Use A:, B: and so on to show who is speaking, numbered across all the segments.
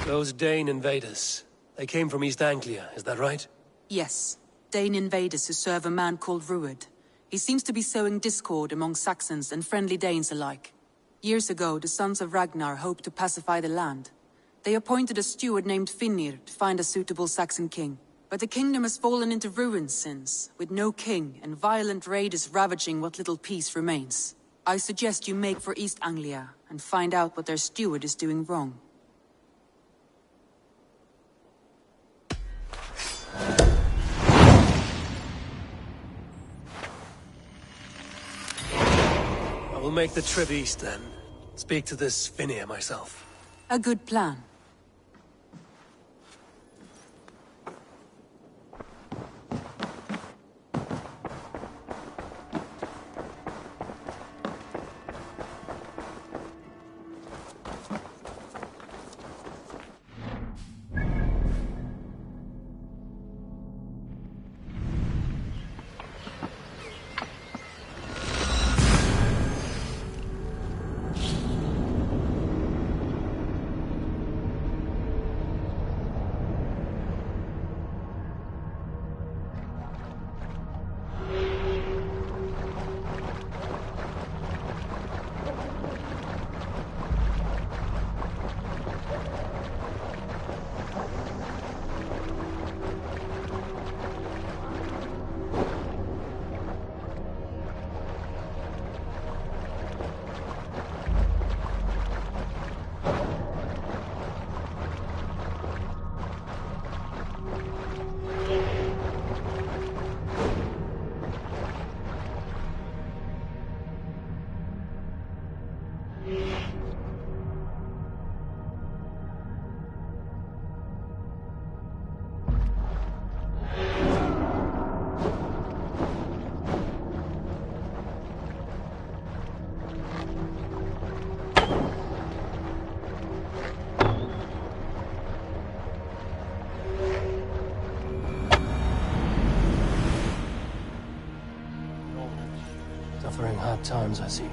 A: Those Dane invaders. They came from East Anglia, is that right?
B: Yes. Dane invaders who serve a man called Ruud. He seems to be sowing discord among Saxons and friendly Danes alike. Years ago, the sons of Ragnar hoped to pacify the land. They appointed a steward named Finnir to find a suitable Saxon king. But the kingdom has fallen into ruins since, with no king and violent raiders ravaging what little peace remains. I suggest you make for East Anglia and find out what their steward is doing wrong.
A: I will make the trip east then. Speak to this Finnir myself.
B: A good plan.
A: Suffering hard times, I see.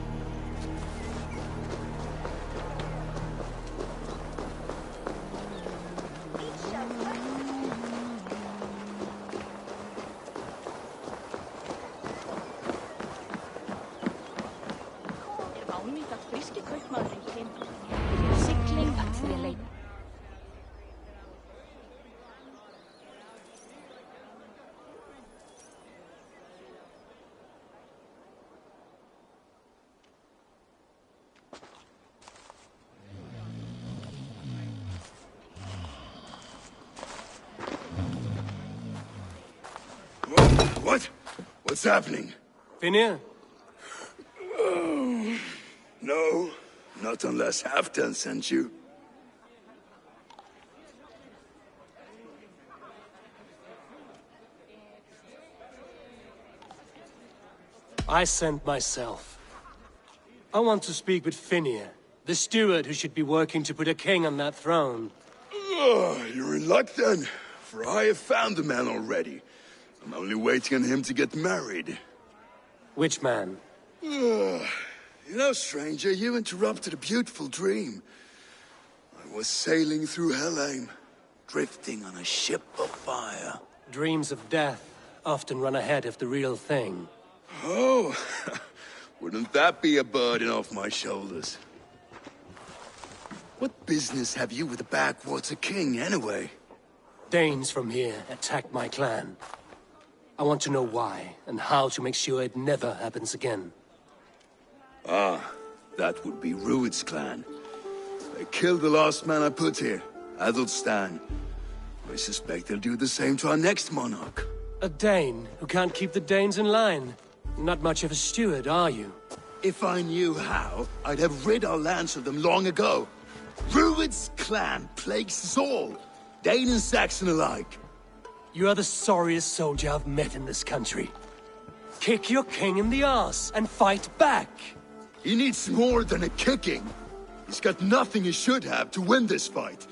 C: What? What's happening?
A: Finnir?
C: Oh, no, not unless Halfdan sent you.
A: I sent myself. I want to speak with Finnir, the steward who should be working to put a king on that throne.
C: You're in luck then, for I have found the man already. I'm only waiting on him to get married.
A: Which man?
C: You know, stranger, you interrupted a beautiful dream. I was sailing through Helheim, drifting on a ship of fire.
A: Dreams of death often run ahead of the real thing.
C: Oh, wouldn't that be a burden off my shoulders? What business have you with the backwater king, anyway?
A: Danes from here attacked my clan. I want to know why, and how to make sure it never happens again.
C: Ah, that would be Ruud's clan. They killed the last man I put here, Adelstan. I suspect they'll do the same to our next monarch.
A: A Dane who can't keep the Danes in line. Not much of a steward, are you?
C: If I knew how, I'd have rid our lands of them long ago. Ruud's clan plagues us all, Dane and Saxon alike.
A: You are the sorriest soldier I've met in this country. Kick your king in the arse and fight back!
C: He needs more than a kicking. He's got nothing he should have to win this fight.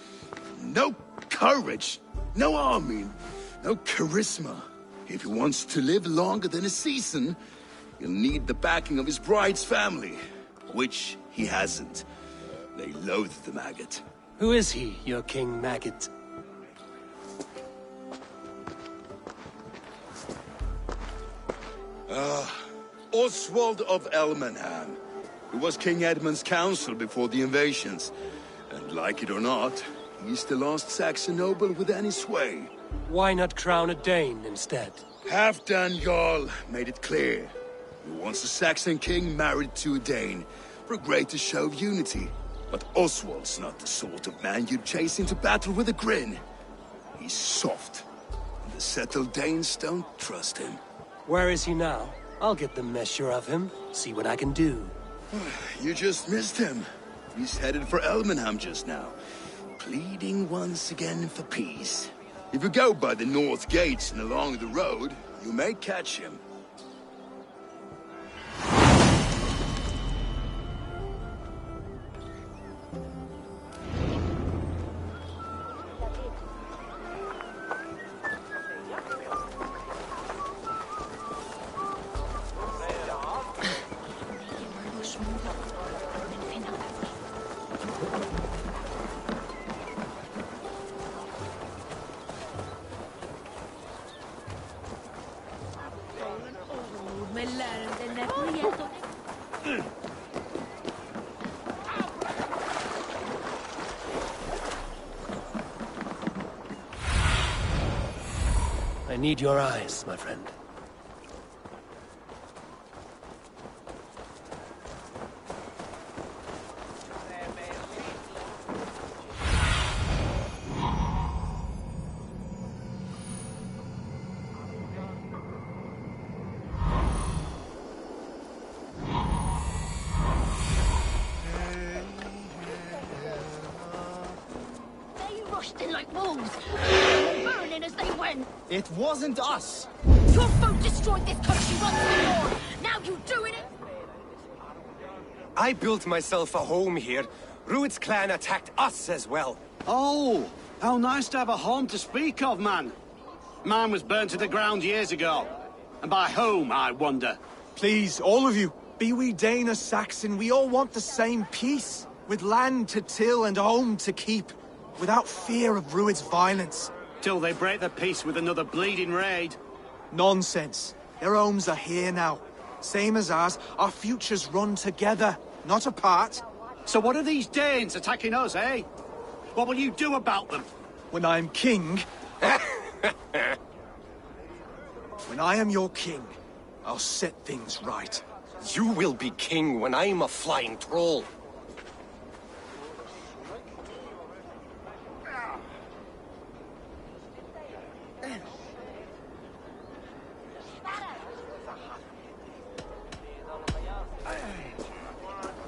C: No courage, no army, no charisma. If he wants to live longer than a season, he'll need the backing of his bride's family, which he hasn't. They loathe the maggot.
A: Who is he, your King Maggot?
C: Oswald of Elmenham, who was King Edmund's counsel before the invasions. And like it or not, he's the last Saxon noble with any sway.
A: Why not crown a Dane instead?
C: Halfdan Jarl made it clear. He wants a Saxon king married to a Dane, for a greater show of unity. But Oswald's not the sort of man you'd chase into battle with a grin. He's soft, and the settled Danes don't trust him.
A: Where is he now? I'll get the measure of him, see what I can do.
C: You just missed him. He's headed for Elmenham just now, pleading once again for peace. If you go by the north gates and along the road, you may catch him.
A: I need your eyes, my friend.
D: They rushed in like wolves, burning as they went.
E: It wasn't us!
D: Your folk destroyed this country once before! Now you're doing it!
E: I built myself a home here. Rued's clan attacked us as well.
F: Oh, how nice to have a home to speak of, man. Mine was burnt to the ground years ago. And by whom, I wonder?
G: Please, all of you, be we Dane or Saxon, we all want the same peace. With land to till and home to keep. Without fear of Rued's violence.
F: Till they break the peace with another bleeding raid.
G: Nonsense. Their homes are here now. Same as ours, our futures run together, not apart.
F: So what are these Danes attacking us, eh? What will you do about them?
G: When I am king... when I am your king, I'll set things right.
E: You will be king when I'm a flying troll.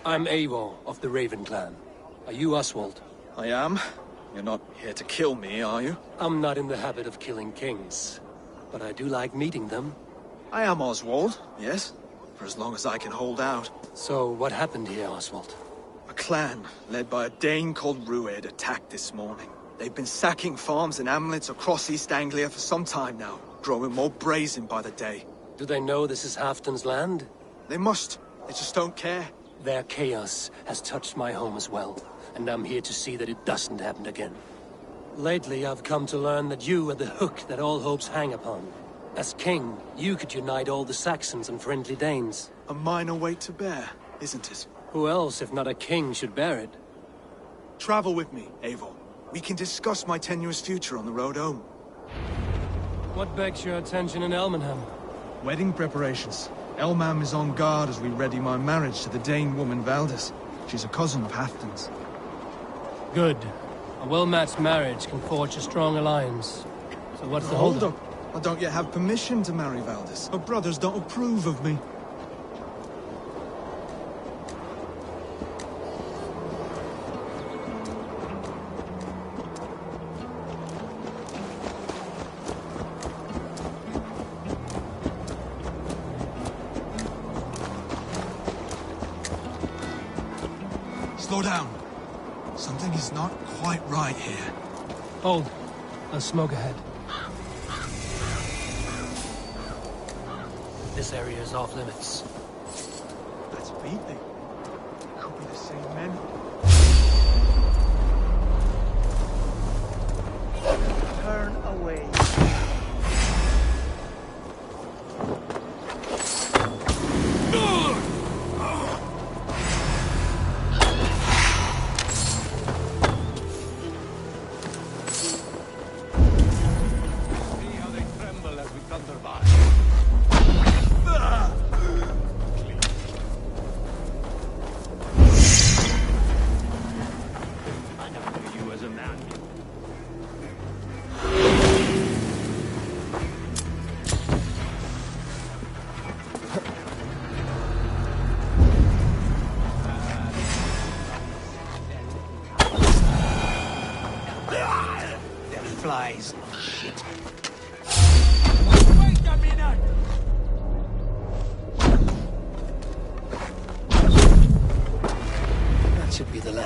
A: I'm Eivor of the Raven clan. Are you Oswald?
G: I am. You're not here to kill me, are you?
A: I'm not in the habit of killing kings, but I do like meeting them.
G: I am Oswald, yes. For as long as I can hold out.
A: So, what happened here, Oswald?
G: A clan, led by a Dane called Rued, attacked this morning. They've been sacking farms and hamlets across East Anglia for some time now, growing more brazen by the day.
A: Do they know this is Halfdan's land?
G: They must. They just don't care.
A: Their chaos has touched my home as well, and I'm here to see that it doesn't happen again. Lately, I've come to learn that you are the hook that all hopes hang upon. As king, you could unite all the Saxons and friendly Danes.
G: A minor weight to bear, isn't it?
A: Who else, if not a king, should bear it?
G: Travel with me, Eivor. We can discuss my tenuous future on the road home.
A: What begs your attention in Elmenham?
G: Wedding preparations. Elmam is on guard as we ready my marriage to the Dane woman Valdis. She's a cousin of Halfdan's.
A: Good. A well-matched marriage can forge a strong alliance. So what's the
G: Hold
A: hold-up?
G: up. I don't yet have permission to marry Valdis. Her brothers don't approve of me. Slow down. Something is not quite right here.
A: Hold. I'll smoke ahead. This area is off limits.
G: That's beating. Could be the same men.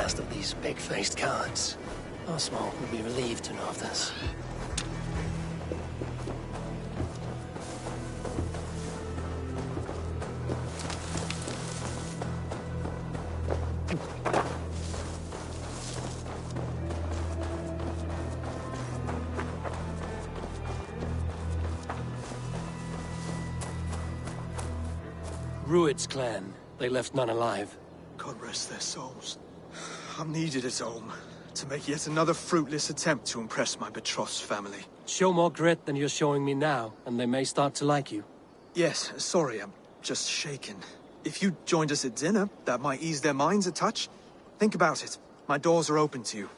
A: last of these big-faced cowards. Oswald will be relieved to know of this. Rued's clan. They left none alive.
G: God rest their souls. I'm needed at home to make yet another fruitless attempt to impress my betrothed's family.
A: Show more grit than you're showing me now, and they may start to like you.
G: Yes, sorry, I'm just shaken. If you joined us at dinner, that might ease their minds a touch. Think about it. My doors are open to you.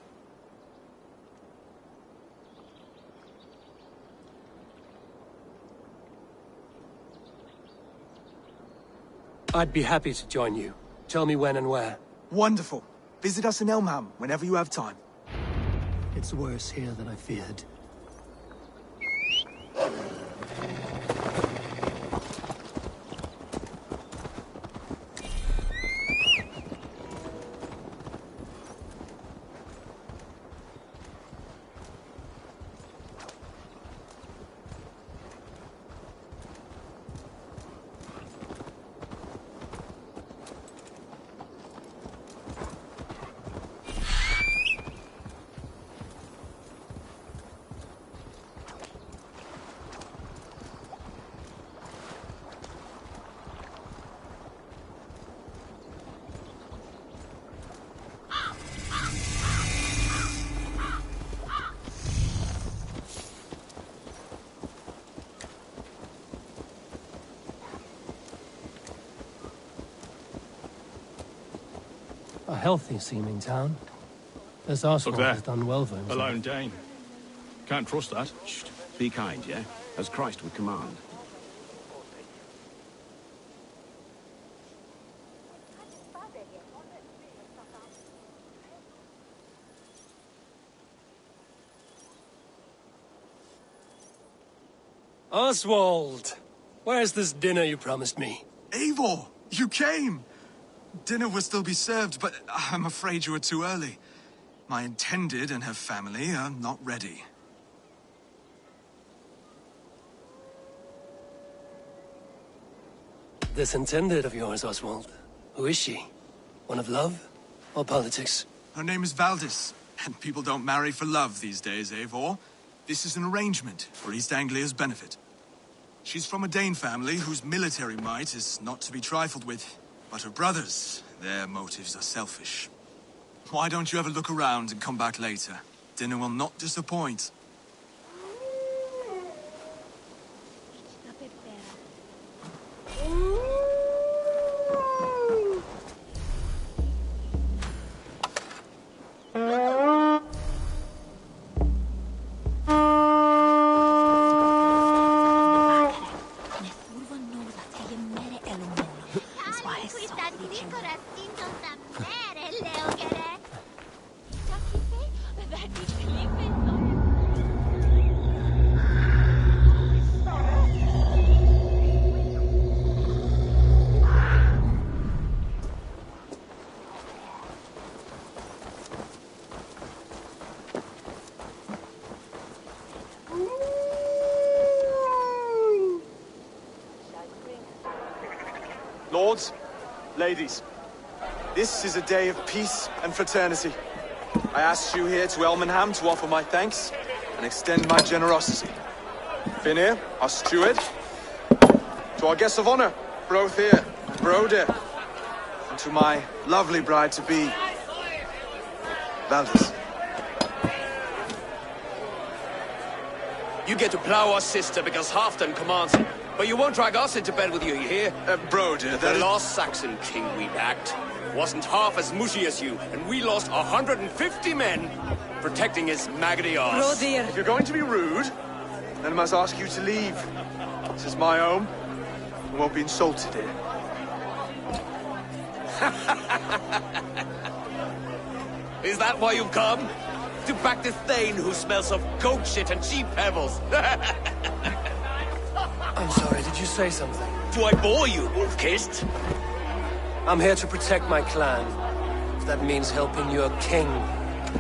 A: I'd be happy to join you. Tell me when and where.
G: Wonderful. Visit us in Elmham whenever you have time.
A: It's worse here than I feared. A healthy-seeming town. This Oswald
H: there.
A: has done well for himself.
H: A lone Dane. Can't trust that.
I: Shh. Be kind, yeah? As Christ would command.
A: Oswald! Where's this dinner you promised me?
G: Eivor, you came! Dinner will still be served, but I'm afraid you were too early. My intended and her family are not ready.
A: This intended of yours, Oswald. Who is she? One of love or politics?
G: Her name is Valdis, and people don't marry for love these days, Eivor. This is an arrangement for East Anglia's benefit. She's from a Dane family whose military might is not to be trifled with. But her brothers, their motives are selfish. Why don't you have a look around and come back later? Dinner will not disappoint. Lords, ladies, this is a day of peace and fraternity. I asked you here to Elmenham to offer my thanks and extend my generosity. Finir, our steward, to our guests of honor, Brothir, Broder, and to my lovely bride-to-be, Valdis.
J: You get to plow our sister because Halfdan commands it. But you won't drag us into bed with you hear?
G: Broder,
J: The last Saxon king we backed wasn't half as mushy as you, and we lost 150 men protecting his maggoty arse.
G: If you're going to be rude, then I must ask you to leave. This is my home. I won't be insulted here.
J: Is that why you've come? To back this Thane who smells of goat shit and cheap pebbles?
A: I'm sorry, did you say something?
J: Do I bore you, wolf-kissed?
A: I'm here to protect my clan. If that means helping your king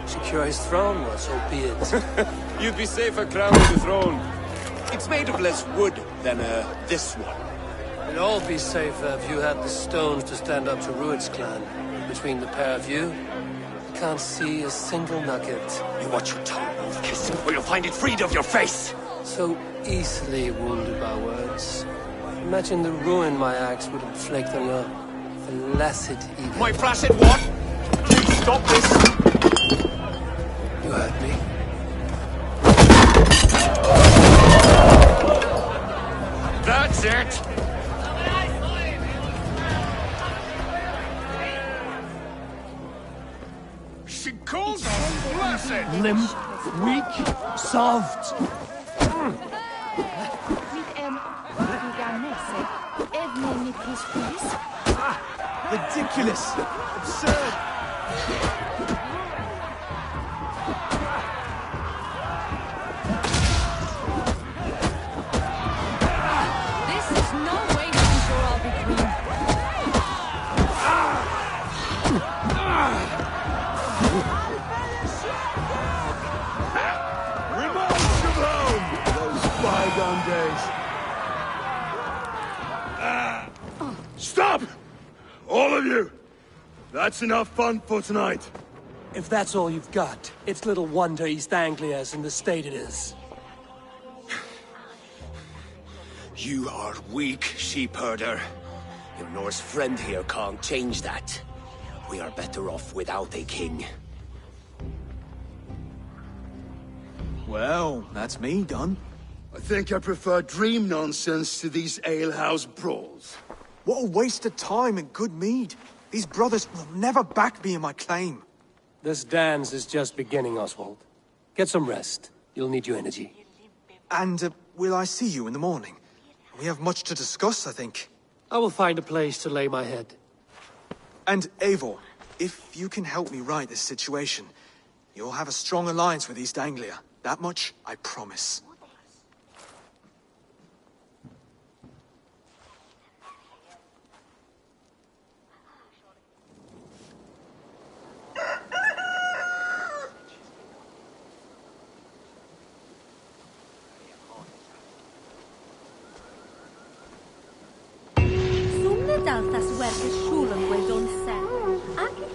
A: secure his throne, well, so be it.
J: You'd be safer crowned to the throne. It's made of less wood than, this one.
A: We'd all be safer if you had the stones to stand up to Rued's clan. Between the pair of you, I can't see a single nugget.
J: You watch your tongue, wolf kiss, or you'll find it freed of your face!
A: So easily wounded by words. Imagine the ruin my axe would inflict on your blessed ego.
J: My placid what? Please stop this!
A: You heard me.
J: That's it!
G: She calls us blessed!
A: Limp, weak, soft.
G: Ridiculous! Absurd!
D: This is no way to ensure I'll be queen.
C: Reminds of home! Those bygone days. Stop! All of you! That's enough fun for tonight.
A: If that's all you've got, it's little wonder East Anglia's in the state it is.
J: You are weak, sheep herder. Your Norse friend here can't change that. We are better off without a king.
G: Well, that's me done.
C: I think I prefer dream nonsense to these alehouse brawls.
G: What a waste of time and good mead. These brothers will never back me in my claim.
A: This dance is just beginning, Oswald. Get some rest. You'll need your energy.
G: And will I see you in the morning? We have much to discuss, I think.
A: I will find a place to lay my head.
G: And Eivor, if you can help me right this situation, you'll have a strong alliance with East Anglia. That much, I promise.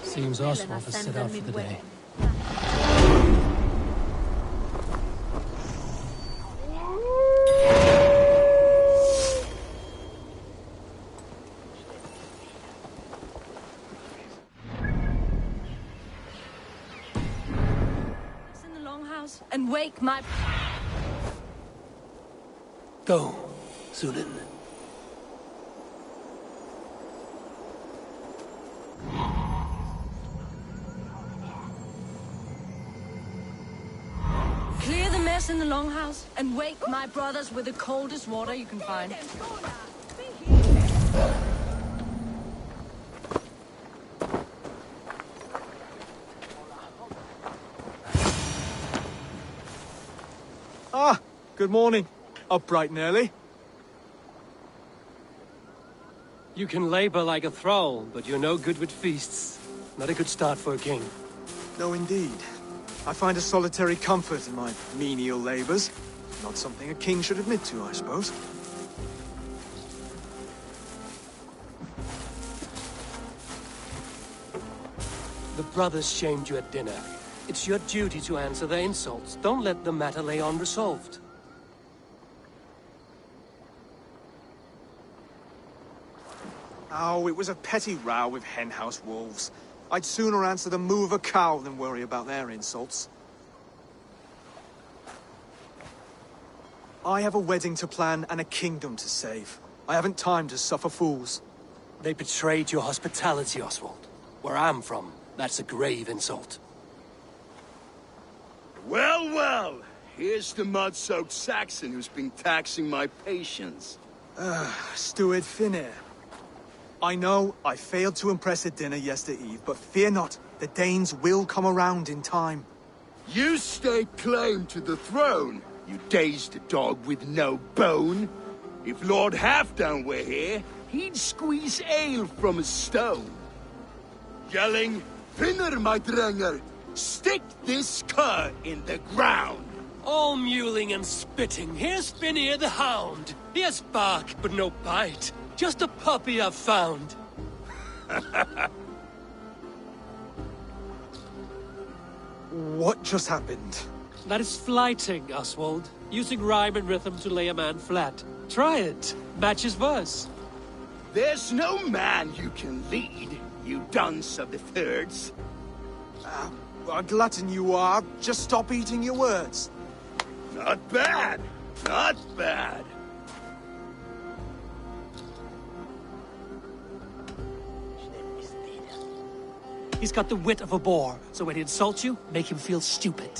A: Seems Oswald has set out for the day.
D: In the longhouse and wake my...
A: Go, Sunan.
D: Clear the mess in the longhouse and wake my brothers with the coldest water you can find.
G: Ah, good morning. Up bright and early.
A: You can labor like a thrall, but you're no good with feasts. Not a good start for a king.
G: No, indeed. I find a solitary comfort in my menial labors. Not something a king should admit to, I suppose.
A: The brothers shamed you at dinner. It's your duty to answer their insults. Don't let the matter lay unresolved.
G: Oh, it was a petty row with henhouse wolves. I'd sooner answer the moo of a cow than worry about their insults. I have a wedding to plan and a kingdom to save. I haven't time to suffer fools.
A: They betrayed your hospitality, Oswald. Where I'm from, that's a grave insult.
C: Well, well. Here's the mud-soaked Saxon who's been taxing my patience.
G: Steward Finnair. I know I failed to impress at dinner yesterday eve, but fear not, the Danes will come around in time.
C: You stake claim to the throne, you dazed dog with no bone. If Lord Halfdan were here, he'd squeeze ale from a stone. Yelling, Finner, my drenger! Stick this cur in the ground!
A: All mewling and spitting. Here's Finnear the Hound. He has bark, but no bite. Just a puppy I've found.
K: What just happened?
A: That is flighting, Oswald. Using rhyme and rhythm to lay a man flat. Try it. Matches verse.
C: There's no man you can lead, you dunce of the thirds.
K: A glutton you are. Just stop eating your words.
C: Not bad. Not bad.
A: He's got the wit of a boar, so when he insults you, make him feel stupid.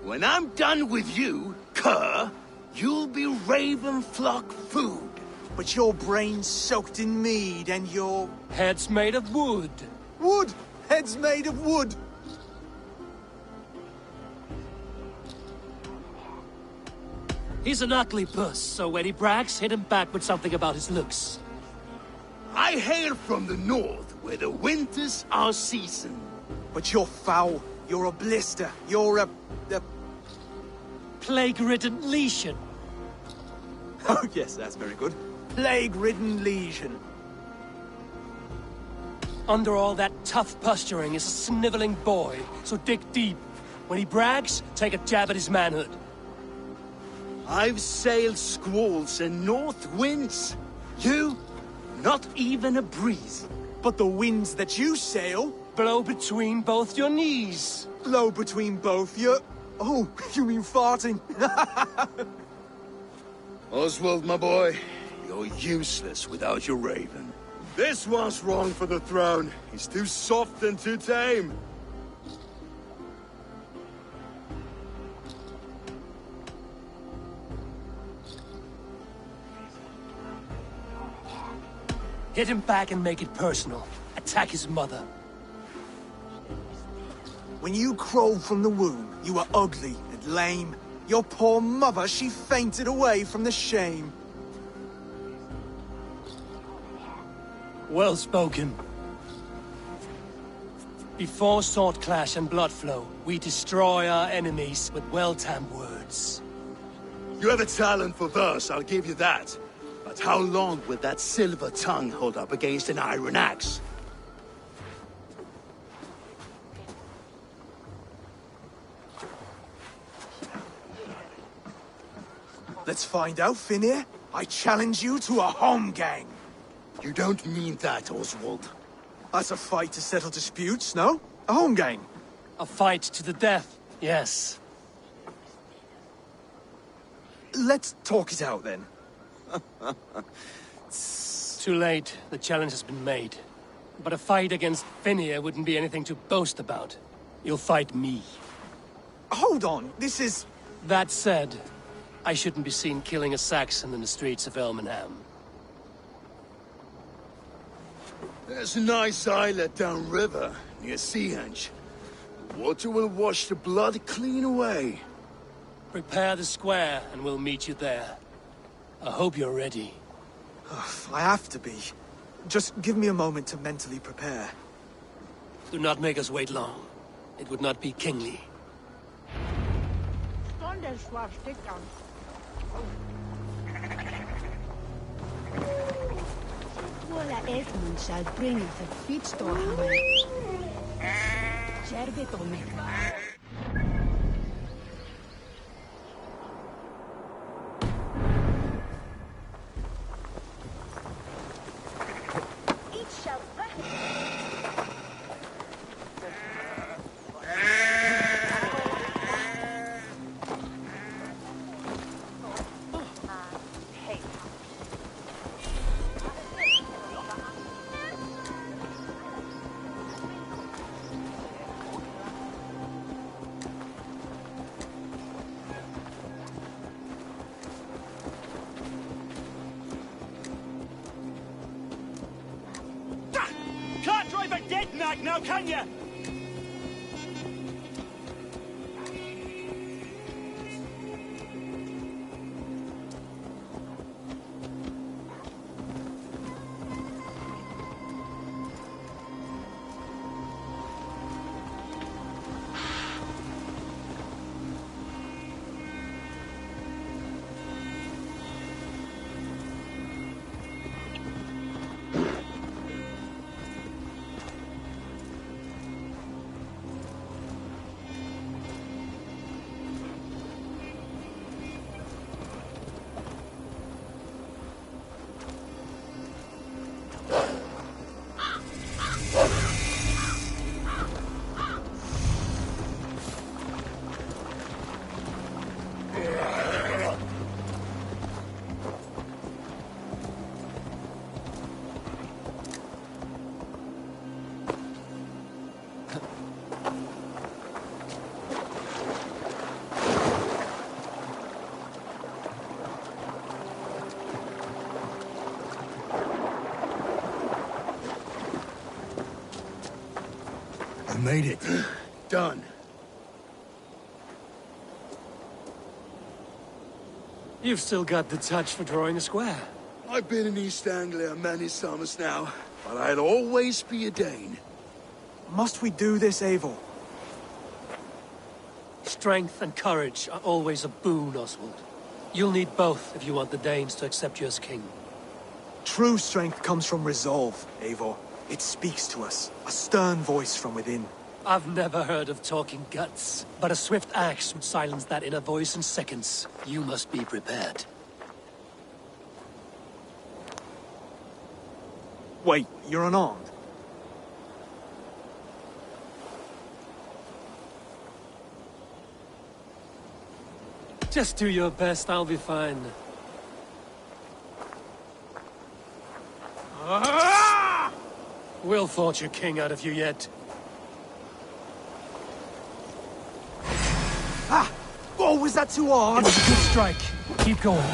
C: When I'm done with you, cur, you'll be raven flock food.
K: But your brain's soaked in mead and your...
A: Head's made of wood.
K: Wood! Head's made of wood!
A: He's an ugly puss, so when he brags, hit him back with something about his looks.
C: I hail from the north, where the winters are seasoned.
K: But you're foul. You're a blister. You're a...
A: Plague-ridden lesion.
K: Oh, yes, that's very good. Plague-ridden lesion.
A: Under all that tough posturing is a sniveling boy, so dig deep. When he brags, take a jab at his manhood.
C: I've sailed squalls and north winds. You, not even a breeze.
K: But the winds that you sail...
A: Blow between both your knees.
K: Blow between both your... Oh, you mean farting?
C: Oswald, my boy, you're useless without your raven. This one's wrong for the throne. He's too soft and too tame.
A: Hit him back and make it personal. Attack his mother.
K: When you crawled from the womb, you were ugly and lame. Your poor mother, she fainted away from the shame.
A: Well spoken. Before sword clash and blood flow, we destroy our enemies with well-timed words.
C: You have a talent for verse, I'll give you that. But how long will that silver tongue hold up against an iron axe?
K: Let's find out, Finnear. I challenge you to a home gang.
C: You don't mean that, Oswald.
K: That's a fight to settle disputes, no? A home gang.
A: A fight to the death, yes.
K: Let's talk it out, then.
A: Too late. The challenge has been made. But a fight against Finnear wouldn't be anything to boast about. You'll fight me.
K: Hold on, this is...
A: That said, I shouldn't be seen killing a Saxon in the streets of Elmenham.
C: There's a nice islet downriver, near Seahenge. The water will wash the blood clean away.
A: Prepare the square, and we'll meet you there. I hope you're ready.
K: I have to be. Just give me a moment to mentally prepare.
A: Do not make us wait long. It would not be kingly.
D: Tuolla Esmond shall bring us a feast to hammer. Sherbet omega.
F: Can't drive a dead nag now, can you?
C: made it. Done.
A: You've still got the touch for drawing a square.
C: I've been in East Anglia many summers now, but I'll always be a Dane.
K: Must we do this, Eivor?
A: Strength and courage are always a boon, Oswald. You'll need both if you want the Danes to accept you as king.
K: True strength comes from resolve, Eivor. It speaks to us, a stern voice from within.
A: I've never heard of talking guts, but a swift axe would silence that inner voice in seconds. You must be prepared.
K: Wait, you're unarmed?
A: Just do your best, I'll be fine. We'll forge a king out of you yet.
K: Ah! Oh, was that too hard?
A: It was a good strike. Keep going.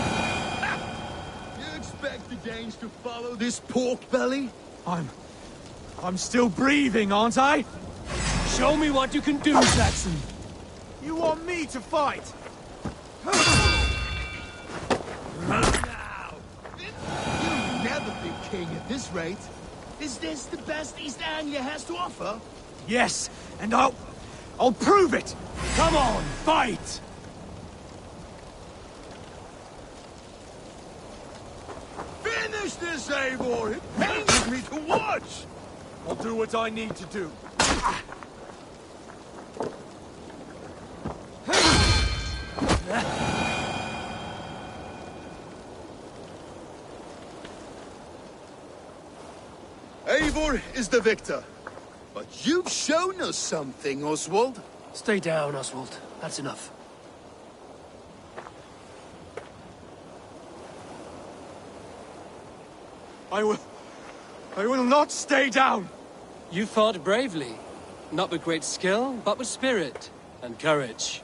C: You expect the Danes to follow this pork belly?
K: I'm still breathing, aren't I?
A: Show me what you can do, Saxon.
K: You want me to fight?
C: Now! You'll never be king at this rate. Is this the best East Anglia has to offer?
K: Yes, and I'll prove it!
A: Come on, fight!
C: Finish this, Eivor! It pains me to watch!
K: I'll do what I need to do.
C: Eivor is the victor. But you've shown us something, Oswald.
A: Stay down, Oswald. That's enough.
K: I will not stay down!
A: You fought bravely. Not with great skill, but with spirit and courage.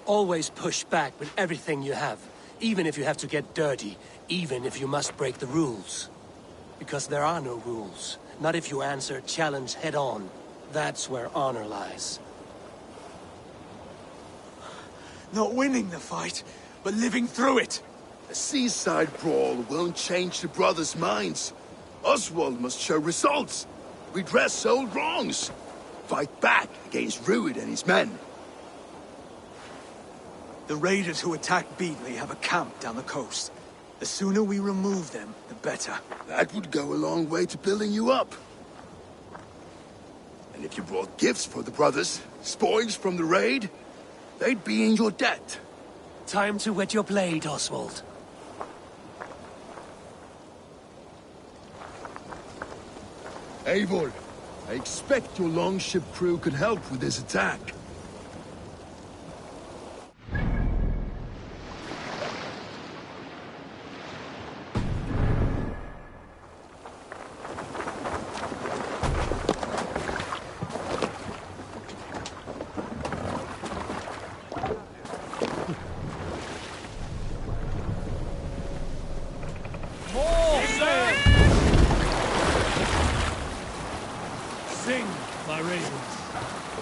A: Always push back with everything you have, even if you have to get dirty, even if you must break the rules. Because there are no rules. Not if you answer challenge head-on. That's where honor lies.
K: Not winning the fight, but living through it.
C: A seaside brawl won't change the brothers' minds. Oswald must show results. Redress old wrongs. Fight back against Rued and his men.
K: The raiders who attacked Beatley have a camp down the coast. The sooner we remove them, the better.
C: That would go a long way to building you up. And if you brought gifts for the brothers, spoils from the raid, they'd be in your debt.
A: Time to wet your blade, Oswald.
C: Eivor, I expect your longship crew could help with this attack.
A: Sing, my ravens.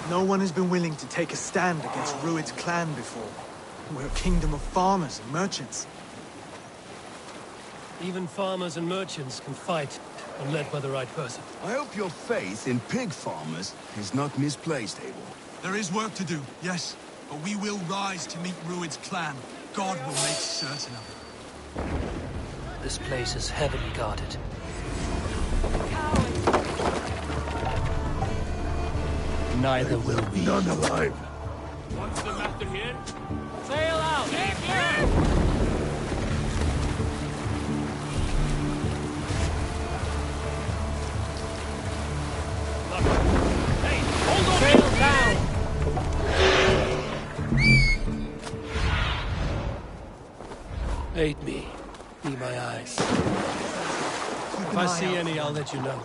K: No one has been willing to take a stand against Rued's clan before. We're a kingdom of farmers and merchants.
A: Even farmers and merchants can fight when led by the right person.
C: I hope your faith in pig farmers is not misplaced, Eivor.
G: There is work to do, yes. But we will rise to meet Rued's clan. God will make certain of it.
A: This place is heavily guarded. Neither will we.
C: None alive.
J: What's the matter here?
A: Sail out!
J: Hey, hold on!
A: Sail down! Aid me. Be my eyes. If I see any, I'll let you know.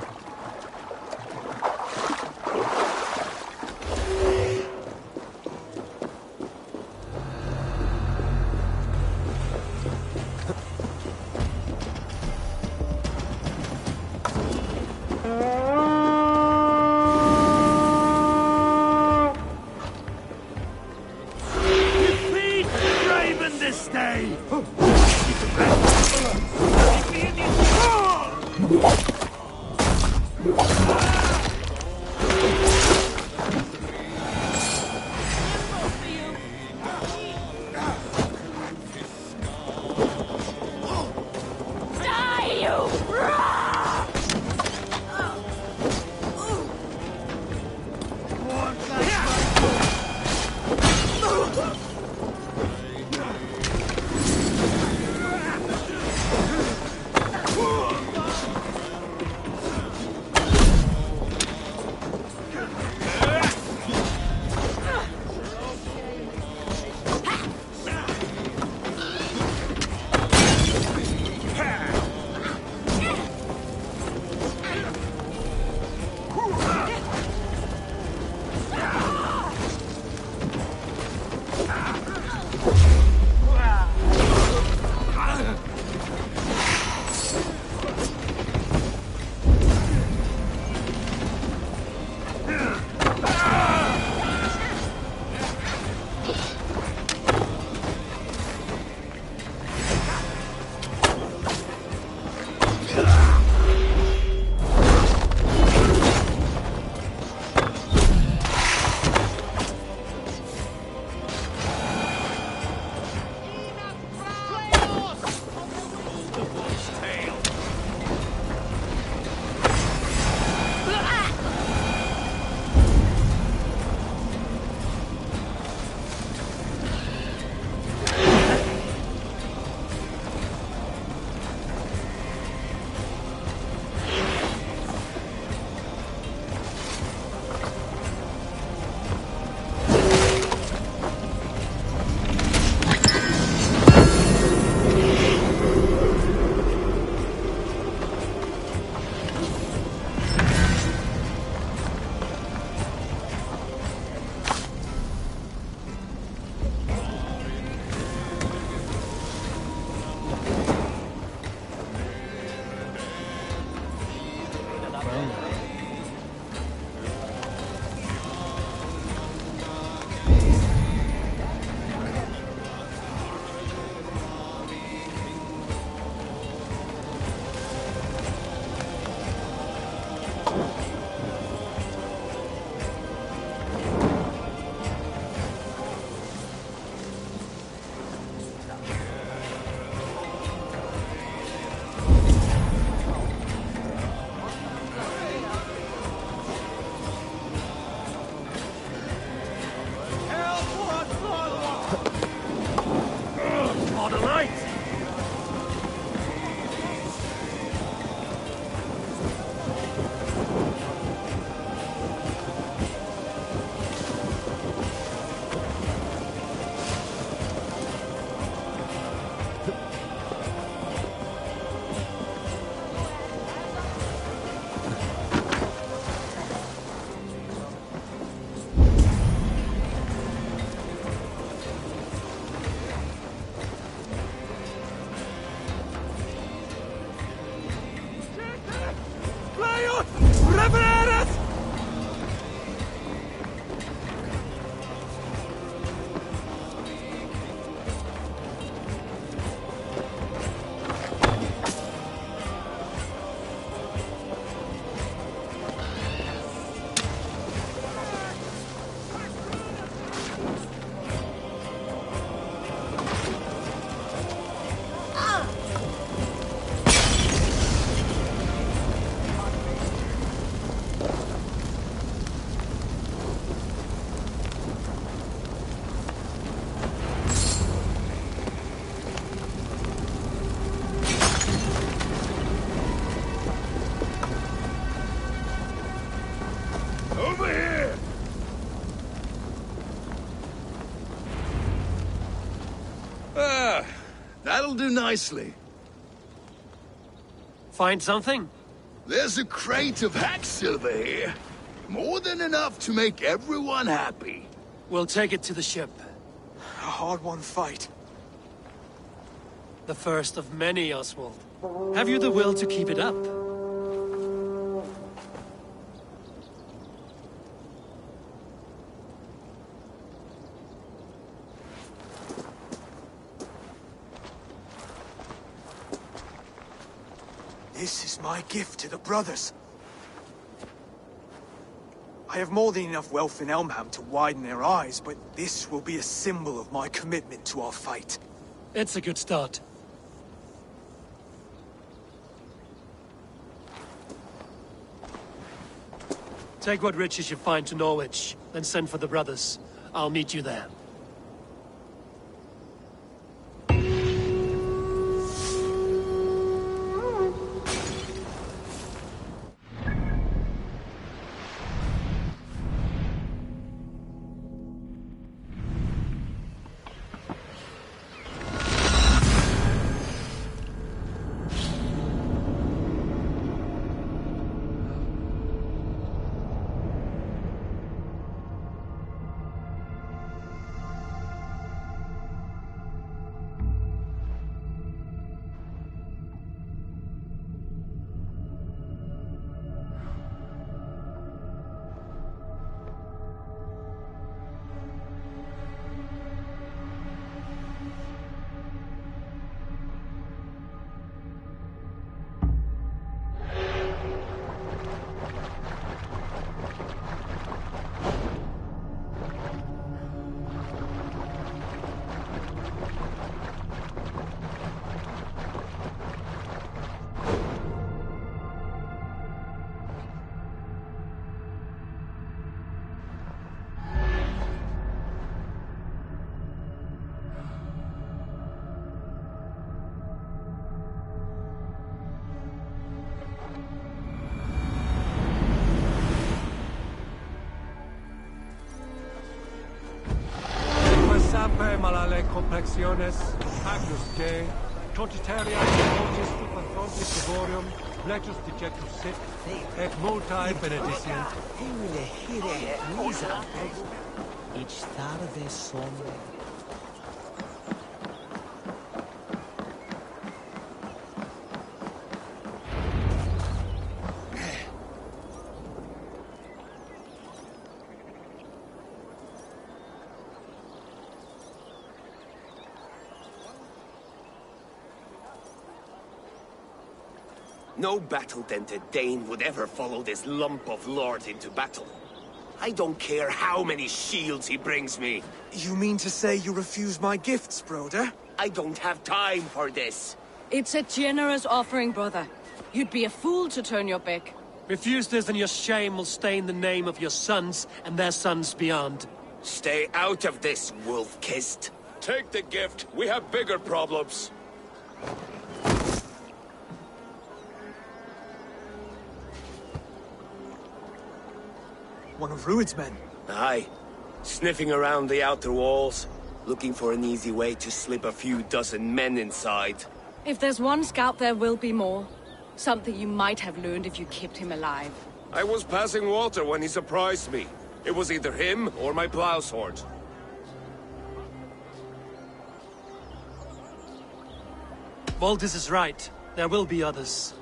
C: do nicely.
A: Find something?
C: There's a crate of hack silver here. More than enough to make everyone happy.
A: We'll take it to the ship.
K: A hard-won fight.
A: The first of many, Oswald. Have you the will to keep it up?
K: This is my gift to the brothers. I have more than enough wealth in Elmham to widen their eyes, but this will be a symbol of my commitment to our fight.
A: It's a good start. Take what riches you find to Norwich, then send for the brothers. I'll meet you there.
L: Malale complexiones, hagnus J, Totitaria emotis tupantontis devorium, lectus dejectus sit, et multae benedicient.
M: Each tarde sombre.
J: No battle-dented Dane would ever follow this lump of lord into battle. I don't care how many shields he brings me.
K: You mean to say you refuse my gifts, broder?
J: I don't have time for this.
N: It's a generous offering, brother. You'd be a fool to turn your back.
A: Refuse this and your shame will stain the name of your sons and their sons beyond.
J: Stay out of this, wolf-kissed.
O: Take the gift. We have bigger problems.
K: One of Rued's men.
J: Aye. Sniffing around the outer walls, looking for an easy way to slip a few dozen men inside.
N: If there's one scout, there will be more. Something you might have learned if you kept him alive.
O: I was passing water when he surprised me. It was either him or my plow sword.
A: Voltis is right. There will be others.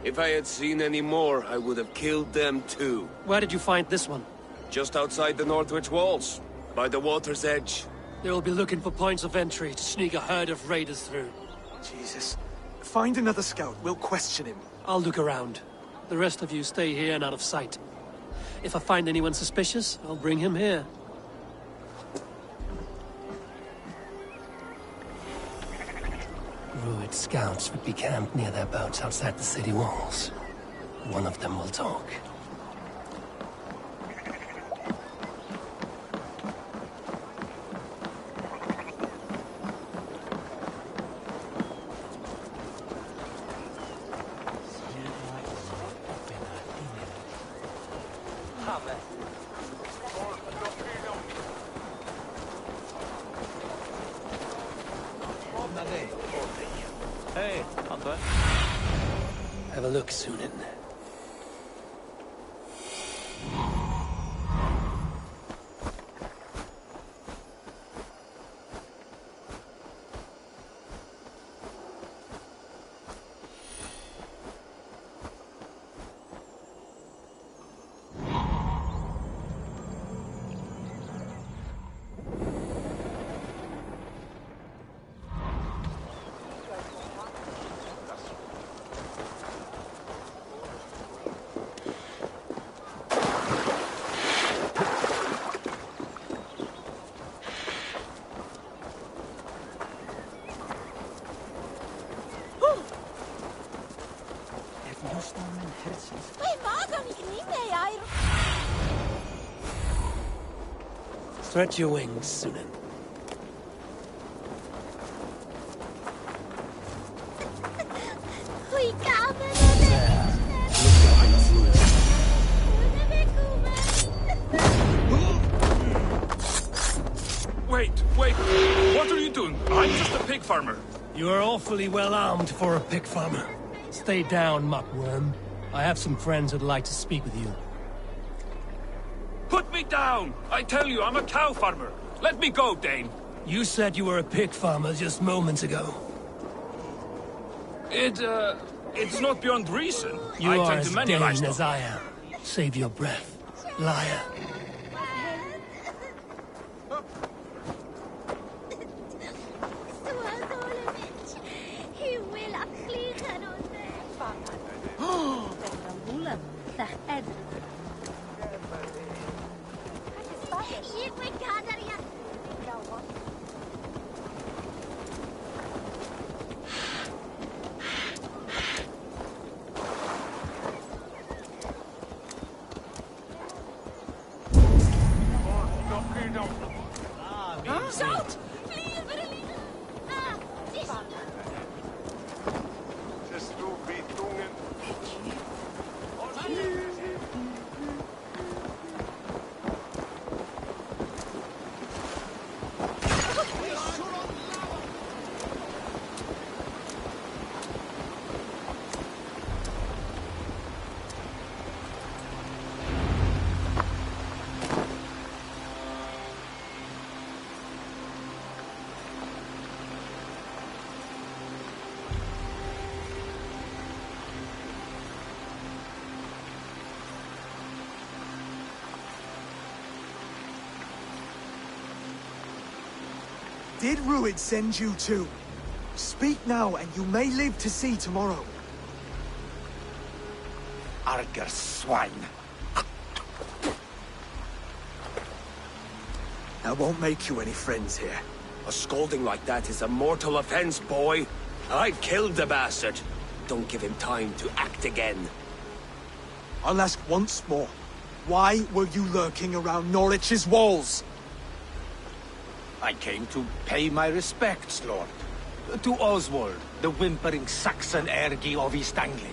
J: If I had seen any more, I would have killed them too.
A: Where did you find this one?
J: Just outside the Northwich walls, by the water's edge.
A: They will be looking for points of entry to sneak a herd of raiders through.
K: Jesus. Find another scout, we'll question him.
A: I'll look around. The rest of you stay here and out of sight. If I find anyone suspicious, I'll bring him here. Rued scouts would be camped near their boats outside the city walls. One of them will talk.
P: antar jag.
A: Have a look, Sunan. Stretch your wings, Sunan.
H: Wait, what are you doing? I'm just a pig farmer.
A: You are awfully well armed for a pig farmer. Stay down, muckworm. I have some friends who'd like to speak with you.
H: Put me down! I tell you, I'm a cow farmer. Let me go, Dane.
A: You said you were a pig farmer just moments ago.
H: It's not beyond reason.
A: You
H: I
A: are
H: tend
A: as
H: to many
A: Dane
H: livestock.
A: as I am. Save your breath, liar.
D: Zout!
K: Did Ruid send you too? Speak now, and you may live to see tomorrow.
Q: Arger swine.
K: That won't make you any friends here.
J: A scolding like that is a mortal offense, boy. I've killed the bastard. Don't give him time to act again.
K: I'll ask once more. Why were you lurking around Norwich's walls?
Q: I came to pay my respects, Lord. To Oswald, the whimpering Saxon ergi of East Anglia.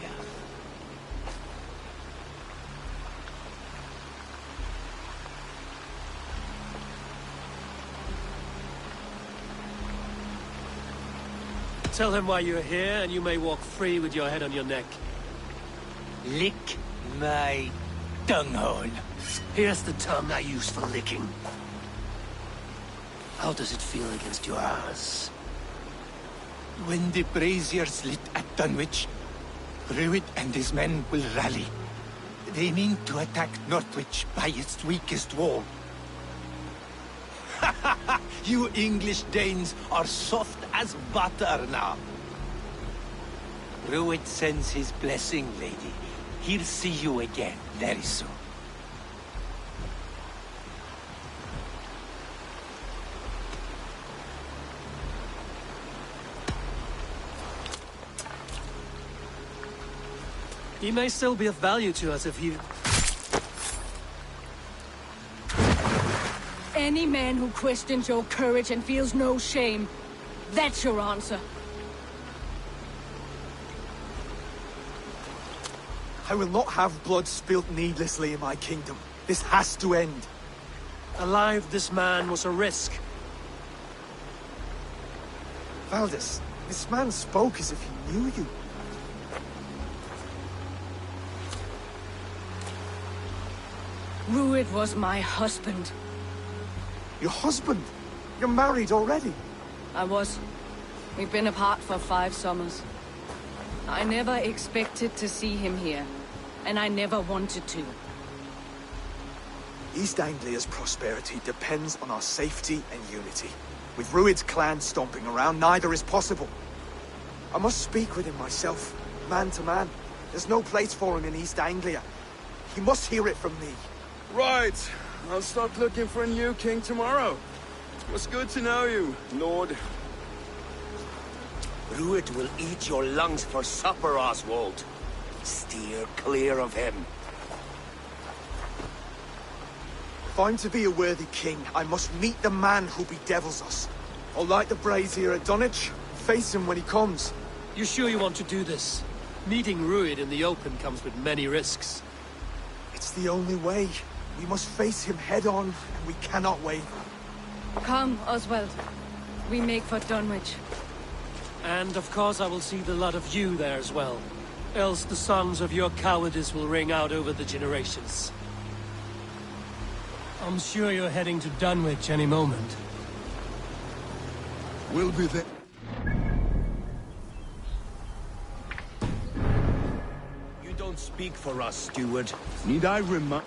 A: Tell him why you're here, and you may walk free with your head on your neck.
Q: Lick my tongue-hole.
A: Here's the tongue I use for licking. How does it feel against your ass?
Q: When the braziers lit at Dunwich, Ruid and his men will rally. They mean to attack Northwich by its weakest wall. You English Danes are soft as butter now. Ruid sends his blessing, lady. He'll see you again very soon.
A: He may still be of value to us if he...
N: Any man who questions your courage and feels no shame, that's your answer.
K: I will not have blood spilt needlessly in my kingdom. This has to end.
A: Alive, this man was a risk.
K: Valdis, This man spoke as if he knew you.
N: Rued was my husband.
K: Your husband? You're married already?
N: I was. We've been apart for 5 summers. I never expected to see him here, and I never wanted to.
K: East Anglia's prosperity depends on our safety and unity. With Rued's clan stomping around, neither is possible. I must speak with him myself, man to man. There's no place for him in East Anglia. He must hear it from me.
C: Right. I'll start looking for a new king tomorrow. It was good to know you, Lord.
J: Rued will eat your lungs for supper, Oswald. Steer clear of him.
K: If I'm to be a worthy king, I must meet the man who bedevils us. I'll light the brazier at Dunwich, face him when he comes.
A: You sure you want to do this? Meeting Rued in the open comes with many risks.
K: It's the only way. We must face him head-on, and we cannot waver.
N: Come, Oswald. We make for Dunwich.
A: And of course I will see the lot of you there as well. Else the songs of your cowardice will ring out over the generations. I'm sure you're heading to Dunwich any moment.
C: We'll be there.
J: You don't speak for us, steward.
C: Need I remind...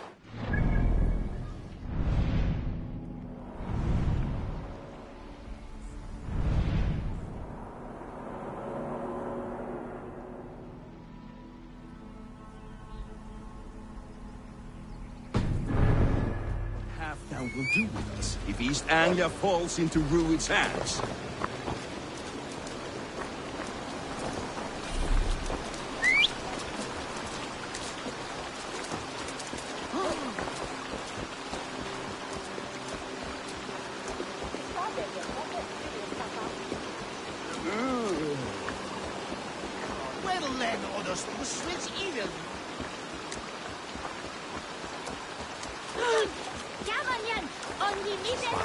C: will do with us if East Anglia falls into Rued's hands.
M: Well then, others Muslims evil.
D: Gamanyan, on the middle.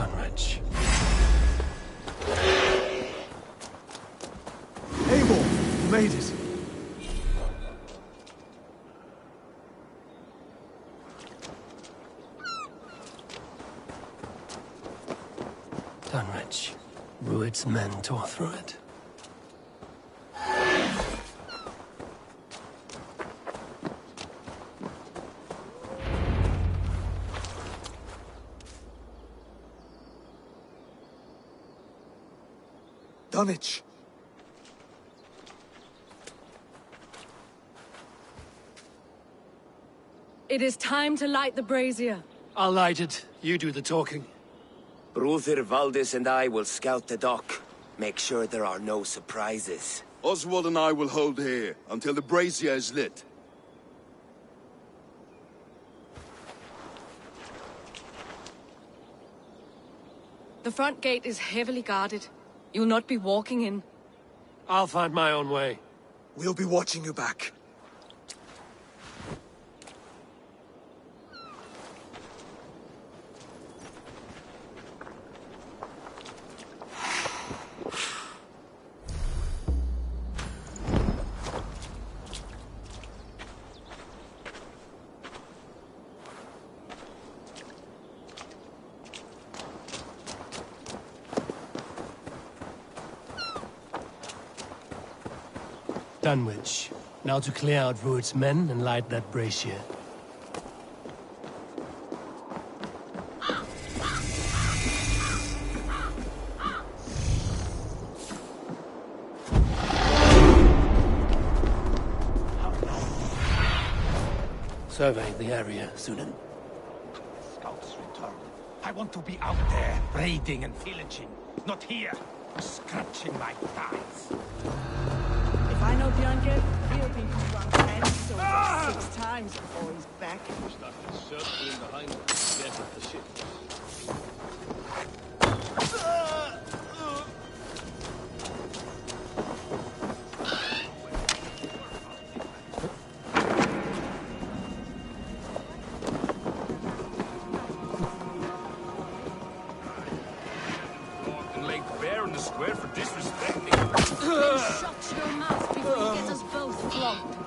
A: Dunwich.
K: Abel, you made it.
A: Dunwich. Rued's men tore through it.
K: Dunwich.
N: It is time to light the brazier.
A: I'll light it. You do the talking.
J: Brother Valdis and I will scout the dock. Make sure there are no surprises.
C: Oswald and I will hold here until the brazier is lit.
N: The front gate is heavily guarded. You'll not be walking in.
A: I'll find my own way.
K: We'll be watching you back.
A: Dunwich. Now to clear out Rued's men and light that brazier. Survey the area, Sunan.
Q: Scouts return. I want to be out there, raiding and pillaging. Not here, scratching my thighs.
M: If I know Bianca, he'll be drunk and sober 6 times before he's back.
P: Started circling behind the death of the ship.
H: And laid bare in the square for disrespecting.
N: Then shut your mouth before he gets us both flogged.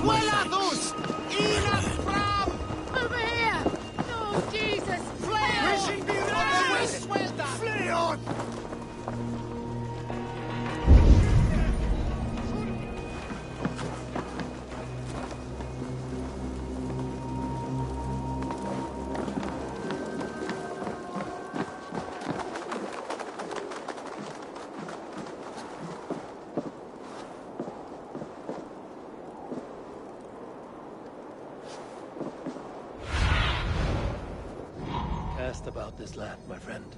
M: Cuelados! Enough from!
D: Over here! No, Jesus! Flare!
M: Flee on!
A: Cast about this land, my friend.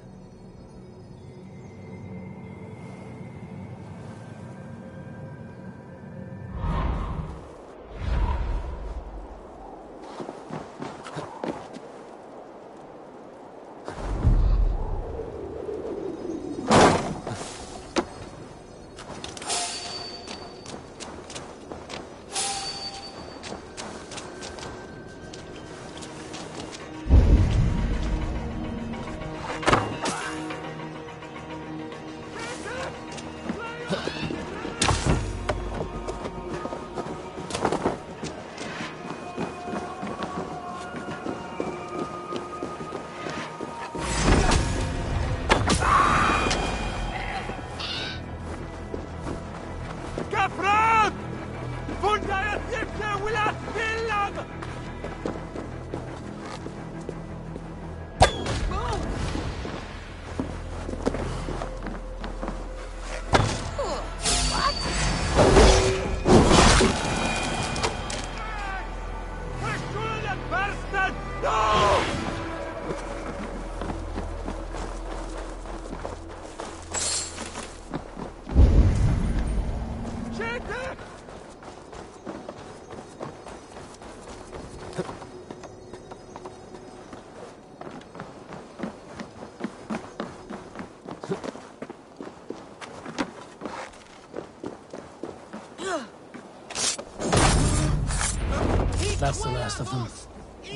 A: That's the last of them.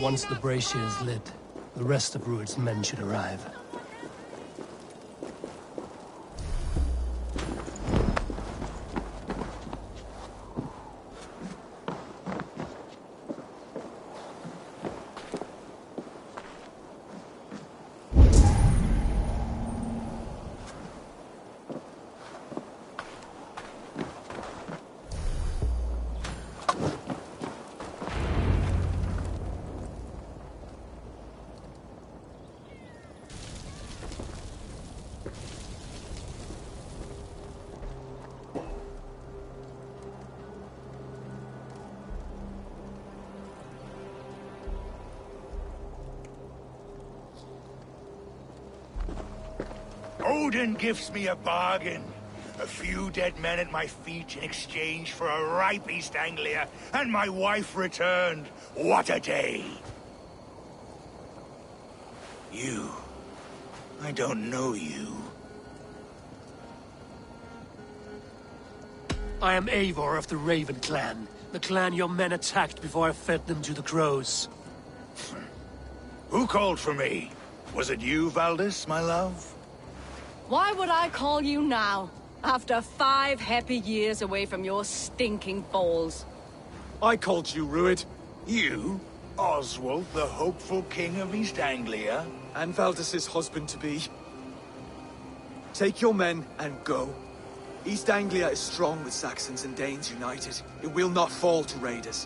A: Once the brazier is lit, the rest of Rued's men should arrive.
C: Odin gives me a bargain. A few dead men at my feet in exchange for a ripe East Anglia, and my wife returned. What a day! You. I don't know you.
A: I am Eivor of the Raven clan. The clan your men attacked before I fed them to the crows.
C: Who called for me? Was it you, Valdis, my love?
N: Why would I call you now, after 5 happy years away from your stinking balls?
K: I called you, Rued.
C: You? Oswald, the hopeful king of East Anglia?
K: And Valdis's husband-to-be. Take your men and go. East Anglia is strong with Saxons and Danes united. It will not fall to raiders.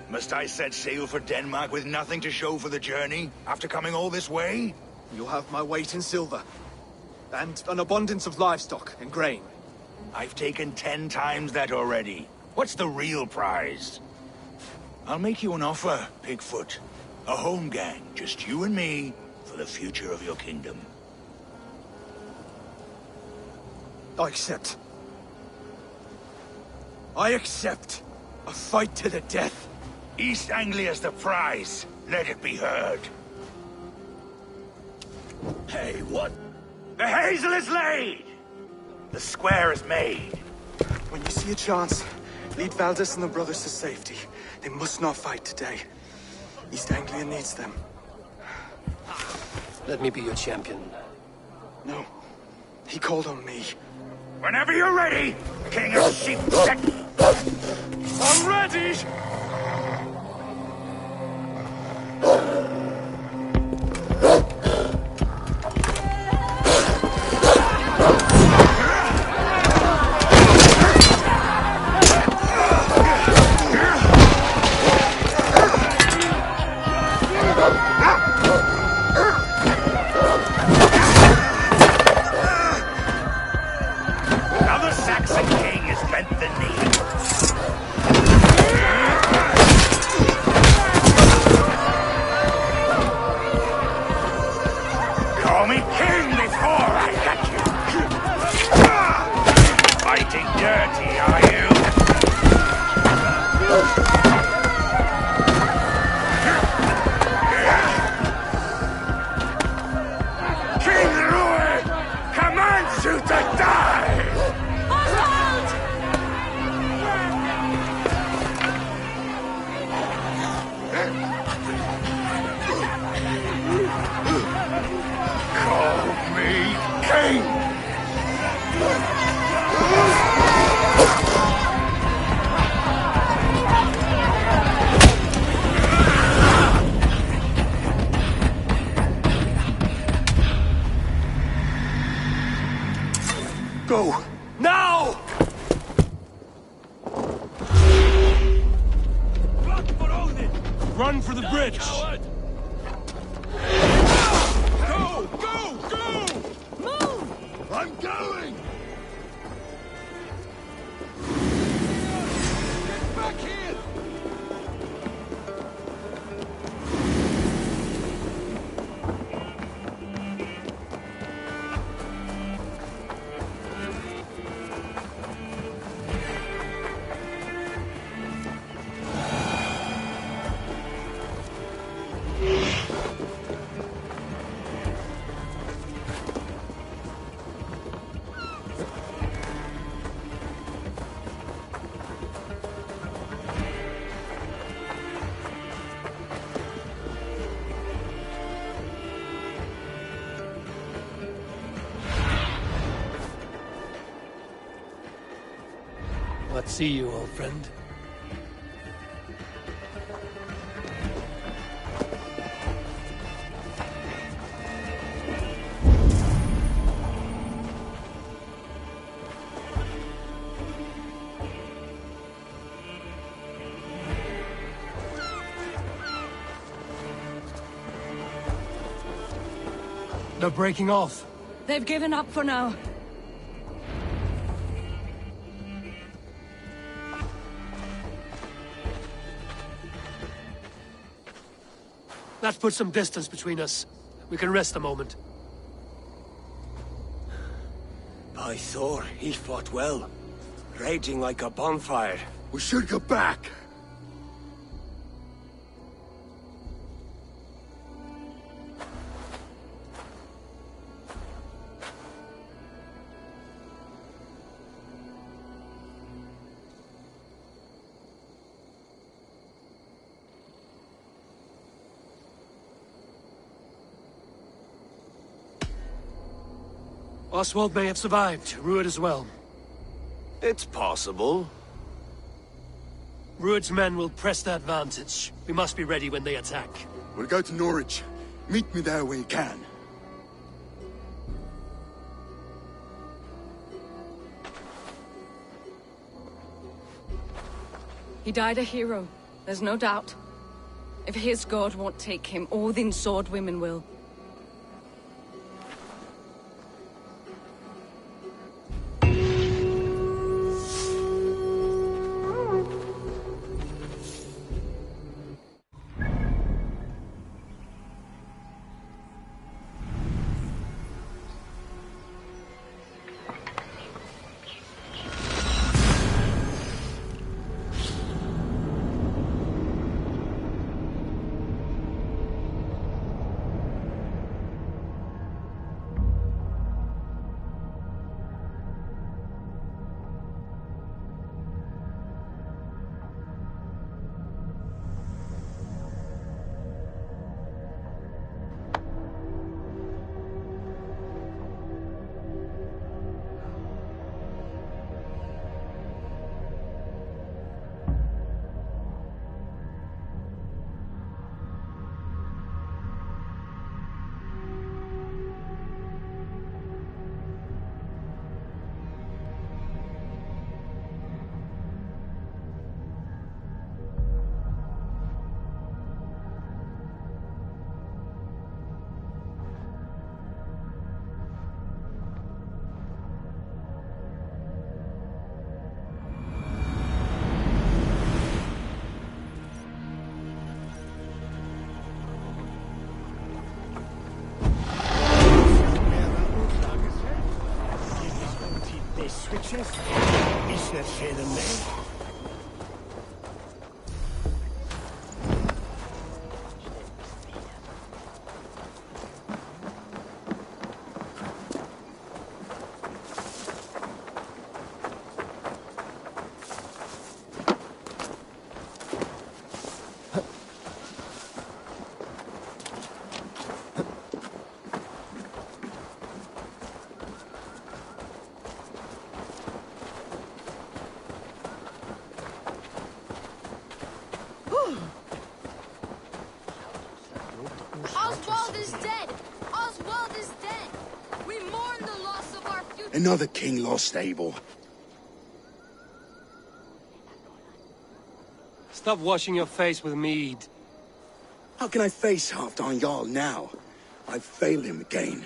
C: Must I set sail for Denmark with nothing to show for the journey, after coming all this way?
K: You'll have my weight in silver. And an abundance of livestock and grain.
C: I've taken 10 times that already. What's the real prize? I'll make you an offer, Pigfoot. A home gang, just you and me, for the future of your kingdom.
K: I accept. I accept. A fight to the death.
C: East Anglia's the prize. Let it be heard. Hey, what? The hazel is laid! The square is made.
K: When you see a chance, lead Valdis and the brothers to safety. They must not fight today. East Anglia needs them.
A: Let me be your champion.
K: No. He called on me.
C: Whenever you're ready, King of Sheep.
K: I'm ready!
C: Go! Now!
A: Run for the bridge!
C: Go! Go! Go! Move! I'm going! Get back here!
A: see you, old friend. They're breaking off.
N: They've given up for now.
A: That puts some distance between us. We can rest a moment.
J: By Thor, he fought well. Raging like a bonfire.
C: We should go back.
A: Oswald may have survived, Rued as well.
O: It's possible.
A: Rued's men will press the advantage. We must be ready when they attack.
C: We'll go to Norwich. Meet me there when you can.
N: He died a hero, there's no doubt. If his god won't take him, Odin's sword women will.
Q: Is er verder mee?
D: Oswald is dead! Oswald is dead! We mourn the loss of our future...
C: Another king lost, Abel.
A: Stop washing your face with mead.
C: How can I face Halfdan Jarl now? I've failed him again.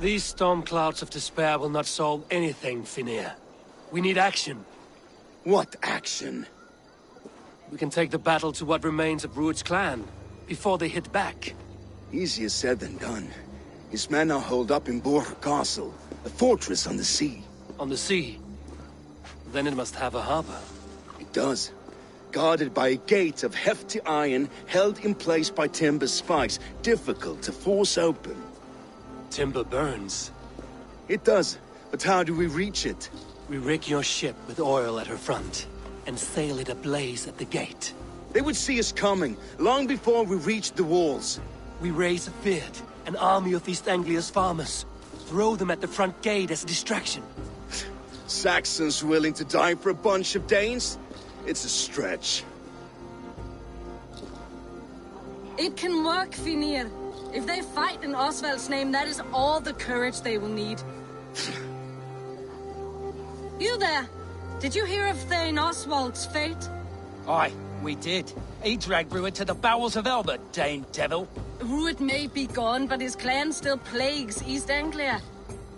A: These storm clouds of despair will not solve anything, Finir. We need action.
C: What action?
A: We can take the battle to what remains of Rued's clan, before they hit back.
C: Easier said than done. His men are holed up in Borg Castle, a fortress on the sea.
A: On the sea? Then it must have a harbor.
C: It does. Guarded by a gate of hefty iron, held in place by timber spikes, difficult to force open.
A: Timber burns.
C: It does, but how do we reach it?
A: We rig your ship with oil at her front, and sail it ablaze at the gate.
C: They would see us coming, long before we reached the walls.
A: We raise a beard, an army of East Anglia's farmers. Throw them at the front gate as a distraction.
C: Saxons willing to die for a bunch of Danes? It's a stretch.
N: It can work, Finir. If they fight in Oswald's name, that is all the courage they will need. You there! Did you hear of Thane Oswald's fate?
R: Aye, we did. He dragged Rued to the bowels of Elba, Dane devil.
N: Rued may be gone, but his clan still plagues East Anglia.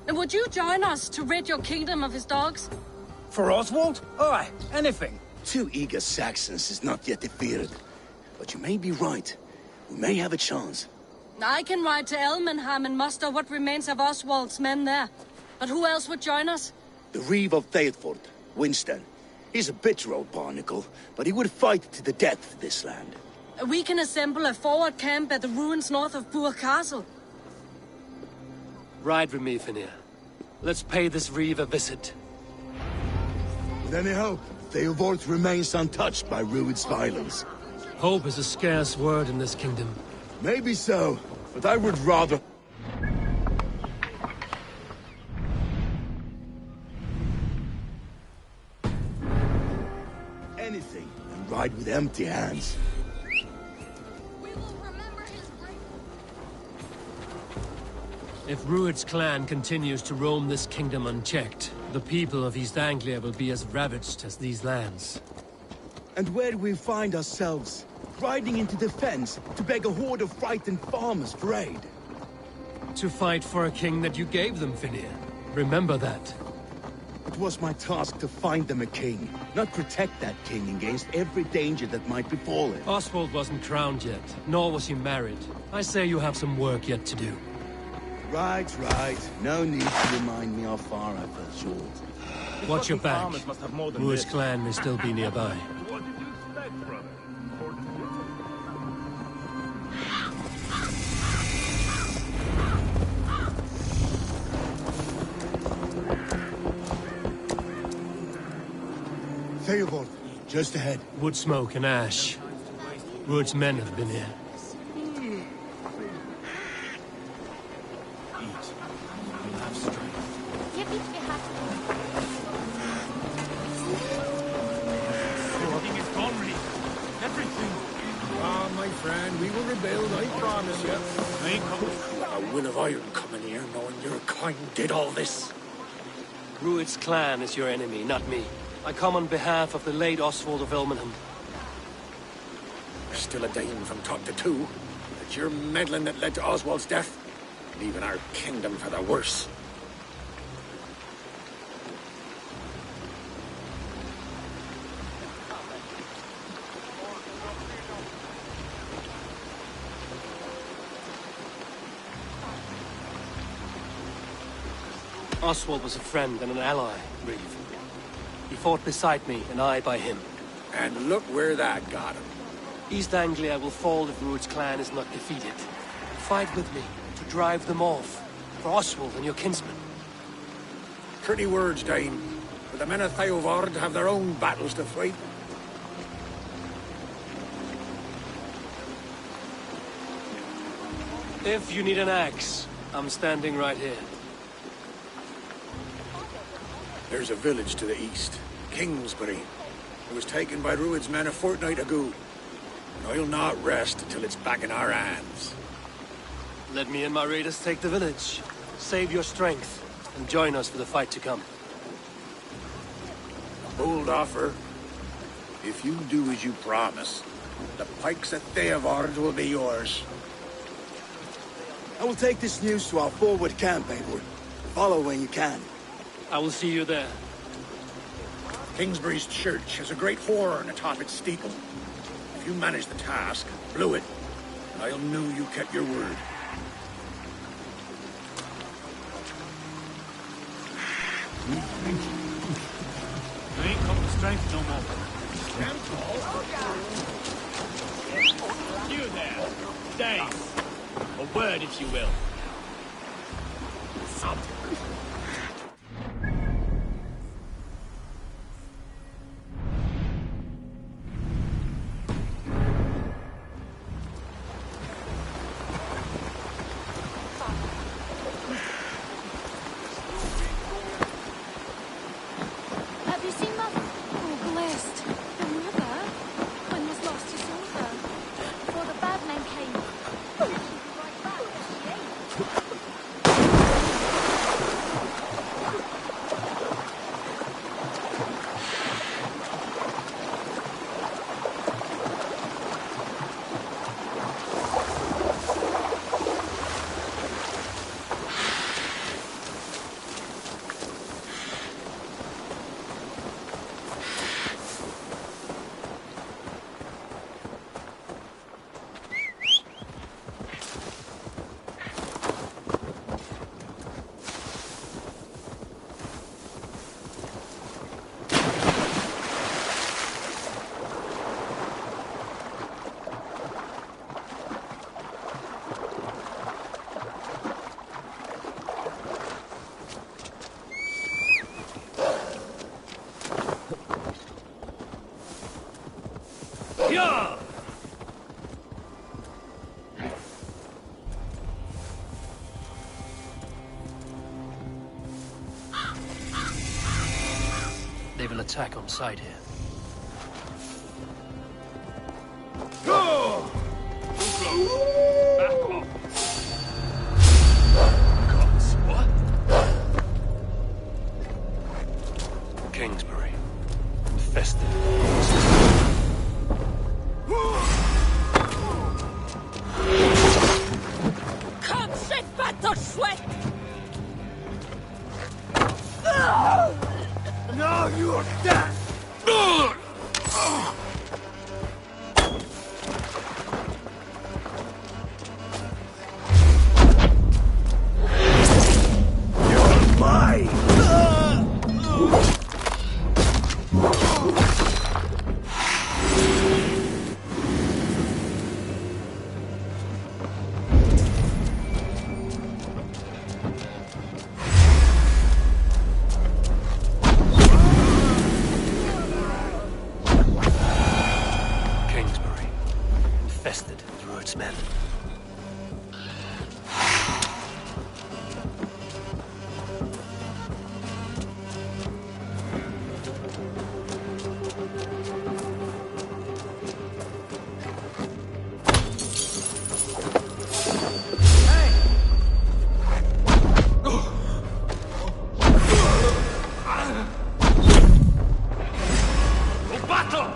N: And would you join us to rid your kingdom of his dogs?
R: For Oswald? Aye, anything.
C: 2 eager Saxons is not yet defeated. But you may be right. We may have a chance.
N: I can ride to Elmenham and muster what remains of Oswald's men there. But who else would join us?
C: The Reeve of Thetford, Winston. He's a bitter old barnacle, but he would fight to the death for this land.
N: We can assemble a forward camp at the ruins north of Bure Castle.
A: Ride with me, Finir. Let's pay this Reeve a visit.
C: With any hope, Theodort remains untouched by Rued's violence.
A: Hope is a scarce word in this kingdom.
C: Maybe so, but I would rather... anything than ride with empty hands.
A: If Rued's clan continues to roam this kingdom unchecked, the people of East Anglia will be as ravaged as these lands.
C: And where do we find ourselves? Riding into defense to beg a horde of frightened farmers for aid.
A: To fight for a king that you gave them, Finir. Remember that.
C: It was my task to find them a king, not protect that king against every danger that might befall him.
A: Oswald wasn't crowned yet, nor was he married. I say you have some work yet to do.
C: Right. No need to remind me how far I fell short.
A: Watch your back. Rued's clan may still be nearby.
C: Theobald, just ahead.
A: Wood smoke and ash. Rued's men have been here.
P: We will rebuild, I promise you. I ain't coming. A will of iron coming here, knowing your kind did all this.
A: Rued's clan is your enemy, not me. I come on behalf of the late Oswald of Elmenham.
P: There's still a Dane from top to two. It's your meddling that led to Oswald's death, leaving our kingdom for the worse.
A: Oswald was a friend and an ally, Reeve. He fought beside me, and I by him.
P: And look where that got him.
A: East Anglia will fall if Rued's clan is not defeated. Fight with me to drive them off, for Oswald and your kinsmen.
P: Pretty words, Dane. But the men of Theodord have their own battles to fight.
A: If you need an axe, I'm standing right here.
P: There's a village to the east, Kingsbury. It was taken by Rued's men a fortnight ago. And I'll not rest until it's back in our hands.
A: Let me and my raiders take the village. Save your strength, and join us for the fight to come.
P: A bold offer. If you do as you promise, the pikes at Theodord will be yours.
C: I will take this news to our forward camp, Eivor. Follow when you can.
A: I will see you there.
P: Kingsbury's church has a great horn atop its steeple. If you manage the task, blew it, I'll know you kept your word.
H: I ain't come to strength no more. You there, Dave. A word, if you will.
A: attack on sight here.
H: Go! Too close. Back off.
A: Gods, what? Kingsbury. Infested.
D: Come, shit, battle sweat!
C: No, you are dead! You're mine!
A: Kingsbury. Infested with Rued's men.
H: To battle!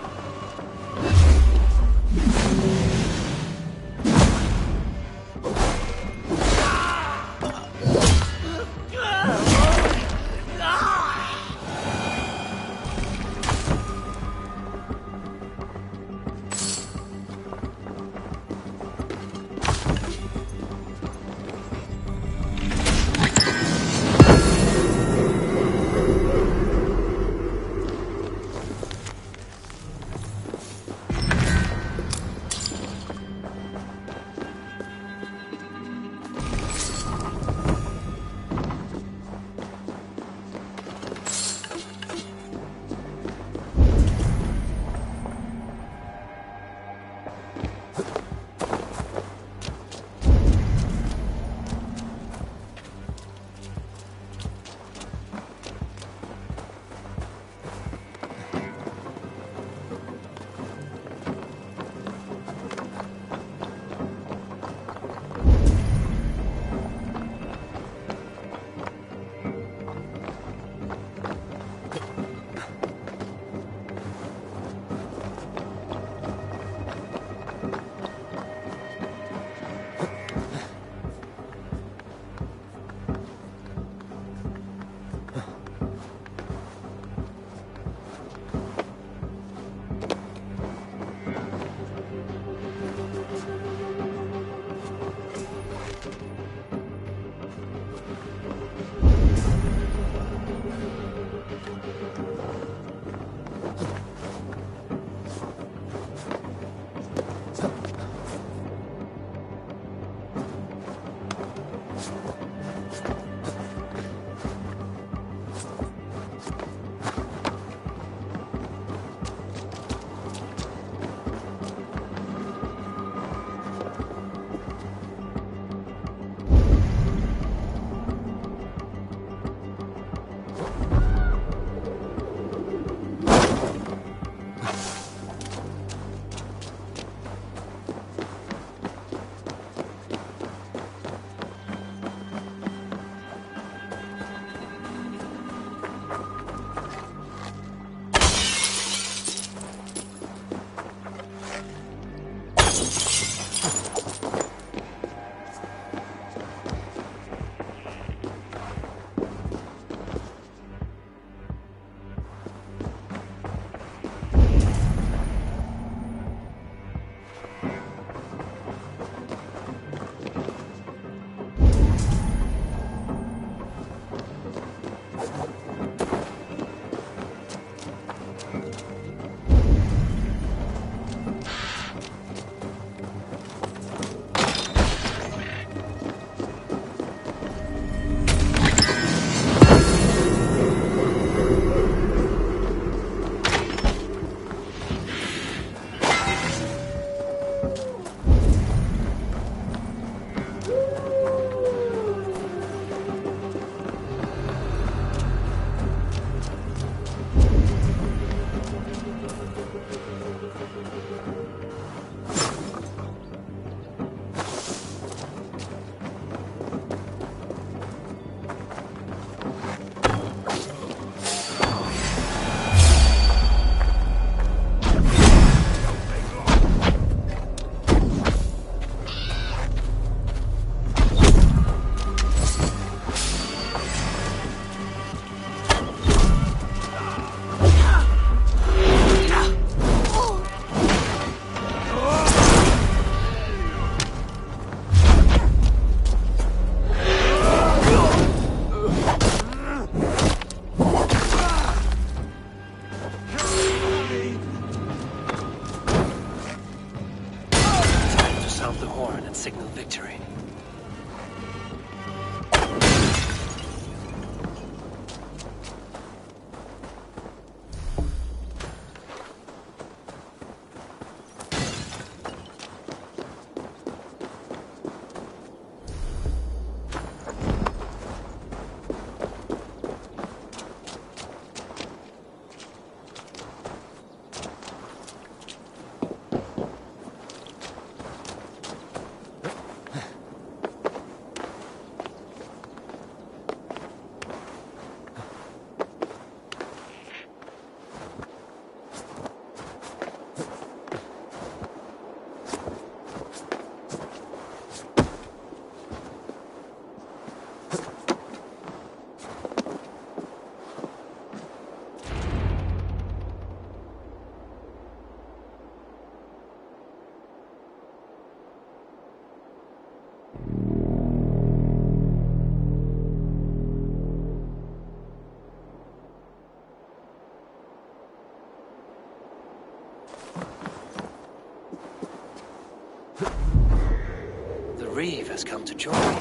A: has come to join me.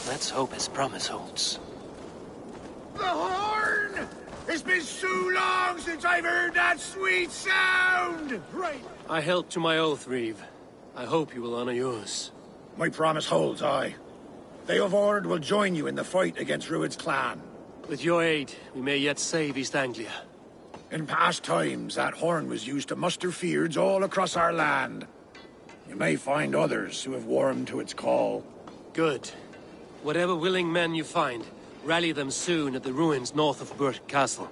A: Let's hope his promise holds.
P: The horn! It's been so long since I've heard that sweet sound! Right.
A: I held to my oath, Reeve. I hope you will honor yours.
P: My promise holds, aye. They of Ord will join you in the fight against Rued's clan.
A: With your aid, we may yet save East Anglia.
P: In past times, that horn was used to muster fyrds all across our land. You may find others who have warmed to its call.
A: Good. Whatever willing men you find, rally them soon at the ruins north of Burt Castle.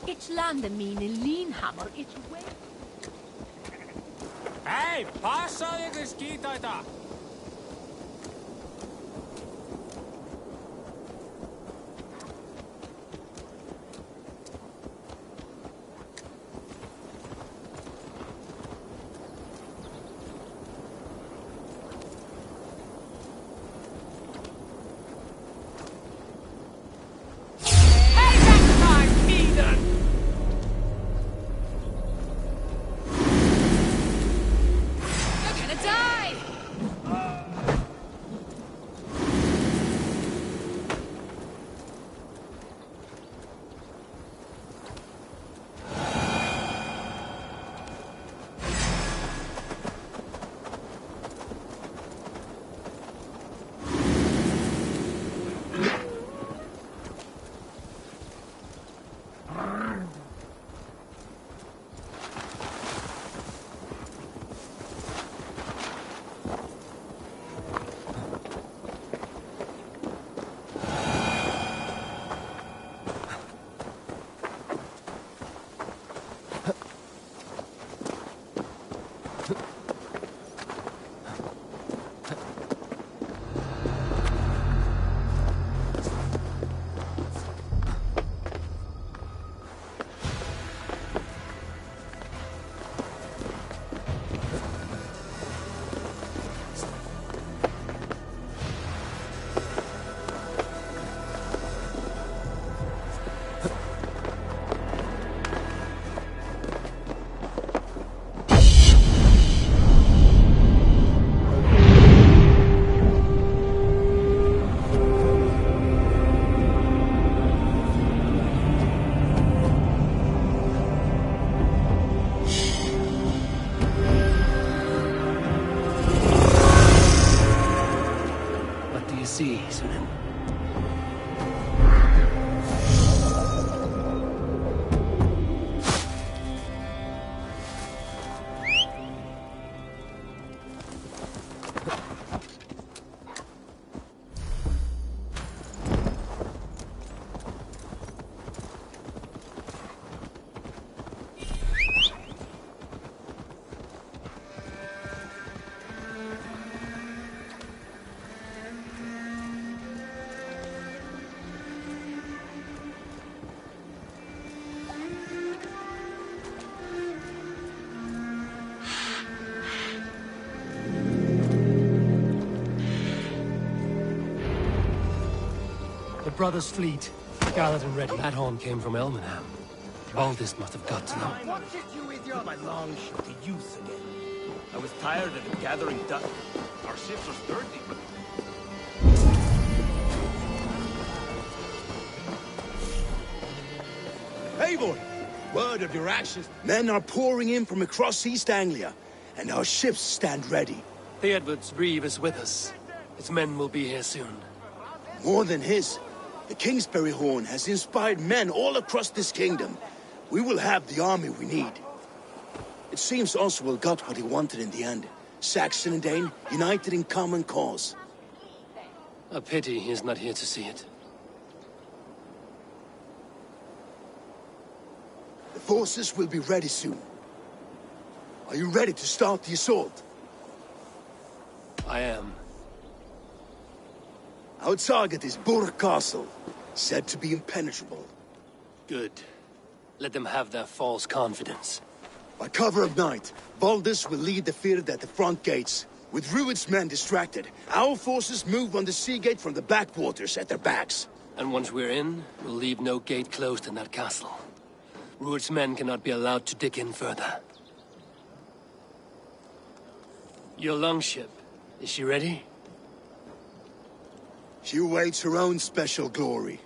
S: It's land and mean in Leanhammer, it's way.
L: Hey, passa ykkur skítæta!
A: brother's fleet, gathered and ready. That horn came from Elmenham. Baldist must have got to them.
J: What did you with your... My longship to use again. I was tired of it gathering dust. Our ships are sturdy.
C: Eivor! Word of your actions. Men are pouring in from across East Anglia, and our ships stand ready.
A: The Edward's reeve is with us. Its men will be here soon.
C: More than his. The Kingsbury Horn has inspired men all across this kingdom. We will have the army we need. It seems Oswald got what he wanted in the end. Saxon and Dane, united in common cause.
A: A pity he's not here to see it.
C: The forces will be ready soon. Are you ready to start the assault?
A: I am.
C: Our target is Burg Castle, said to be impenetrable.
A: Good. Let them have their false confidence.
C: By cover of night, Baldus will lead the field at the front gates. With Rued's men distracted, our forces move on the sea gate from the backwaters at their backs.
A: And once we're in, we'll leave no gate closed in that castle. Rued's men cannot be allowed to dig in further. Your longship, is she ready?
C: She awaits her own special glory.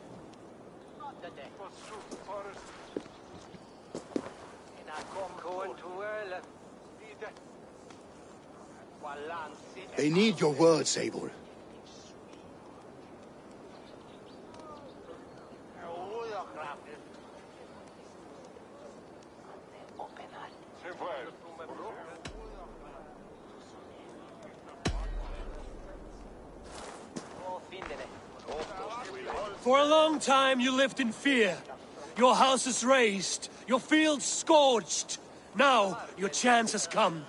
C: They need your words, Eivor.
A: For a long time you lived in fear. Your houses razed, your fields scorched. Now your chance has come.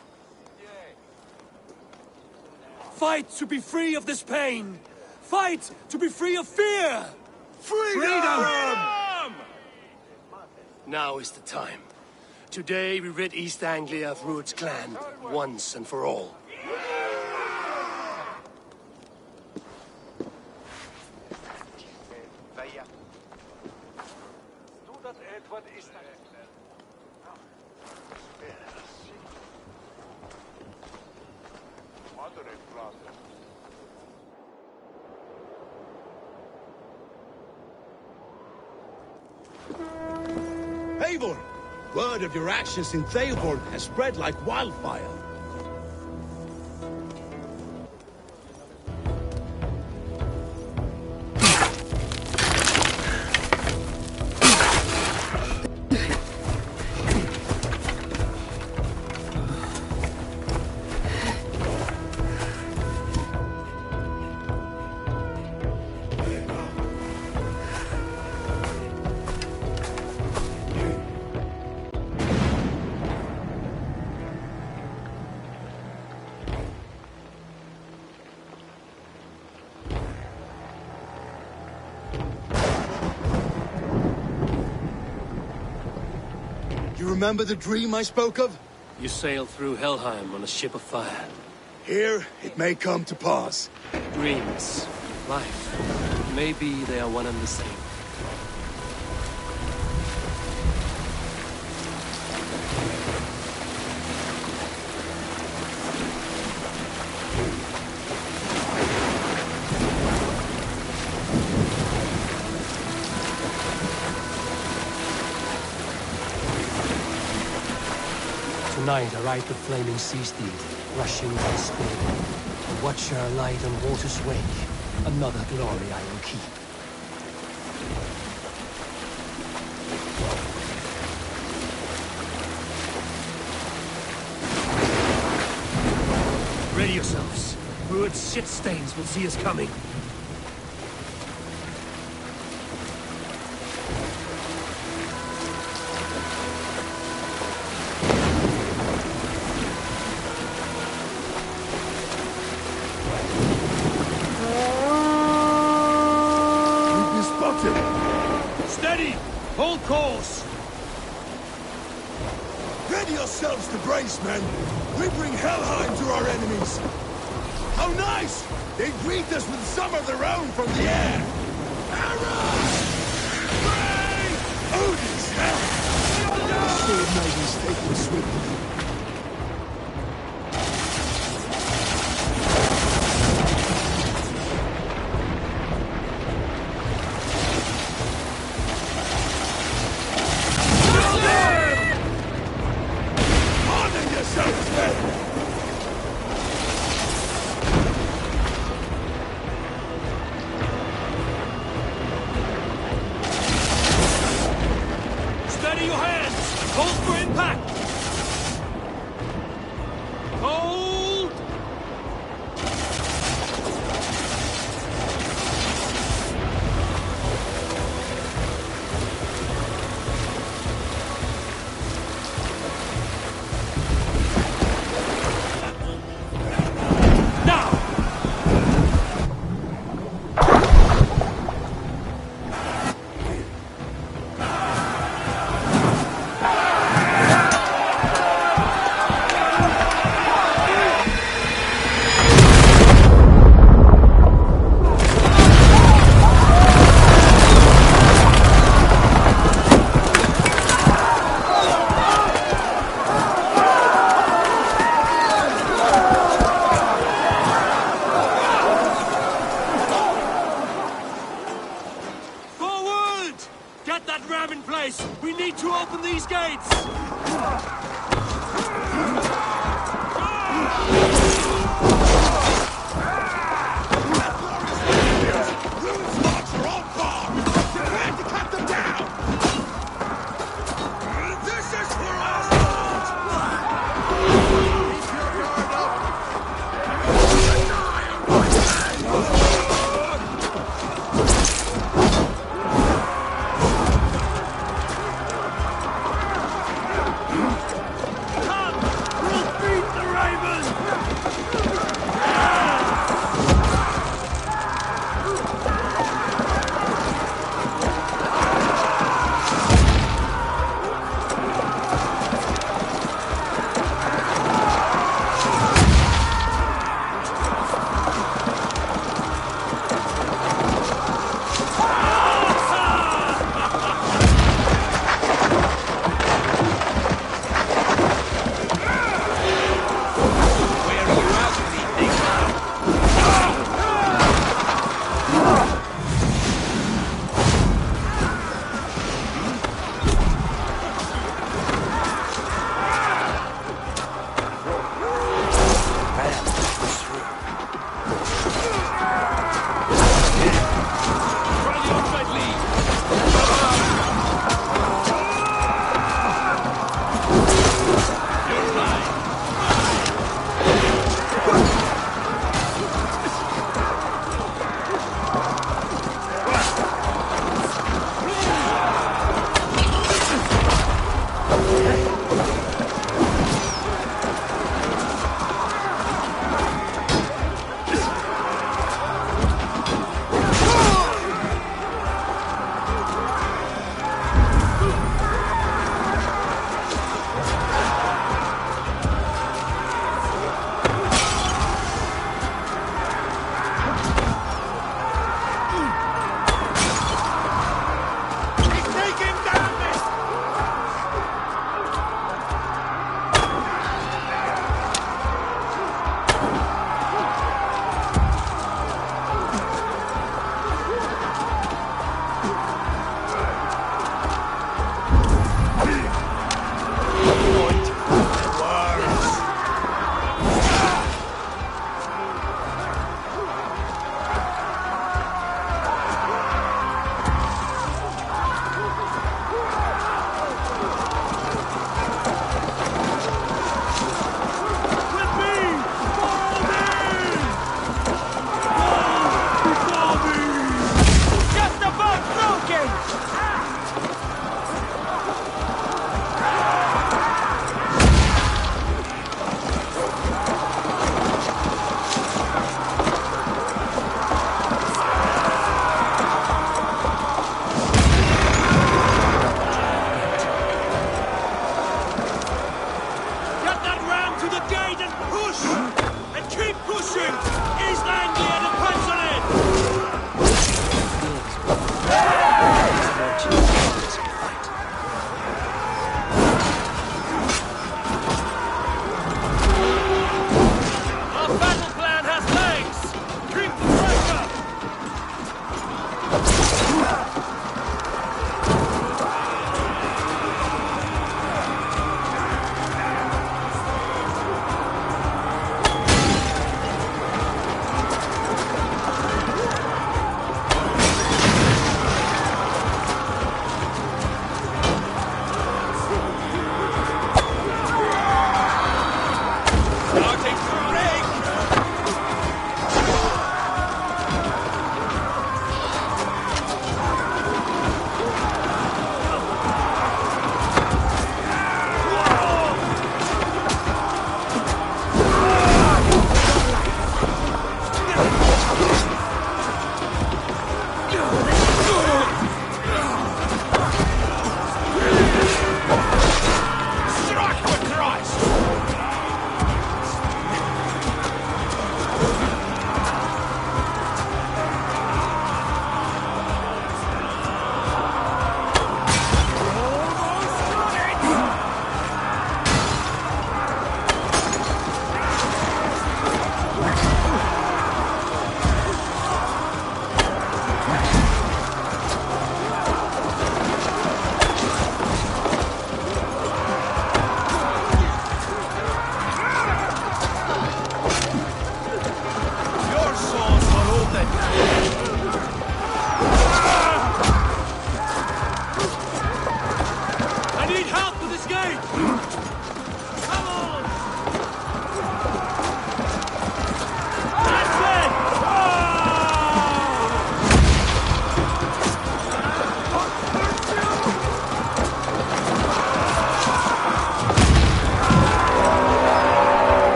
A: Fight to be free of this pain. Fight to be free of fear.
C: Freedom!
A: Now is the time. Today we rid East Anglia of Rued's clan, once and for all.
C: Eivor! Word of your actions in Theoborn has spread like wildfire. You remember the dream I spoke of?
A: You sailed through Helheim on a ship of fire.
C: Here, it may come to pass.
A: Dreams, life, maybe they are one and the same. Tonight I ride the flaming sea steed, rushing by speed. And watch her light on water's wake. Another glory I will keep. Ready yourselves. Rued's shit stains will see us coming. Hold course!
C: Ready yourselves to brace, men! We bring Helheim to our enemies! How nice! They greet us with some of their own from the air! Sword Maiden's taking swift.
A: Steady your hands! Hold for impact! Hold! Forward! Get that ram in place! We need to open these gates!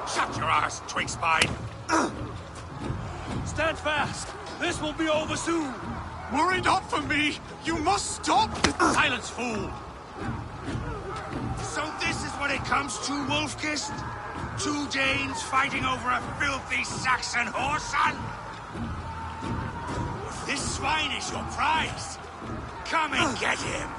P: Shut your arse, twig spine!
H: Stand fast! This will be over soon!
G: Worry not for me! You must stop!
P: Silence, fool! So this is what it comes to, Wolfkist? 2 Danes fighting over a filthy Saxon whoreson? This swine is your prize! Come and get him!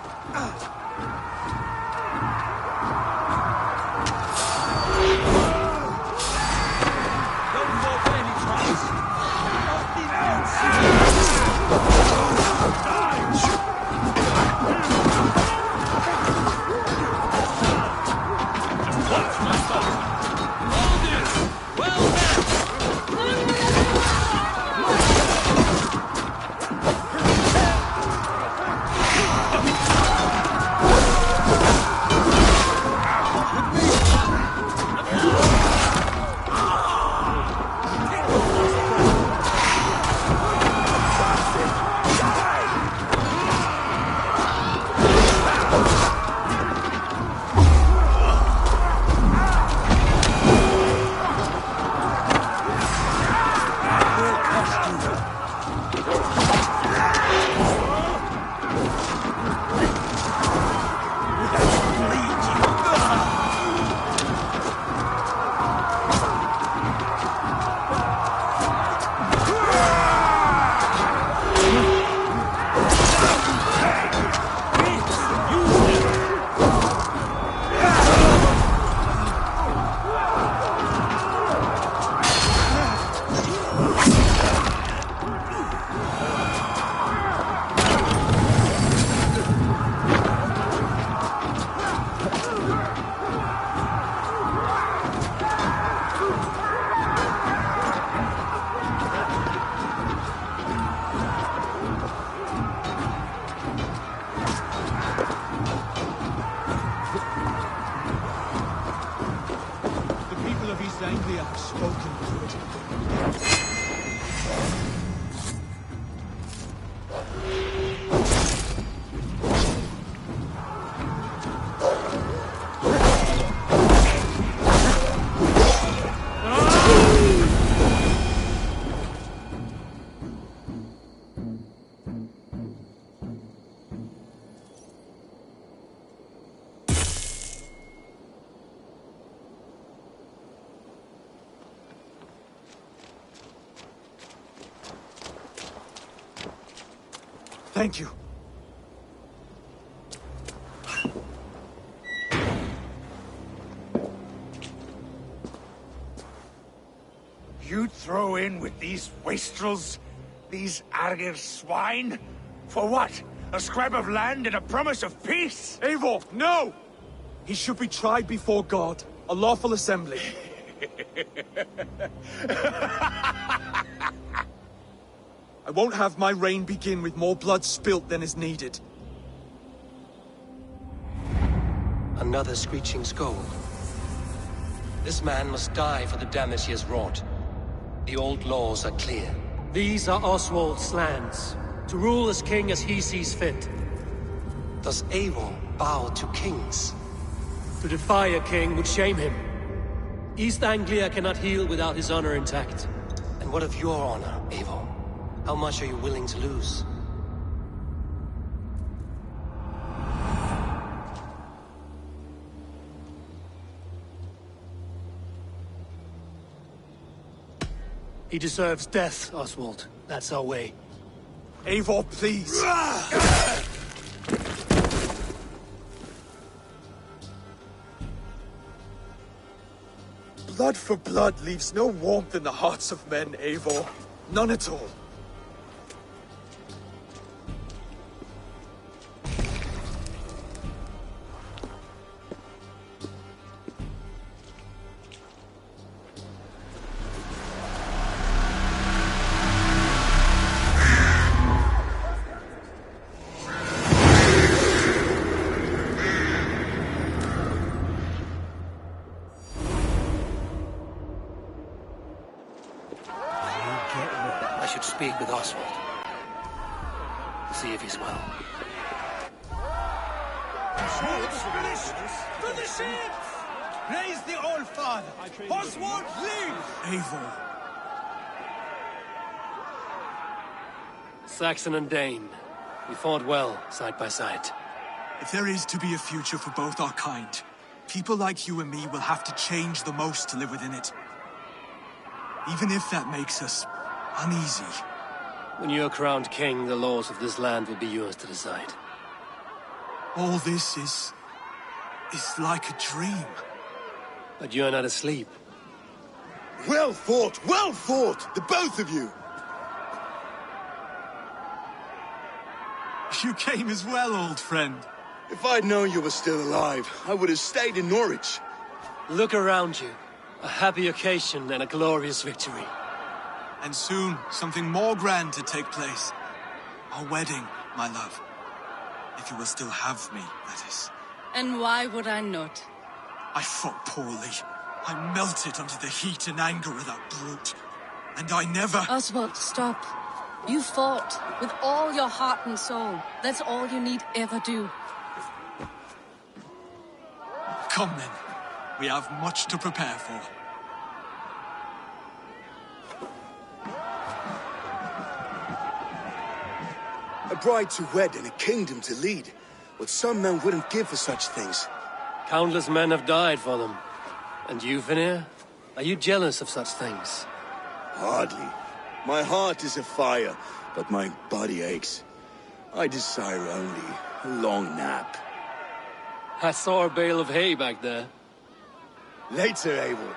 K: Thank you.
P: You throw in with these wastrels? These Argir swine? For what? A scrap of land and a promise of peace?
K: Eivor, no! He should be tried before God, a lawful assembly. I won't have my reign begin with more blood spilt than is needed.
A: Another screeching scold. This man must die for the damage he has wrought. The old laws are clear.
T: These are Oswald's lands, to rule as king as he sees fit.
A: Does Eivor bow to kings?
T: To defy a king would shame him. East Anglia cannot heal without his honor intact.
A: And what of your honor, Eivor? How much are you willing to lose?
T: He deserves death, Oswald. That's our way.
K: Eivor, please! Blood for blood leaves no warmth in the hearts of men, Eivor. None at all.
A: I should speak with Oswald. See if he's well.
P: For the ships!
L: Praise the All Father! Oswald lives!
G: Eivor.
A: Saxon and Dane, we fought well, side by side.
G: If there is to be a future for both our kind, people like you and me will have to change the most to live within it. Even if that makes us uneasy.
A: When you are crowned king, the laws of this land will be yours to decide.
G: All this is like a dream.
A: But you are not asleep.
C: Well fought, the both of you!
G: You came as well, old friend.
C: If I'd known you were still alive, I would have stayed in Norwich.
A: Look around you. A happy occasion and a glorious victory.
G: And soon, something more grand to take place. Our wedding, my love. If you will still have me, that is.
N: And why would I not?
G: I fought poorly. I melted under the heat and anger of that brute. And I never...
N: Oswald, stop. You fought with all your heart and soul. That's all you need ever do.
G: Come then. We have much to prepare for.
C: A bride to wed and a kingdom to lead. What some men wouldn't give for such things.
A: Countless men have died for them. And you, Vanir? Are you jealous of such things?
C: Hardly. My heart is afire, but my body aches. I desire only a long nap.
A: I saw a bale of hay back there.
C: Later, Eivor.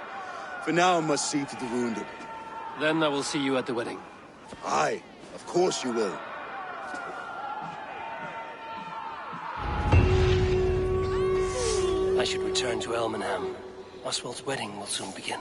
C: For now, I must see to the wounded.
A: Then I will see you at the wedding.
C: Aye, of course you will.
A: I should return to Elmenham. Oswald's wedding will soon begin.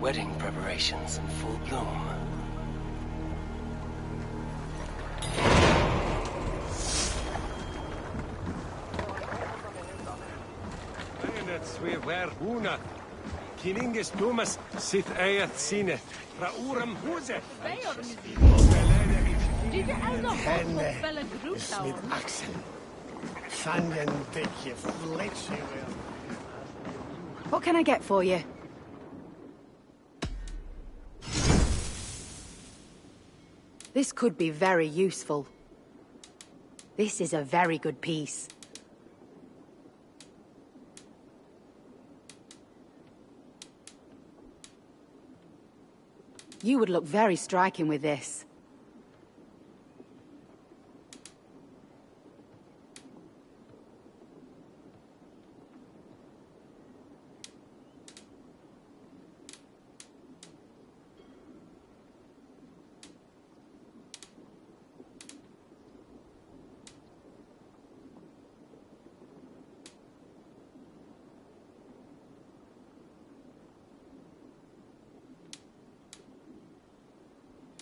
A: Wedding preparations in full bloom.
L: Kininges Dumas sit eiat sinne. Rauram huse.
M: Henne is mit Axel. Fangen dikje flitsje wel.
U: What can I get for you? This could be very useful. This is a very good piece. You would look very striking with this.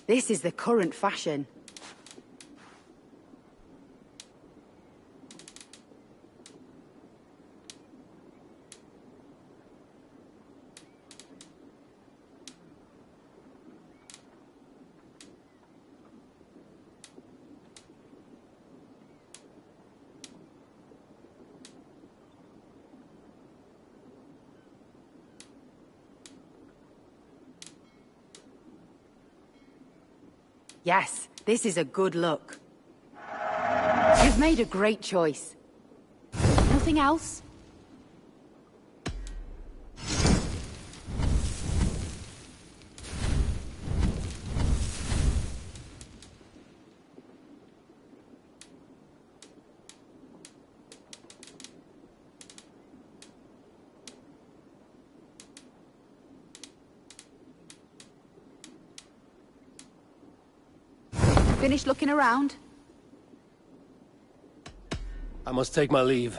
U: This is the current fashion. Yes, This is a good look. You've made a great choice. Nothing else? Finished looking around?
A: I must take my leave.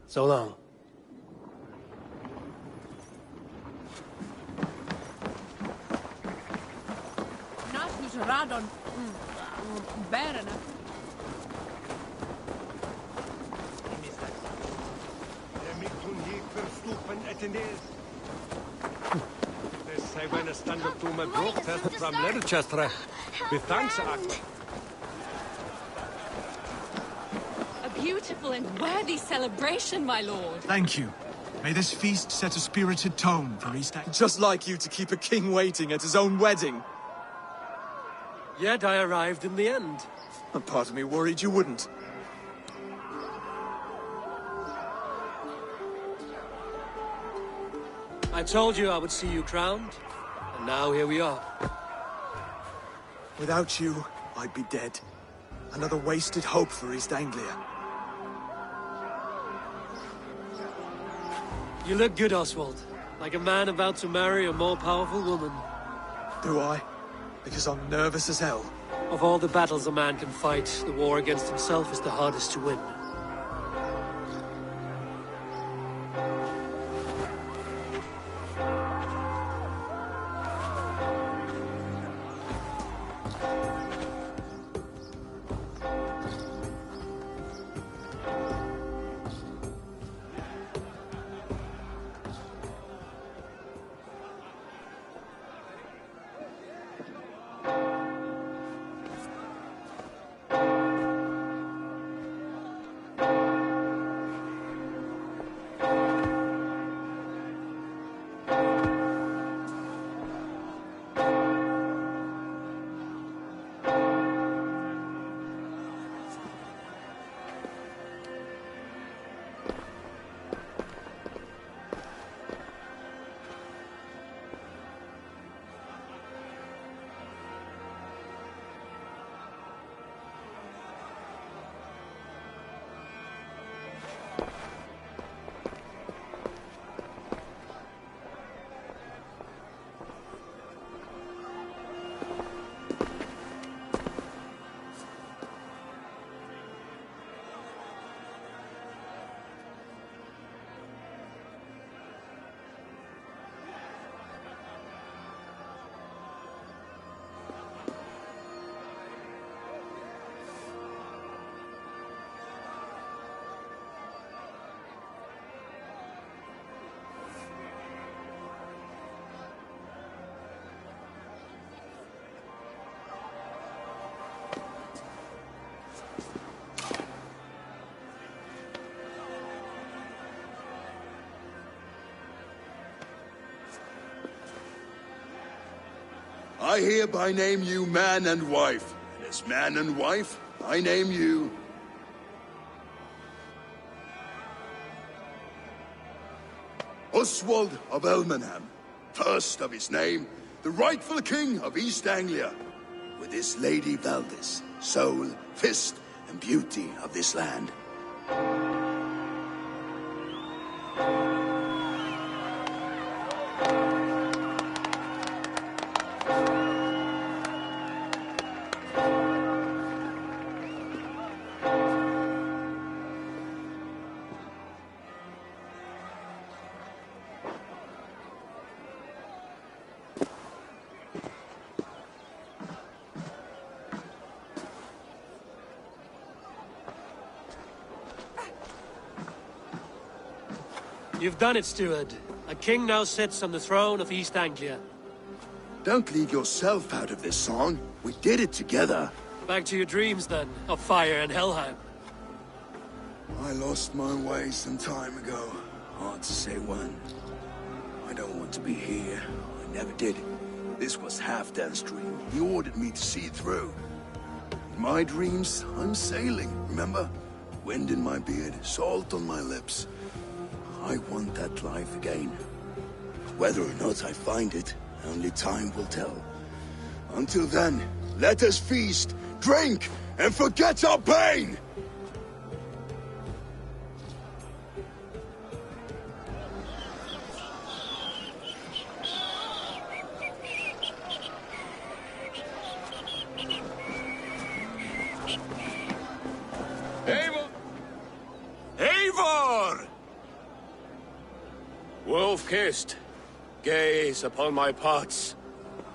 A: So long.
N: A beautiful and worthy celebration, my lord.
G: Thank you. May this feast set a spirited tone for East Anglia.
K: Just like you to keep a king waiting at his own wedding.
A: Yet I arrived in the end.
K: A part of me worried you wouldn't.
A: I told you I would see you crowned, and now here we are.
K: Without you, I'd be dead. Another wasted hope for East Anglia.
A: You look good, Oswald. Like a man about to marry a more powerful woman.
K: Do I? Because I'm nervous as hell.
A: Of all the battles a man can fight, the war against himself is the hardest to win.
C: I hereby name you man and wife, and as man and wife, I name you... Oswald of Elmenham, first of his name, the rightful king of East Anglia, with this Lady Valdis, soul, fist, and beauty of this land.
A: You've done it, steward. A king now sits on the throne of East Anglia.
C: Don't leave yourself out of this song. We did it together.
A: Back to your dreams, then, of fire and Helheim.
C: I lost my way some time ago. Hard to say when. I don't want to be here. I never did. This was Halfdan's dream. He ordered me to see it through. my dreams, I'm sailing, remember? Wind in my beard, salt on my lips. I want that life again. Whether or not I find it, only time will tell. Until then, let us feast, drink, and forget our pain!
O: Eivor! Wolf-kissed, gaze upon my pots.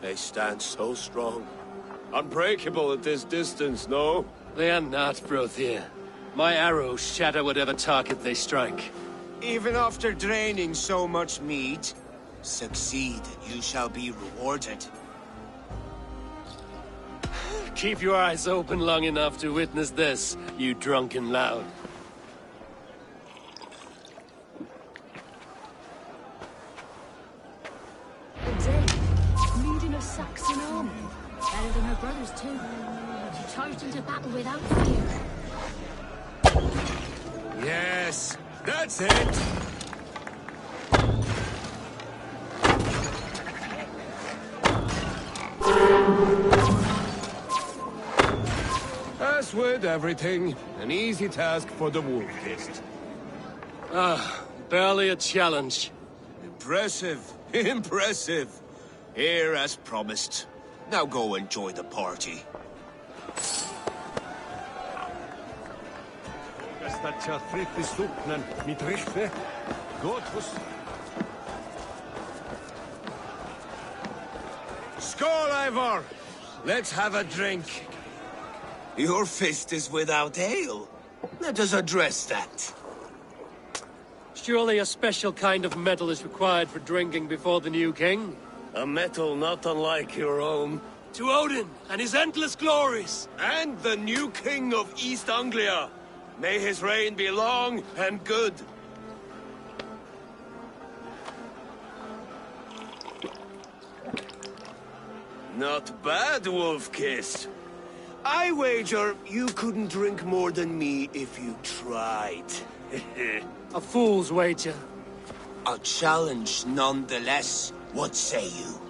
O: They stand so strong. Unbreakable at this distance, no?
A: They are not, Brothier. My arrows shatter whatever target they strike.
J: Even after draining so much meat, succeed and you shall be rewarded.
A: Keep your eyes open long enough to witness this, you drunken loud.
S: Leading a Saxon army. Better than her brothers, too. She charged into battle without fear.
O: Yes, that's it! As with everything, an easy task for the wolf-kissed.
A: Barely a challenge.
J: Impressive, impressive. Here as promised. Now go enjoy the party. Skål, Eivor! Let's have a drink. Your fist is without ale. Let us address that.
A: Surely a special kind of metal is required for drinking before the new king?
O: A metal not unlike your own.
A: To Odin and his endless glories!
O: And the new king of East Anglia. May his reign be long and good. Not bad, Wolf-Kiss. I wager you couldn't drink more than me if you tried.
A: A fool's wager.
J: A challenge nonetheless. What say you?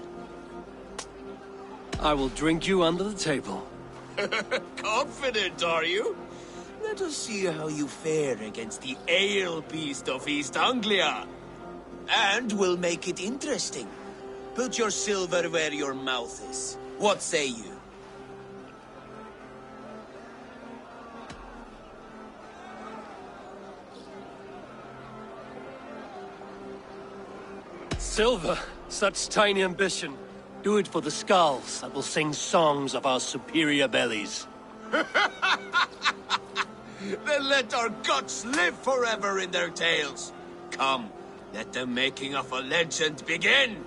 A: I will drink you under the table.
J: Confident, are you? Let us see how you fare against the ale beast of East Anglia. And we'll make it interesting. Put your silver where your mouth is. What say you?
A: Silver, such tiny ambition. Do it for the skulls that will sing songs of our superior bellies.
J: Then let our guts live forever in their tales. Come, let the making of a legend begin.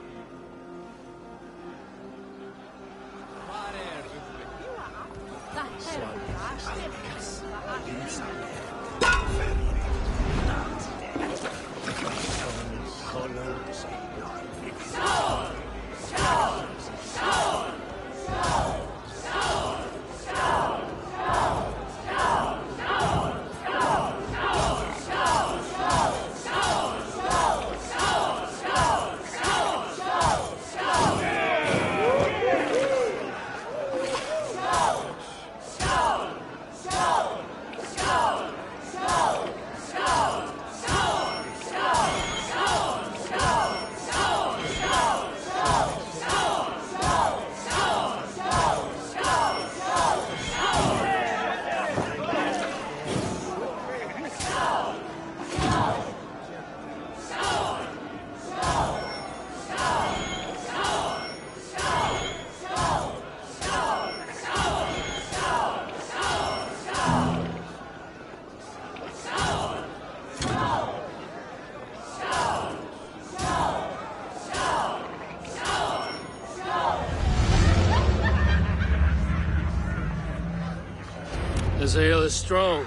A: This ale is strong,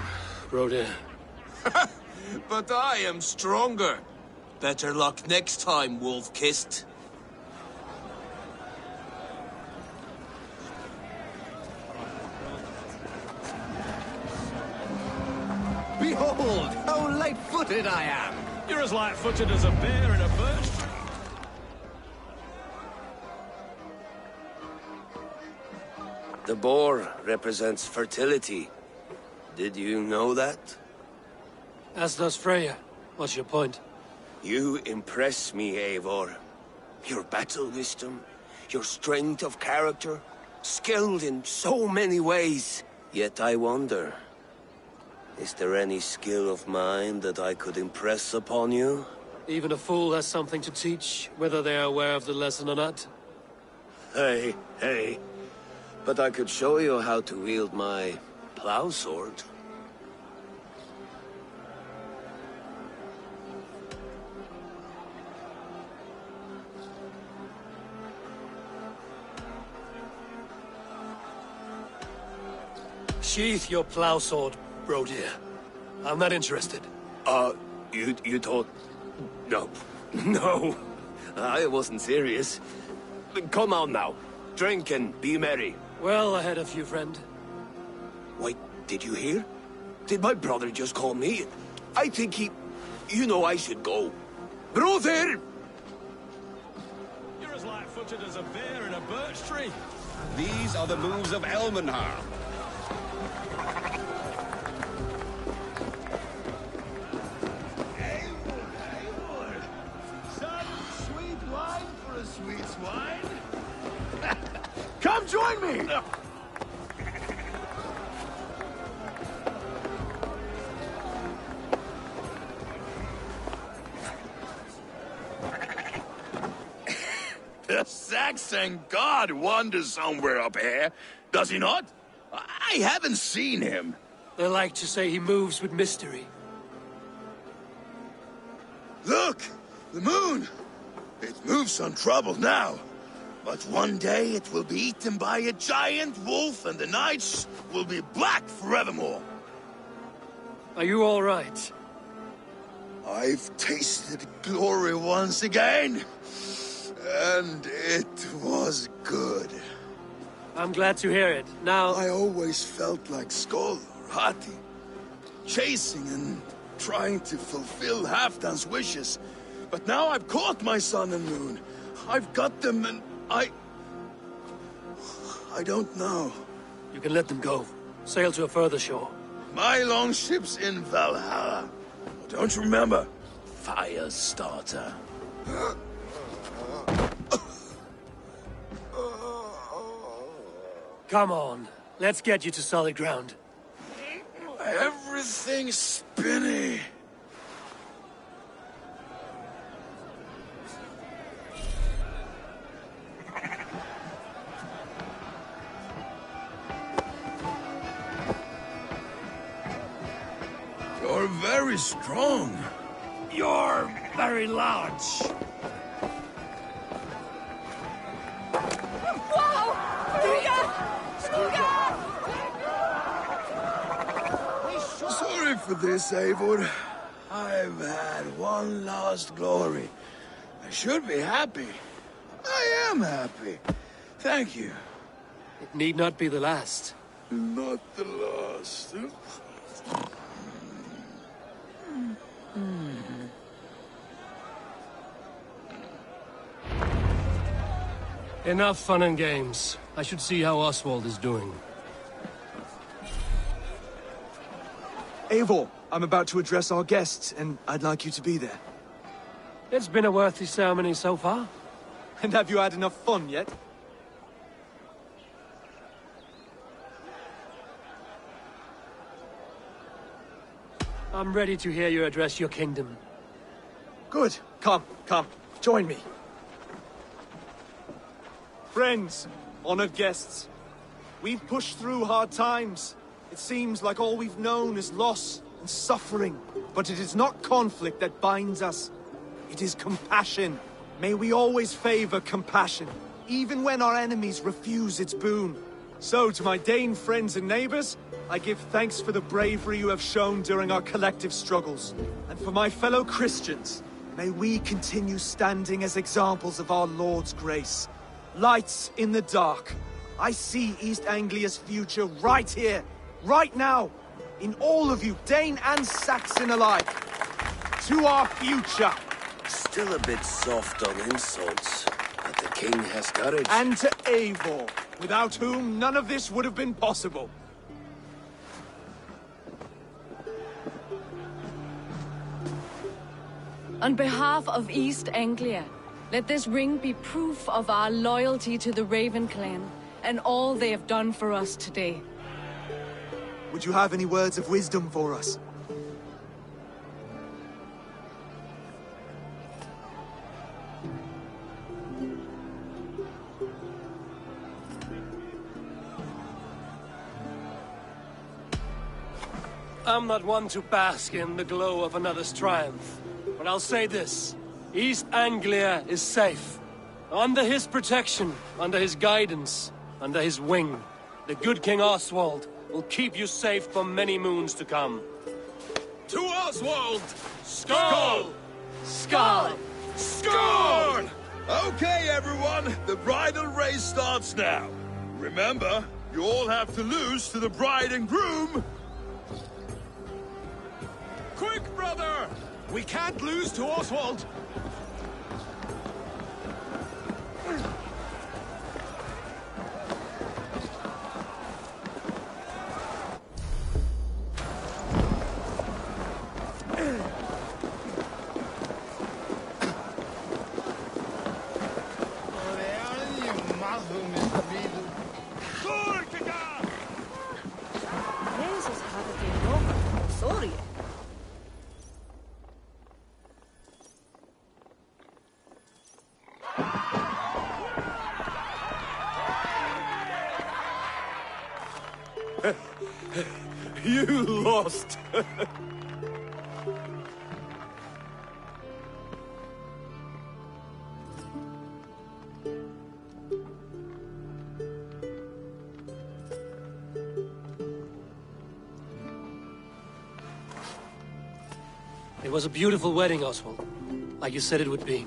A: Broder.
J: But I am stronger. Better luck next time, Wolf-Kissed.
F: Behold, how light-footed I am!
H: You're as light-footed as a bear in a birch tree.
O: The boar represents fertility. Did you know that?
A: As does Freya. What's your point?
O: You impress me, Eivor. Your battle wisdom, your strength of character, skilled in so many ways. Yet I wonder, is there any skill of mine that I could impress upon you?
A: Even a fool has something to teach, whether they are aware of the lesson or not.
O: Hey. But I could show you how to wield my plow sword.
A: Sheath your plow sword, bro dear. I'm not interested.
O: You thought... No. No. I wasn't serious. Come on now. Drink and be merry.
A: Well ahead of you, friend.
O: Wait, did you hear? Did my brother just call me? I think he... You know I should go. Brother!
H: You're as light-footed as a bear in a birch tree.
I: These are the moves of Elmenhar.
C: Sweet swine? Come join me! The Saxon god wanders somewhere up here, does he not? I haven't seen him.
A: They like to say he moves with mystery.
C: Look! The moon! It moves untroubled now. But one day it will be eaten by a giant wolf and the nights will be black forevermore.
A: Are you all right?
C: I've tasted glory once again. And it was good.
A: I'm glad to hear it. Now...
C: I always felt like Skoll or Hati. Chasing and trying to fulfill Halfdan's wishes. But now I've caught my sun and moon. I've got them and I don't know.
A: You can let them go. Sail to a further shore.
C: My longship's in Valhalla. Don't you remember? Fire starter.
A: Come on. Let's get you to solid ground.
C: Everything's spinny. You're very strong.
A: You're very large.
D: Whoa!
C: Sorry for this, Eivor. I've had one last glory. I should be happy. I am happy. Thank you.
A: It need not be the last.
C: Not the last.
A: Enough fun and games. I should see how Oswald is doing.
K: Eivor, I'm about to address our guests, and I'd like you to be there.
A: It's been a worthy ceremony so far.
K: And have you had enough fun yet?
A: I'm ready to hear you address your kingdom.
K: Good. Come. Join me. Friends, honored guests, we've pushed through hard times. It seems like all we've known is loss and suffering. But it is not conflict that binds us. It is compassion. May we always favor compassion, even when our enemies refuse its boon. So, to my Dane friends and neighbors, I give thanks for the bravery you have shown during our collective struggles. And for my fellow Christians, may we continue standing as examples of our Lord's grace. Lights in the dark. I see East Anglia's future right here, right now. in all of you, Dane and Saxon alike, to our future.
O: Still a bit soft on insults, but the king has courage.
K: And to Eivor, without whom none of this would have been possible.
N: On behalf of East Anglia, let this ring be proof of our loyalty to the Raven clan and all they have done for us today.
K: Would you have any words of wisdom for us?
A: I'm not one to bask in the glow of another's triumph, but I'll say this. East Anglia is safe. Under his protection, under his guidance, under his wing, the good King Oswald will keep you safe for many moons to come.
C: To Oswald!
A: Skull!
C: Skull! Skull! Okay, everyone, the bridal race starts now. Remember, you all have to lose to the bride and groom.
P: Quick, brother! We can't lose to Oswald!
M: Jezus, had het hier nog. Sorry.
E: You lost!
A: It was a beautiful wedding, Oswald. Like you said it would be.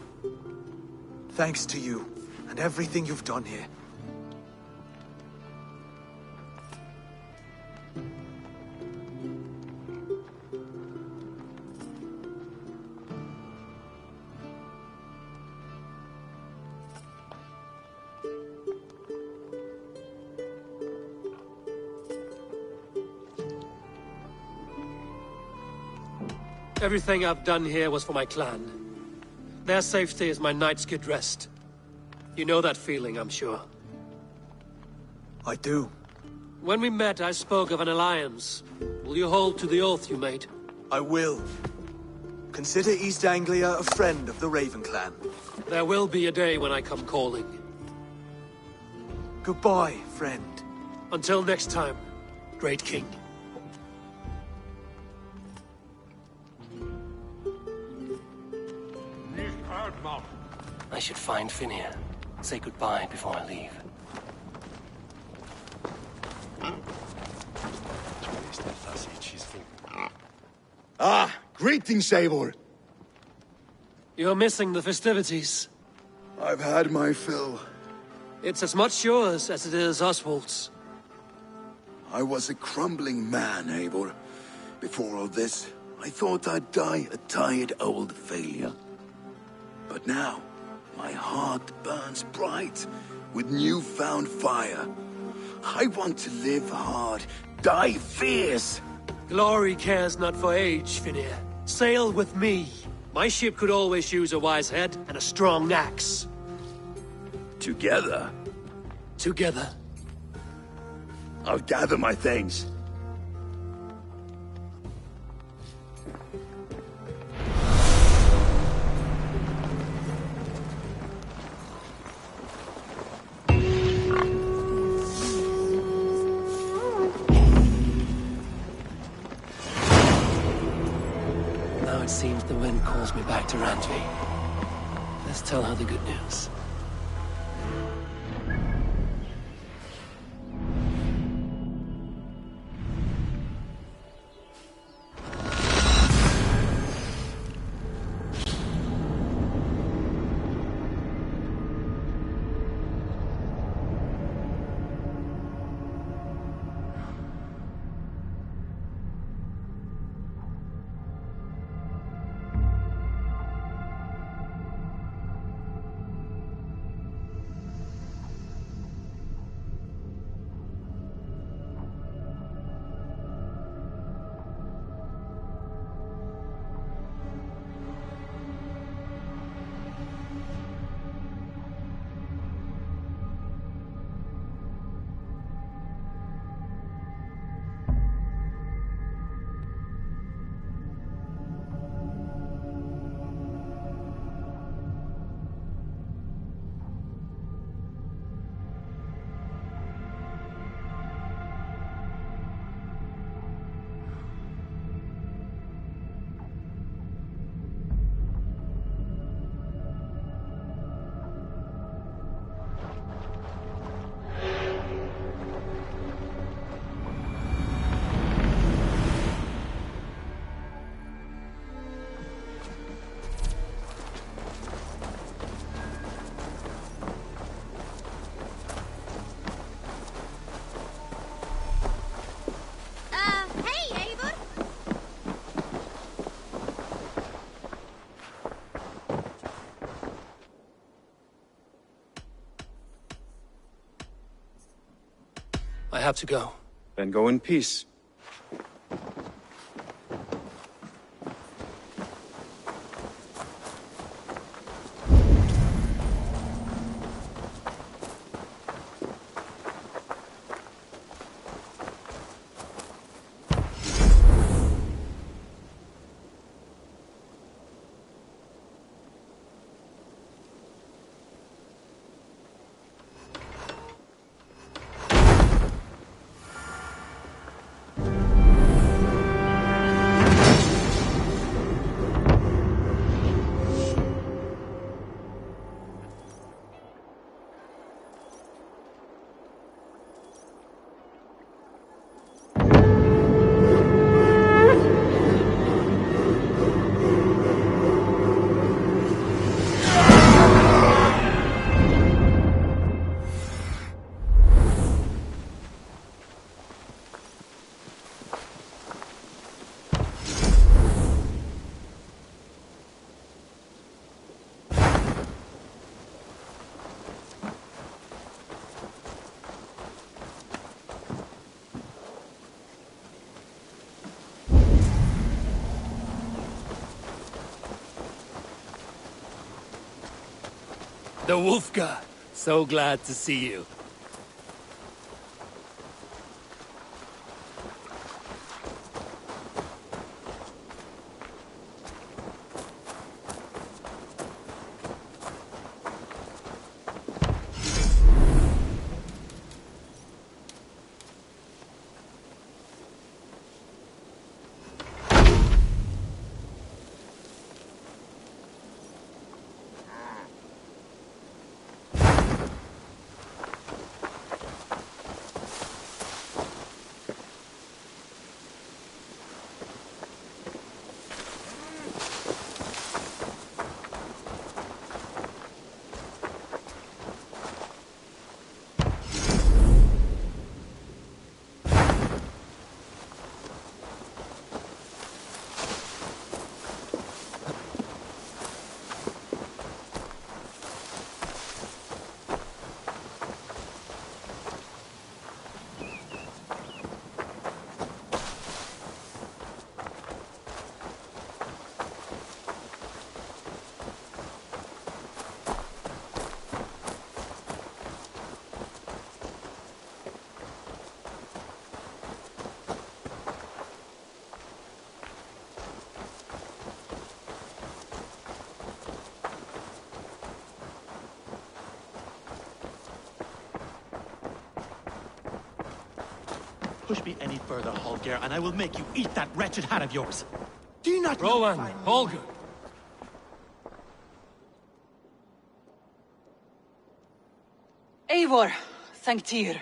K: Thanks to you, and everything you've done here.
A: Everything I've done here was for my clan. Their safety is my night's good rest. You know that feeling, I'm sure.
K: I do.
A: When we met, I spoke of an alliance. Will you hold to the oath you made?
K: I will. Consider East Anglia a friend of the Raven clan.
A: There will be a day when I come calling.
K: Goodbye, friend.
A: Until next time, Great King. I should find Finir. Say goodbye before I leave.
C: Ah, greetings, Eivor.
A: You're missing the festivities.
C: I've had my fill.
A: It's as much yours as it is Oswald's.
C: I was a crumbling man, Eivor. Before all this, I thought I'd die a tired old failure. But now, my heart burns bright with newfound fire. I want to live hard, die fierce.
A: Glory cares not for age, Finir. Sail with me. My ship could always use a wise head and a strong axe.
C: Together?
A: Together.
C: I'll gather my things.
A: Now it seems the wind calls me back to Randvi. Let's tell her the good news. have to go.
P: Then go in peace.
A: The Wolfgar! So glad to see you.
B: Push me any further, Holger, and I will make you eat that wretched hat of yours. Do you not
A: Rowan, Holger!
N: Eivor, thank Tyr.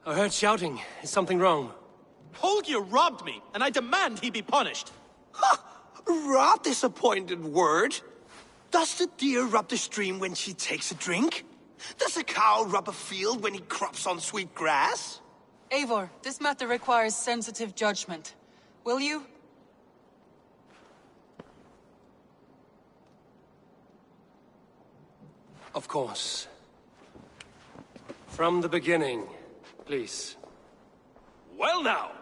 A: I heard shouting. Is something wrong?
B: Holger robbed me, and I demand he be punished.
J: Rot disappointed word. Does the deer rub the stream when she takes a drink? Does a cow rub a field when he crops on sweet grass?
N: Eivor, this matter requires sensitive judgment. Will you?
A: Of course. From the beginning, please.
V: Well now,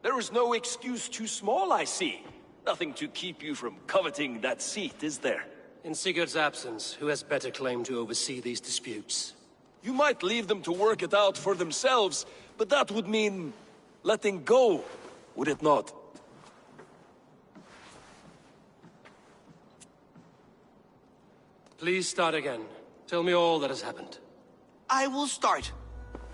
V: there is no excuse too small, I see. Nothing to keep you from coveting that seat, is there?
A: In Sigurd's absence, who has better claim to oversee these disputes?
V: You might leave them to work it out for themselves, but that would mean letting go, would it not?
A: Please start again. Tell me all that has happened.
J: I will start.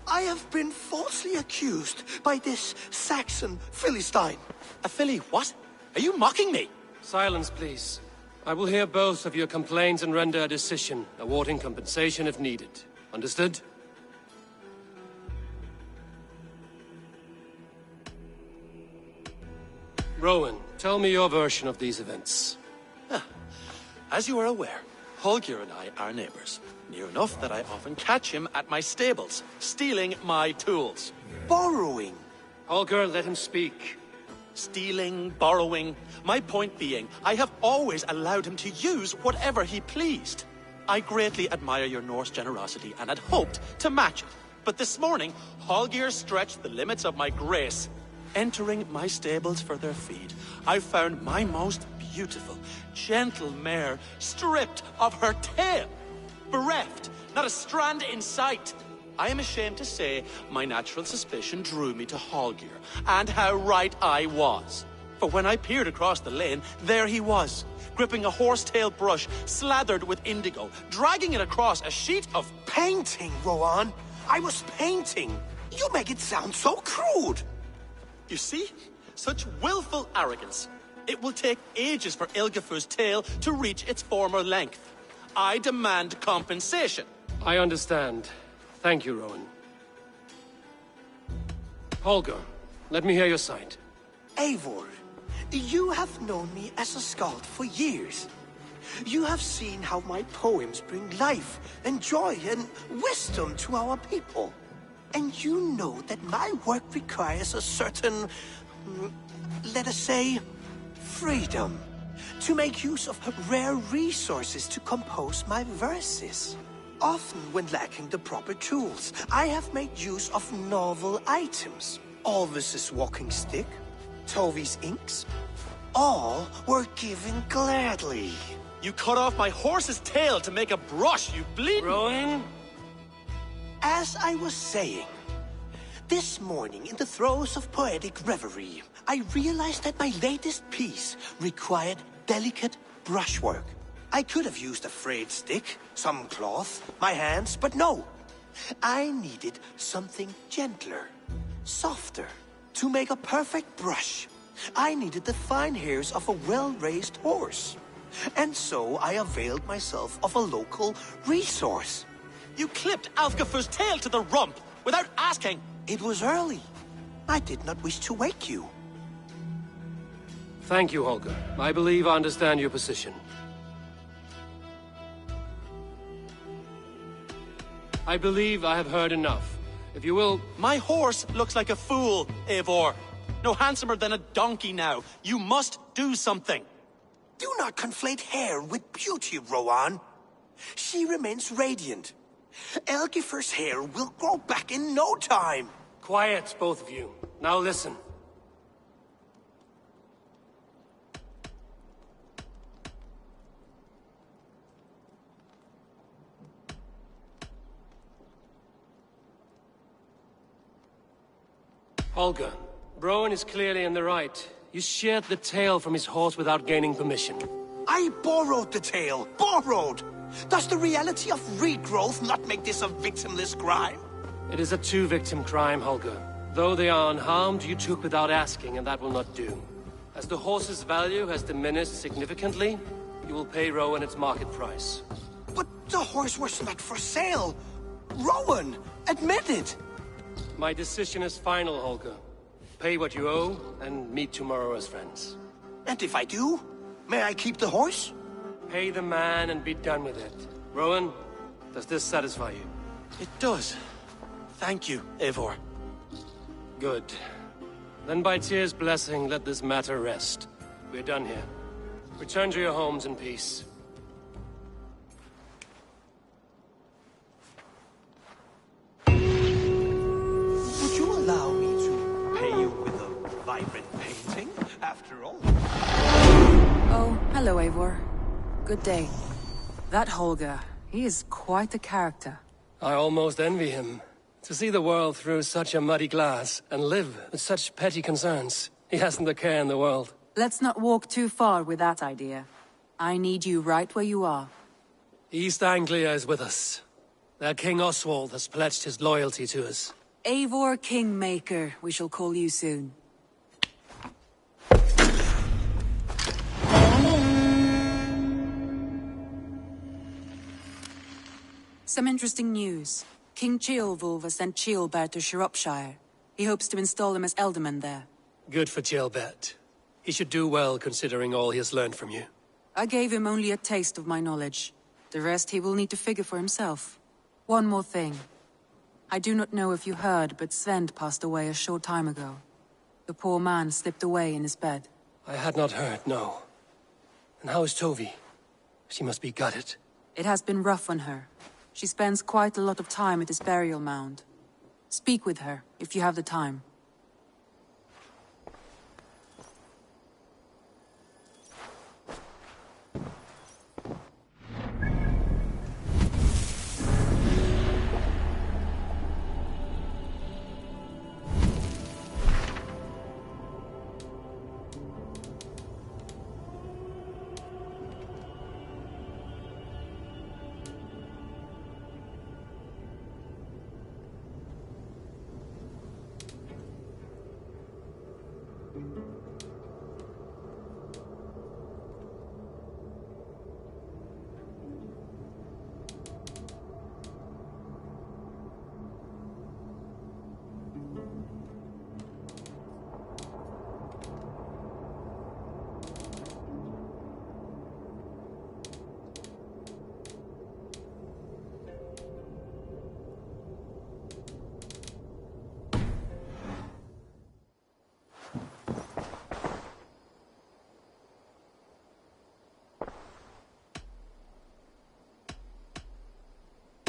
J: I have been falsely accused by this Saxon Philistine.
B: A Philly what? Are you mocking me?
A: Silence, please. I will hear both of your complaints and render a decision, awarding compensation if needed. Understood? Rowan, tell me your version of these events.
B: As you are aware, Holger and I are neighbors. Near enough that I often catch him at my stables, stealing my tools.
J: Borrowing?
A: Holger, let him speak.
B: Stealing, borrowing. My point being, I have always allowed him to use whatever he pleased. I greatly admire your Norse generosity and had hoped to match it. But this morning, Hallgeir stretched the limits of my grace. Entering my stables for their feed, I found my most beautiful, gentle mare stripped of her tail. Bereft, not a strand in sight. I am ashamed to say my natural suspicion drew me to Hallgeir, and how right I was. For when I peered across the lane, there he was, gripping a horsetail brush slathered with indigo, dragging it across a sheet of...
J: Painting, Rowan! I was painting! You make it sound so crude!
B: You see? Such willful arrogance. It will take ages for Ilgifu's tail to reach its former length. I demand compensation.
T: I understand. Thank you, Rowan. Holger, let me hear your side.
J: Eivor, you have known me as a skald for years. You have seen how my poems bring life and joy and wisdom to our people. And you know that my work requires a certain, let us say, freedom to make use of rare resources to compose my verses. Often when lacking the proper tools, I have made use of novel items. Alvis's walking stick, Tovi's inks, all were given gladly.
B: You cut off my horse's tail to make a brush, you bleed...
T: Rowan?
J: As I was saying, this morning in the throes of poetic reverie, I realized that my latest piece required delicate brushwork. I could have used a frayed stick, some cloth, my hands, but no. I needed something gentler, softer. To make a perfect brush, I needed the fine hairs of a well-raised horse. And so I availed myself of a local resource.
B: You clipped Alfgafu's tail to the rump without asking.
J: It was early. I did not wish to wake you.
T: Thank you, Holger. I believe I understand your position. I believe I have heard enough. If you will...
B: My horse looks like a fool, Eivor. No handsomer than a donkey now. You must do something.
J: Do not conflate hair with beauty, Rowan. She remains radiant. Elgifer's hair will grow back in no time.
T: Quiet, both of you. Now listen. Holger, Rowan is clearly in the right. You sheared the tail from his horse without gaining permission.
J: I borrowed the tail. Borrowed! Does the reality of regrowth not make this a victimless crime?
T: It is a two-victim crime, Holger. Though they are unharmed, you took without asking, and that will not do. As the horse's value has diminished significantly, you will pay Rowan its market price.
J: But the horse was not for sale. Rowan, admit it.
T: My decision is final, Holger. Pay what you owe, and meet tomorrow as friends.
J: And if I do, may I keep the horse?
T: Pay the man and be done with it. Rowan, does this satisfy you?
B: It does. Thank you, Eivor.
T: Good. Then by Tyr's blessing, let this matter rest. We're done here. Return to your homes in peace.
J: Would you allow me to pay you with a vibrant painting, after all?
N: Oh, hello, Eivor. Good day. That Holger, he is quite a character.
T: I almost envy him. To see the world through such a muddy glass, and live with such petty concerns. He hasn't a care in the world.
N: Let's not walk too far with that idea. I need you right where you are.
T: East Anglia is with us. Their King Oswald has pledged his loyalty to us.
N: Eivor Kingmaker, we shall call you soon. Some interesting news. King Ceolwulf has sent Ceolbert to Shropshire. He hopes to install him as Elderman there.
T: Good for Ceolbert. He should do well considering all he has learned from you.
N: I gave him only a taste of my knowledge. The rest he will need to figure for himself. One more thing. I do not know if you heard, but Svend passed away a short time ago. The poor man slipped away in his bed.
T: I had not heard, no. And how is Tovi? She must be gutted.
N: It has been rough on her. She spends quite a lot of time at his burial mound. Speak with her, if you have the time.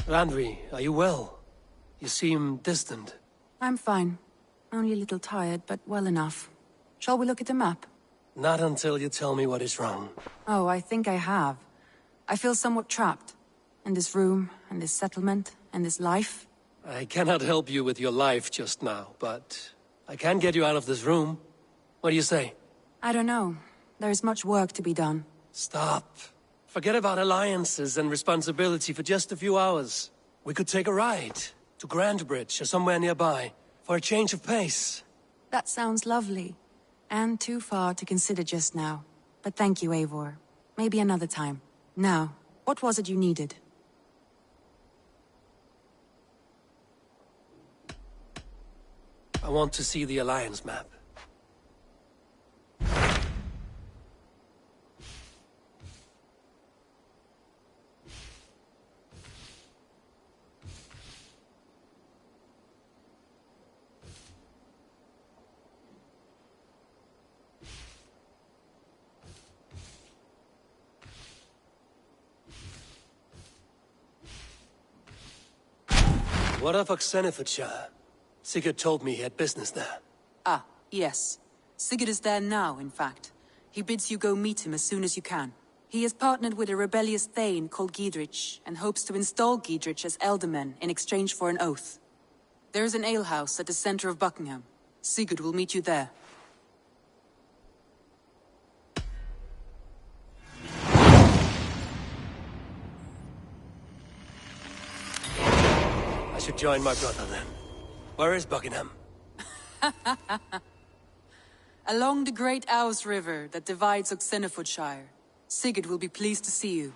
A: Randvi, are you well? You seem distant.
N: I'm fine. Only a little tired, but well enough. Shall we look at the map?
A: Not until you tell me what is wrong.
N: Oh, I think I have. I feel somewhat trapped. In this room, in this settlement, in this life.
A: I cannot help you with your life just now, but I can get you out of this room. What do you say?
N: I don't know. There is much work to be done.
A: Stop. Forget about alliances and responsibility for just a few hours. We could take a ride to Grandbridge or somewhere nearby for a change of pace.
N: That sounds lovely. And too far to consider just now. But thank you, Eivor. Maybe another time. Now, what was it you needed?
A: I want to see the Alliance map. What of Oxenfordshire? Sigurd told me he had business there.
N: Ah, yes. Sigurd is there now, in fact. He bids you go meet him as soon as you can. He has partnered with a rebellious thane called Giedrich, and hopes to install Giedrich as Elderman in exchange for an oath. There is an alehouse at the center of Buckingham. Sigurd will meet you there.
A: I should join my brother then. Where is Buckingham?
N: Along the great Ouse River that divides Oxenfordshire. Sigurd will be pleased to see you.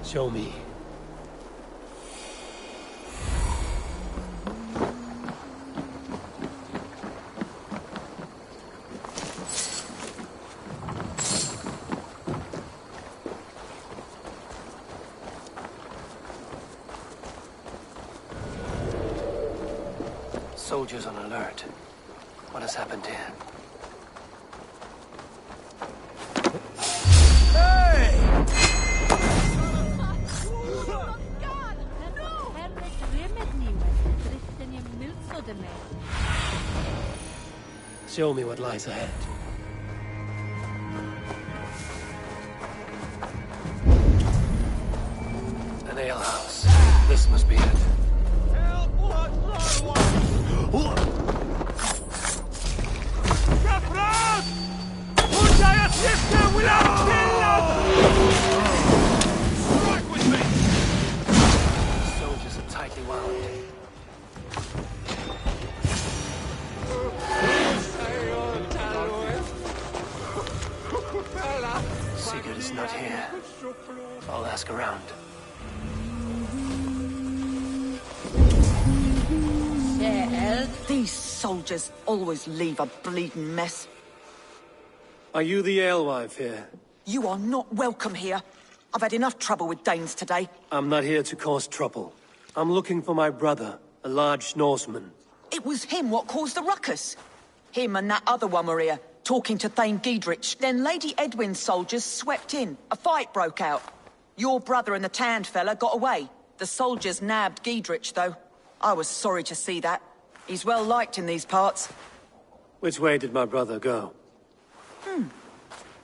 A: Show me. Soldiers on alert. What has happened here? Show me what lies ahead. An alehouse. This must be it.
V: Strike with me!
A: Soldiers are tightly wound. Sigurd is not here. I'll ask around.
M: These soldiers always leave a bleeding mess.
A: Are you the alewife here?
M: You are not welcome here. I've had enough trouble with Danes today.
A: I'm not here to cause trouble. I'm looking for my brother, a large Norseman.
M: It was him what caused the ruckus. Him and that other one were here, talking to Thane Giedrich. Then Lady Edwin's soldiers swept in. A fight broke out. Your brother and the tanned fella got away. The soldiers nabbed Giedrich, though. I was sorry to see that. He's well liked in these parts.
A: Which way did my brother go?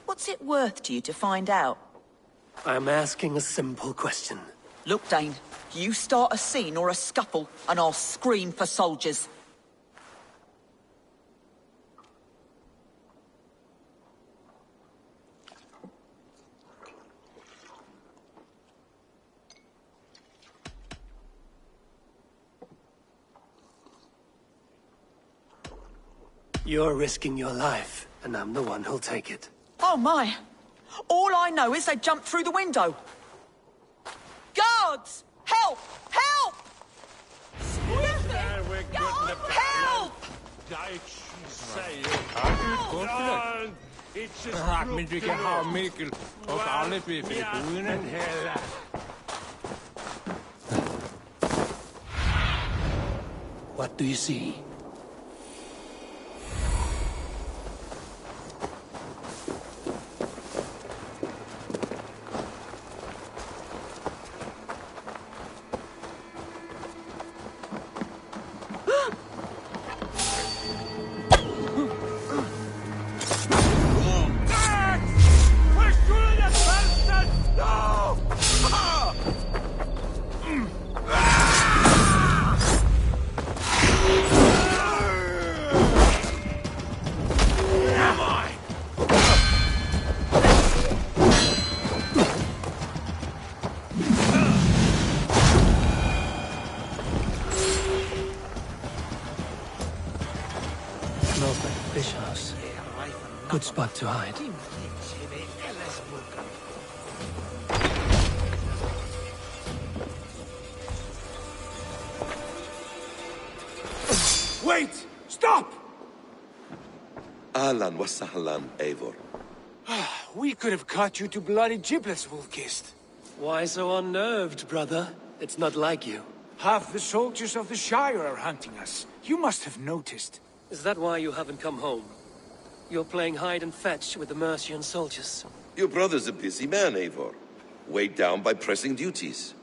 M: What's it worth to you to find out?
A: I'm asking a simple question.
M: Look, Dane, you start a scene or a scuffle, and I'll scream for soldiers.
A: You're risking your life, and I'm the one who'll take it.
M: Oh my! All I know is they jumped through the window. Guards! Help! Help! Help!
A: What do you see? Smells like a fish house. Good spot to hide.
P: Wait! Stop!
Q: Ahlan wa sahlan, Eivor.
P: We could have cut you to bloody giblets, Wolf-Kissed.
A: Why so unnerved, brother? It's not like you.
P: Half the soldiers of the Shire are hunting us. You must have noticed.
A: Is that why you haven't come home? You're playing hide and fetch with the Mercian soldiers.
Q: Your brother's a busy man, Eivor. Weighed down by pressing duties.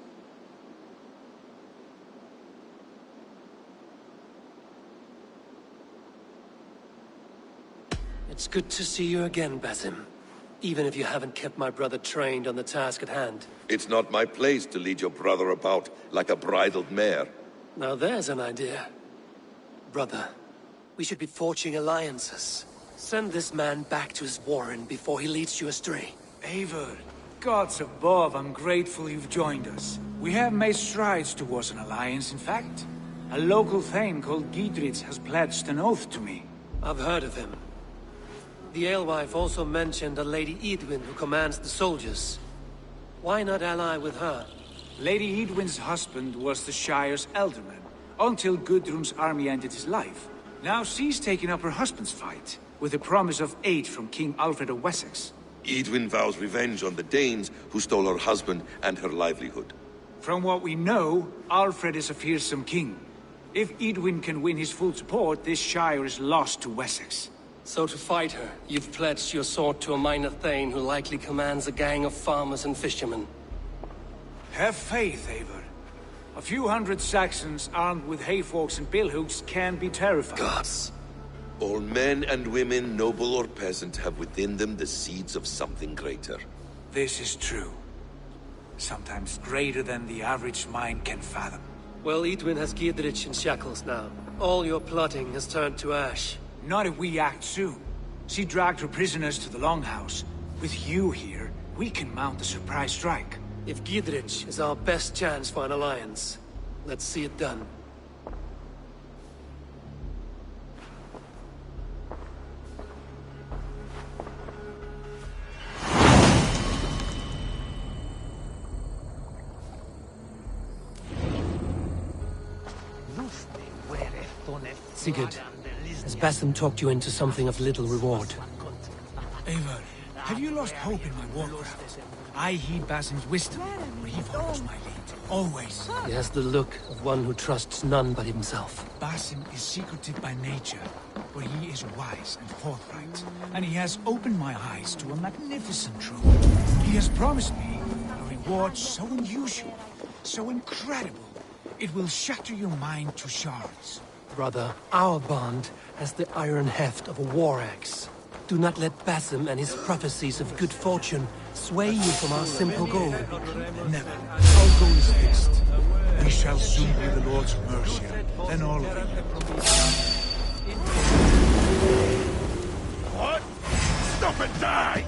A: It's good to see you again, Basim. Even if you haven't kept my brother trained on the task at hand.
Q: It's not my place to lead your brother about like a bridled mare.
A: Now there's an idea. Brother, we should be forging alliances. Send this man back to his warren before he leads you astray.
P: Eivor, gods above, I'm grateful you've joined us. We have made strides towards an alliance, in fact. A local thane called Giedrich has pledged an oath to me.
A: I've heard of him. The alewife also mentioned a Lady Edwin who commands the soldiers. Why not ally with her?
P: Lady Edwin's husband was the Shire's elderman, until Gudrun's army ended his life. Now she's taken up her husband's fight, with the promise of aid from King Alfred of Wessex.
Q: Edwin vows revenge on the Danes who stole her husband and her livelihood.
P: From what we know, Alfred is a fearsome king. If Edwin can win his full support, this Shire is lost to Wessex.
A: So to fight her, you've pledged your sword to a minor thane who likely commands a gang of farmers and fishermen.
P: Have faith, Eivor. A few hundred Saxons armed with hayforks and billhooks can be terrifying.
A: Gods.
Q: All men and women, noble or peasant, have within them the seeds of something greater.
P: This is true. Sometimes greater than the average mind can fathom.
T: Well, Edwin has Giedrich in shackles now. All your plotting has turned to ash.
P: Not if we act soon. She dragged her prisoners to the Longhouse. With you here, we can mount a surprise strike.
T: If Giedrich is our best chance for an alliance, let's see it done. Sigurd, has Basim talked you into something of little reward?
P: Eivor, have you lost hope in my warcraft? I heed Basim's wisdom, but he follows my lead. Always.
T: He has the look of one who trusts none but himself.
P: Basim is secretive by nature, but he is wise and forthright. And he has opened my eyes to a magnificent truth. He has promised me a reward so unusual, so incredible, it will shatter your mind to shards.
T: Brother, our bond has the iron heft of a war axe. Do not let Basim and his prophecies of good fortune sway you from our simple goal.
P: Never. Our goal is fixed. We shall soon be the Lords of Mercia, then all of England.
C: What? Stop and die!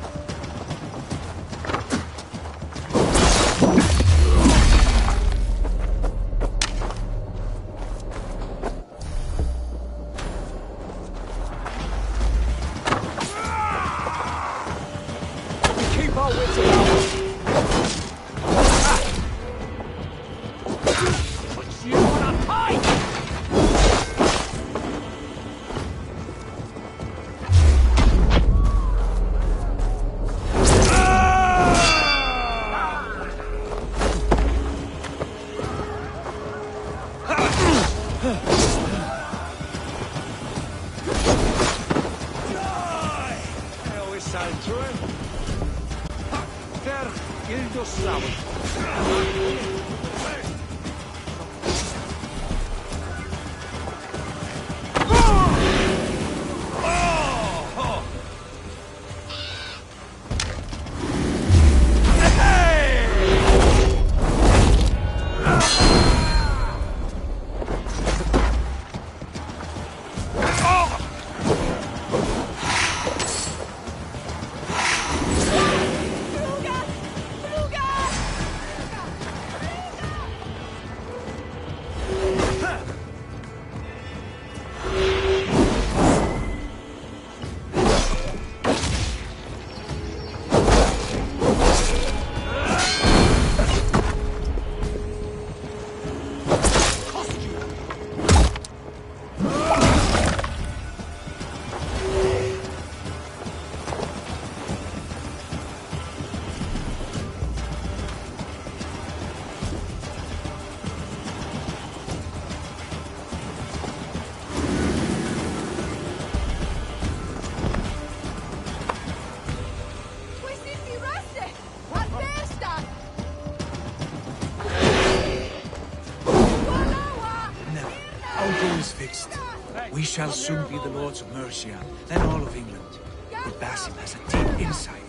P: We shall soon be the Lords of Mercia, then all of England. But Basim has a deep insight.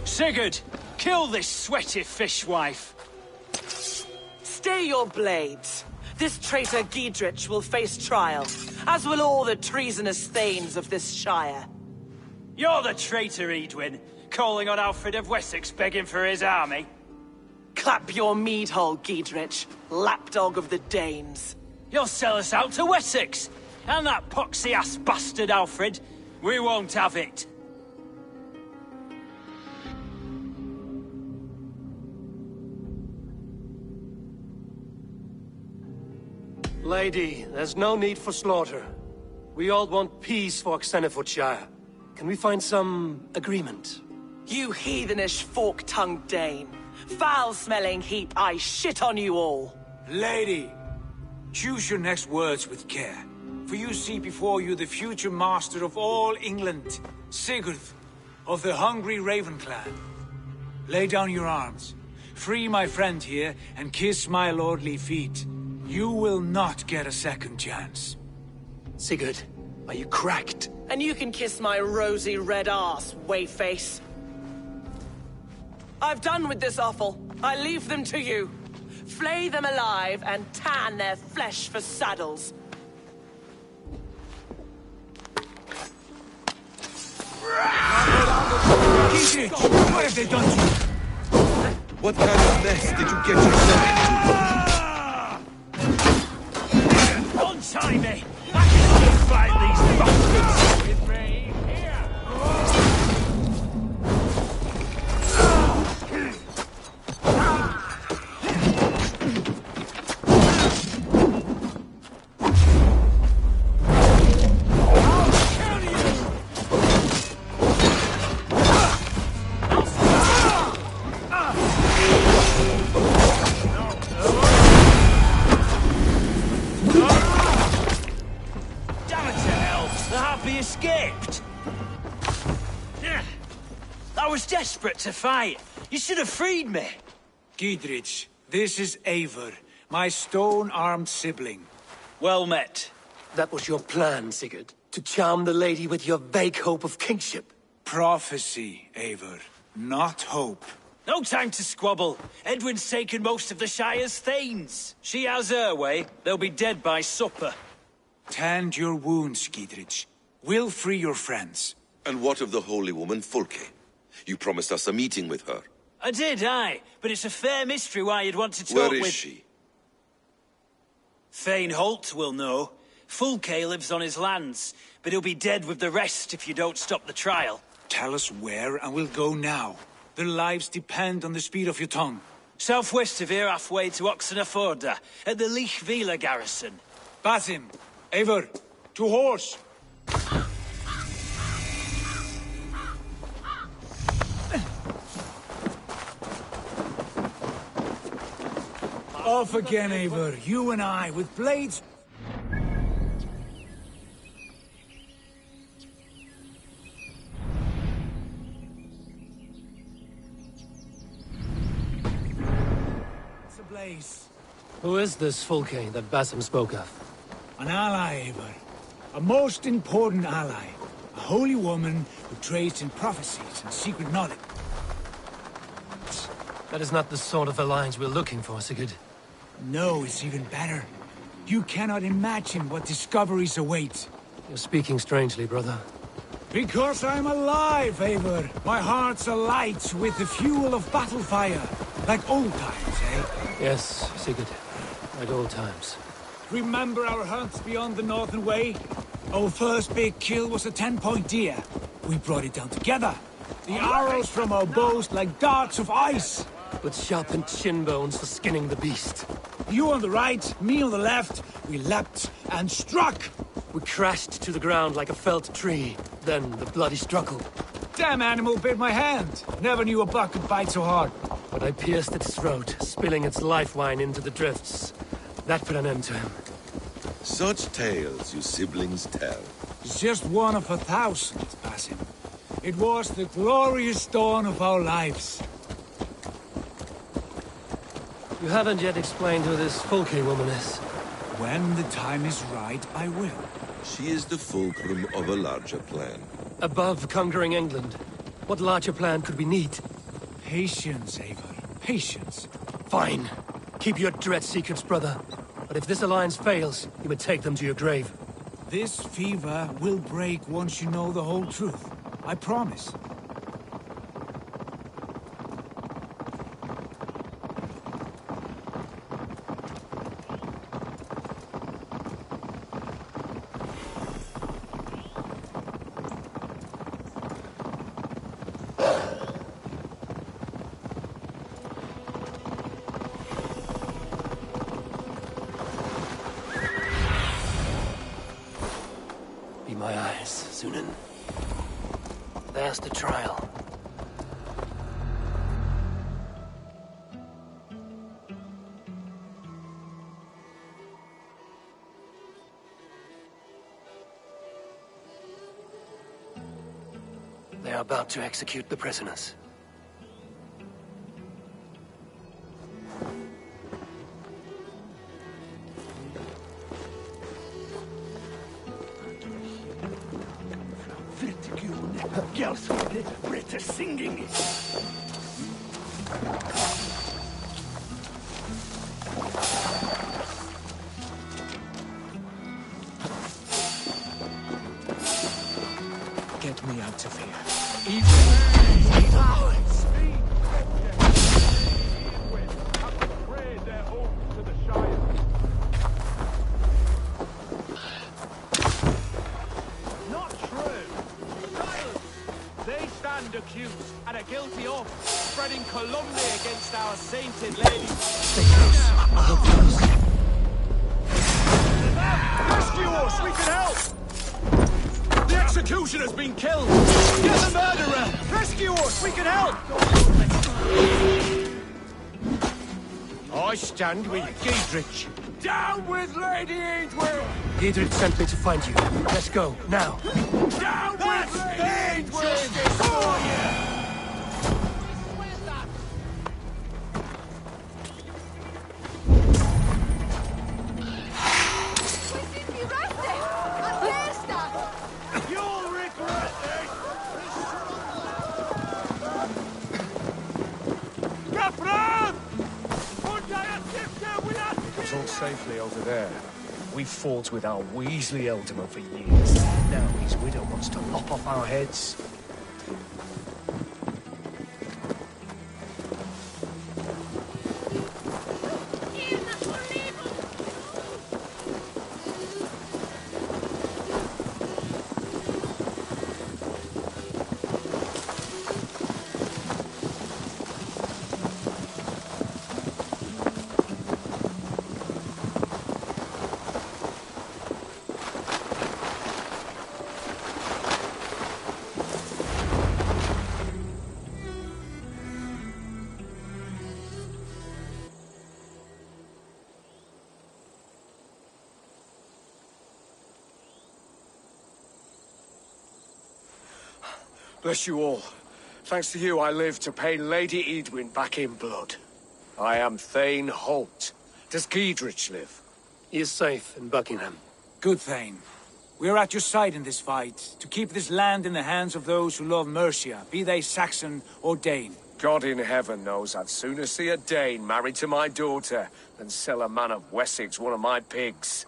L: Sigurd, kill this sweaty fishwife.
M: Stay your blades. This traitor Giedrich will face trial, as will all the treasonous thanes of this shire.
L: You're the traitor, Edwin, calling on Alfred of Wessex begging for his army.
M: Clap your mead hole, Giedrich, lapdog of the Danes.
L: You'll sell us out to Wessex, and that poxy-ass bastard Alfred. We won't have it.
T: Lady, there's no need for slaughter. We all want peace for Xenefootshire. Can we find some agreement?
M: You heathenish fork-tongued Dane. Foul-smelling heap, I shit on you all.
P: Lady, choose your next words with care. For you see before you the future master of all England, Sigurd, of the hungry Raven clan. Lay down your arms. Free my friend here, and kiss my lordly feet. You will not get a second chance.
T: Sigurd,
R: Are you cracked?
U: And you can kiss my rosy red ass, wayface. I've done with this offal. I leave them to you. Flay them alive and tan their flesh for saddles.
P: What have they done to you?
Q: What kind of mess did you get yourself into?
L: Untie me! I can still fight these bastards! With me, here! Escaped! I was desperate to fight. You should have freed me.
P: Giedrich, this is Eivor, my stone-armed sibling.
L: Well met.
A: That was your plan, Sigurd? To charm the lady with your vague hope of kingship?
P: Prophecy, Eivor, not hope.
L: No time to squabble. Edwin's taken most of the Shire's thanes. She has her way. They'll be dead by supper.
P: Tend your wounds, Giedrich. We'll free your friends.
Q: And what of the holy woman Fulke? You promised us a meeting with her.
L: I did, aye. But it's a fair mystery why you'd want to talk with...
Q: Where is she?
L: Thane Holt will know. Fulke lives on his lands, but he'll be dead with the rest if you don't stop the trial.
P: Tell us where, and we'll go now. Their lives depend on the speed of your tongue.
L: Southwest of here, halfway to Oxenaforda, at the Lichvila garrison.
P: Basim, Eivor, to horse! Off again, Eivor. You and I, with blades... It's ablaze.
A: Who is this Fulke that Basim spoke of?
P: An ally, Eivor. A most important ally. A holy woman who trades in prophecies and secret knowledge.
A: That is not the sort of alliance we're looking for, Sigurd.
P: No, it's even better. You cannot imagine what discoveries await.
A: You're speaking strangely, brother.
P: Because I'm alive, Eivor. My heart's alight with the fuel of battle fire. Like old times, eh?
A: Yes, Sigurd. Like old times.
P: Remember our hunts beyond the Northern Way? Our first big kill was a 10-point deer. We brought it down together. The arrows from our bows like darts of ice.
A: With sharpened shin bones for skinning the beast.
P: You on the right, me on the left. We leapt and struck.
A: We crashed to the ground like a felled tree. Then the bloody struggle.
P: Damn animal bit my hand. Never knew a buck could bite so hard.
A: But I pierced its throat, spilling its life wine into the drifts. That put an end to him.
Q: Such tales you siblings tell.
P: It's just one of 1,000, Basim. It was the glorious dawn of our lives.
A: You haven't yet explained who this Fulke woman is.
P: When the time is right, I will.
Q: She is the fulcrum of a larger plan.
A: Above conquering England, what larger plan could we need?
P: Patience, Eivor. Patience.
A: Fine. Keep your dread secrets, brother. But if this alliance fails, you would take them to your grave.
P: This fever will break once you know the whole truth. I promise.
A: Be my eyes, Sunan. There's the trial. They are about to execute the prisoners.
C: Girls British singing.
P: Get me out of here.
G: Not true. Silence. They stand accused and are guilty of spreading calumny against our sainted lady.
A: Stay close. I'll help you.
G: Rescue us! We can help! The executioner's been killed! Get the murderer! Rescue us! We can help!
E: I stand with Giedrich.
G: Down with Lady Edwin!
A: Giedrich sent me to find you. Let's go, now.
G: Down with Lady Edwin! You'll regret this! Capra!
K: It's all safely over there. We fought with our Weasley alderman for years. Now his widow wants to lop off our heads. Bless you all. Thanks to you, I live to pay Lady Edwin back in blood. I am Thane Holt. Does Giedrich live?
A: He is safe in Buckingham.
P: Good, Thane. We are at your side in this fight, to keep this land in the hands of those who love Mercia, be they Saxon or Dane.
K: God in heaven knows I'd sooner see a Dane married to my daughter than sell a man of Wessex one of my pigs.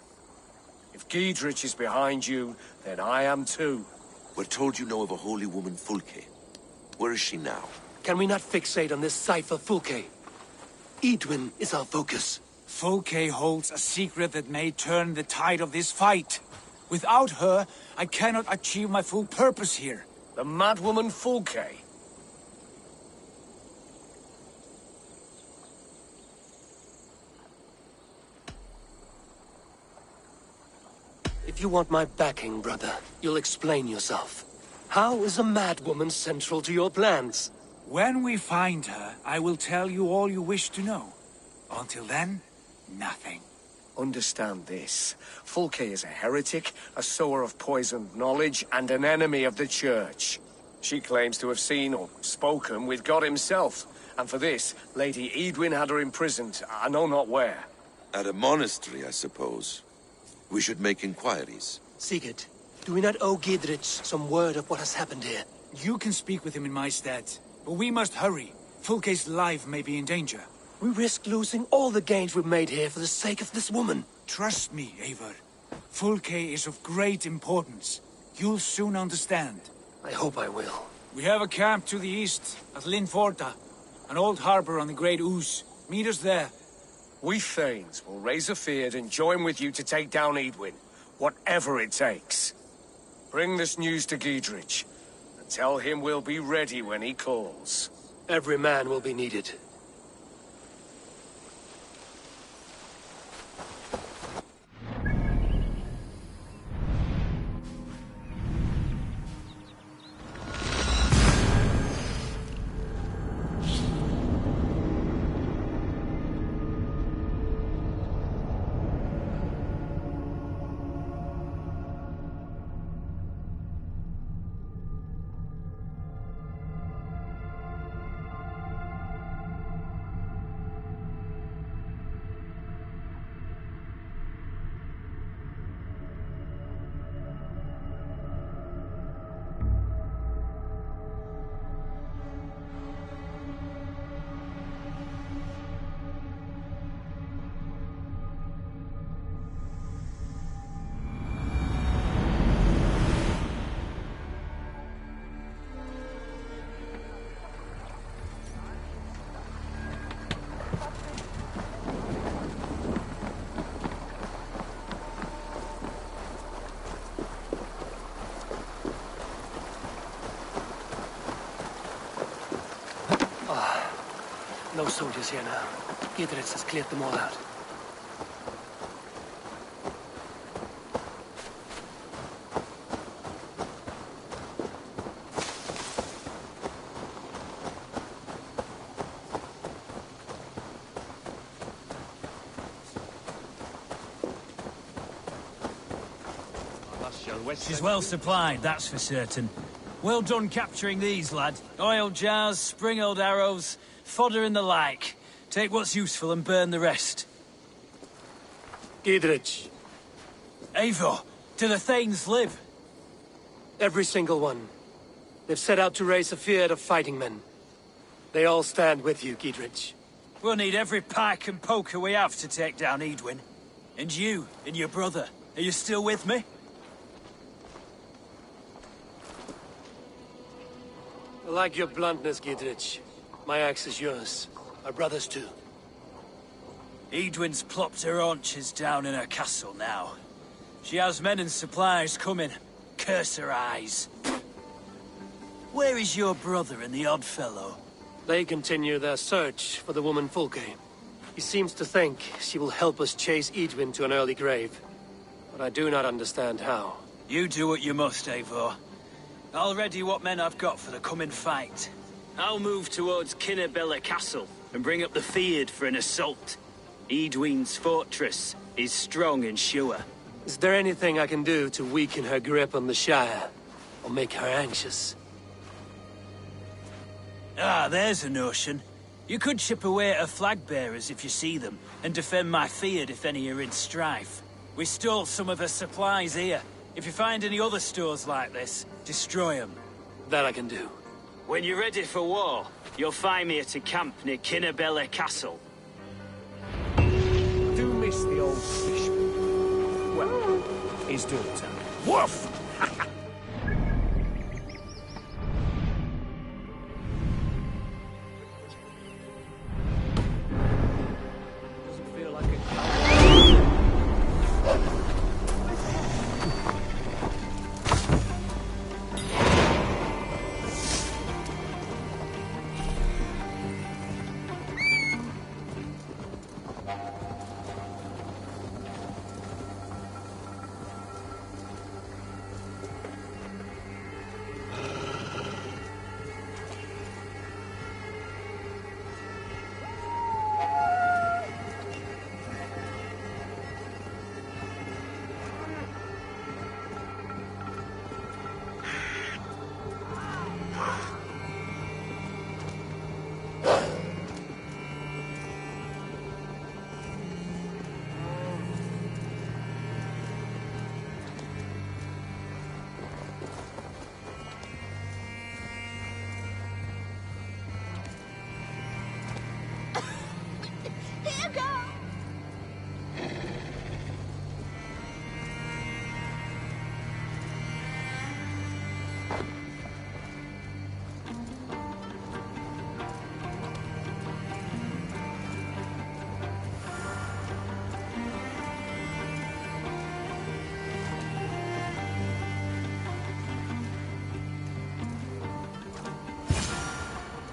K: If Giedrich is behind you, then I am too.
Q: We're told you know of a holy woman, Fulke. Where is she now?
A: Can we not fixate on this cipher, Fulke? Edwin is our focus.
P: Fulke holds a secret that may turn the tide of this fight. Without her, I cannot achieve my full purpose here.
K: The madwoman Fulke?
A: If you want my backing, brother, you'll explain yourself. How is a madwoman central to your plans?
P: When we find her, I will tell you all you wish to know. Until then, nothing.
K: Understand this. Fulke is a heretic, a sower of poisoned knowledge, and an enemy of the Church. She claims to have seen or spoken with God himself, and for this, Lady Edwin had her imprisoned, I know not where.
Q: At a monastery, I suppose. We should make inquiries.
A: Sigurd, do we not owe Giedrich some word of what has happened here?
P: You can speak with him in my stead, but we must hurry. Fulke's life may be in danger.
A: We risk losing all the gains we've made here for the sake of this woman.
P: Trust me, Eivor. Fulke is of great importance. You'll soon understand.
A: I hope I will.
P: We have a camp to the east, at Linforta. An old harbor on the Great Ouse. Meet us there.
K: We Thanes will raise a feard and join with you to take down Edwin, whatever it takes. Bring this news to Giedrich, and tell him we'll be ready when he calls.
A: Every man will be needed. soldiers here now. Gidritz has cleared them all out.
L: She's well supplied, that's for certain. Well done capturing these, lad. Oil jars, spring-old arrows, fodder and the like. Take what's useful and burn the rest.
A: Gidritz.
L: Eivor, do the Thanes live?
A: Every single one. They've set out to raise a fear of fighting men. They all stand with you, Gidritz.
L: We'll need every pike and poker we have to take down Edwin. And you, and your brother, are you still with me?
A: I like your bluntness, Gidritz. My axe is yours. My brother's too.
L: Edwin's plopped her haunches down in her castle now. She has men and supplies coming. Curse her eyes. Where is your brother and the odd fellow?
A: They continue their search for the woman Fulke. He seems to think she will help us chase Edwin to an early grave. But I do not understand how.
L: You do what you must, Eivor. I'll ready what men I've got for the coming fight. I'll move towards Kinnabella Castle and bring up the Fyrd for an assault. Edwin's fortress is strong and sure.
A: Is there anything I can do to weaken her grip on the Shire? Or make her anxious?
L: Ah, there's a notion. You could chip away at her flag-bearers if you see them, and defend my Fyrd if any are in strife. We stole some of her supplies here. If you find any other stores like this, destroy them.
A: That I can do.
L: When you're ready for war, you'll find me at a camp near Kinnabella Castle.
G: Do miss the old fishman. Well, his daughter. Woof! Doesn't feel like it.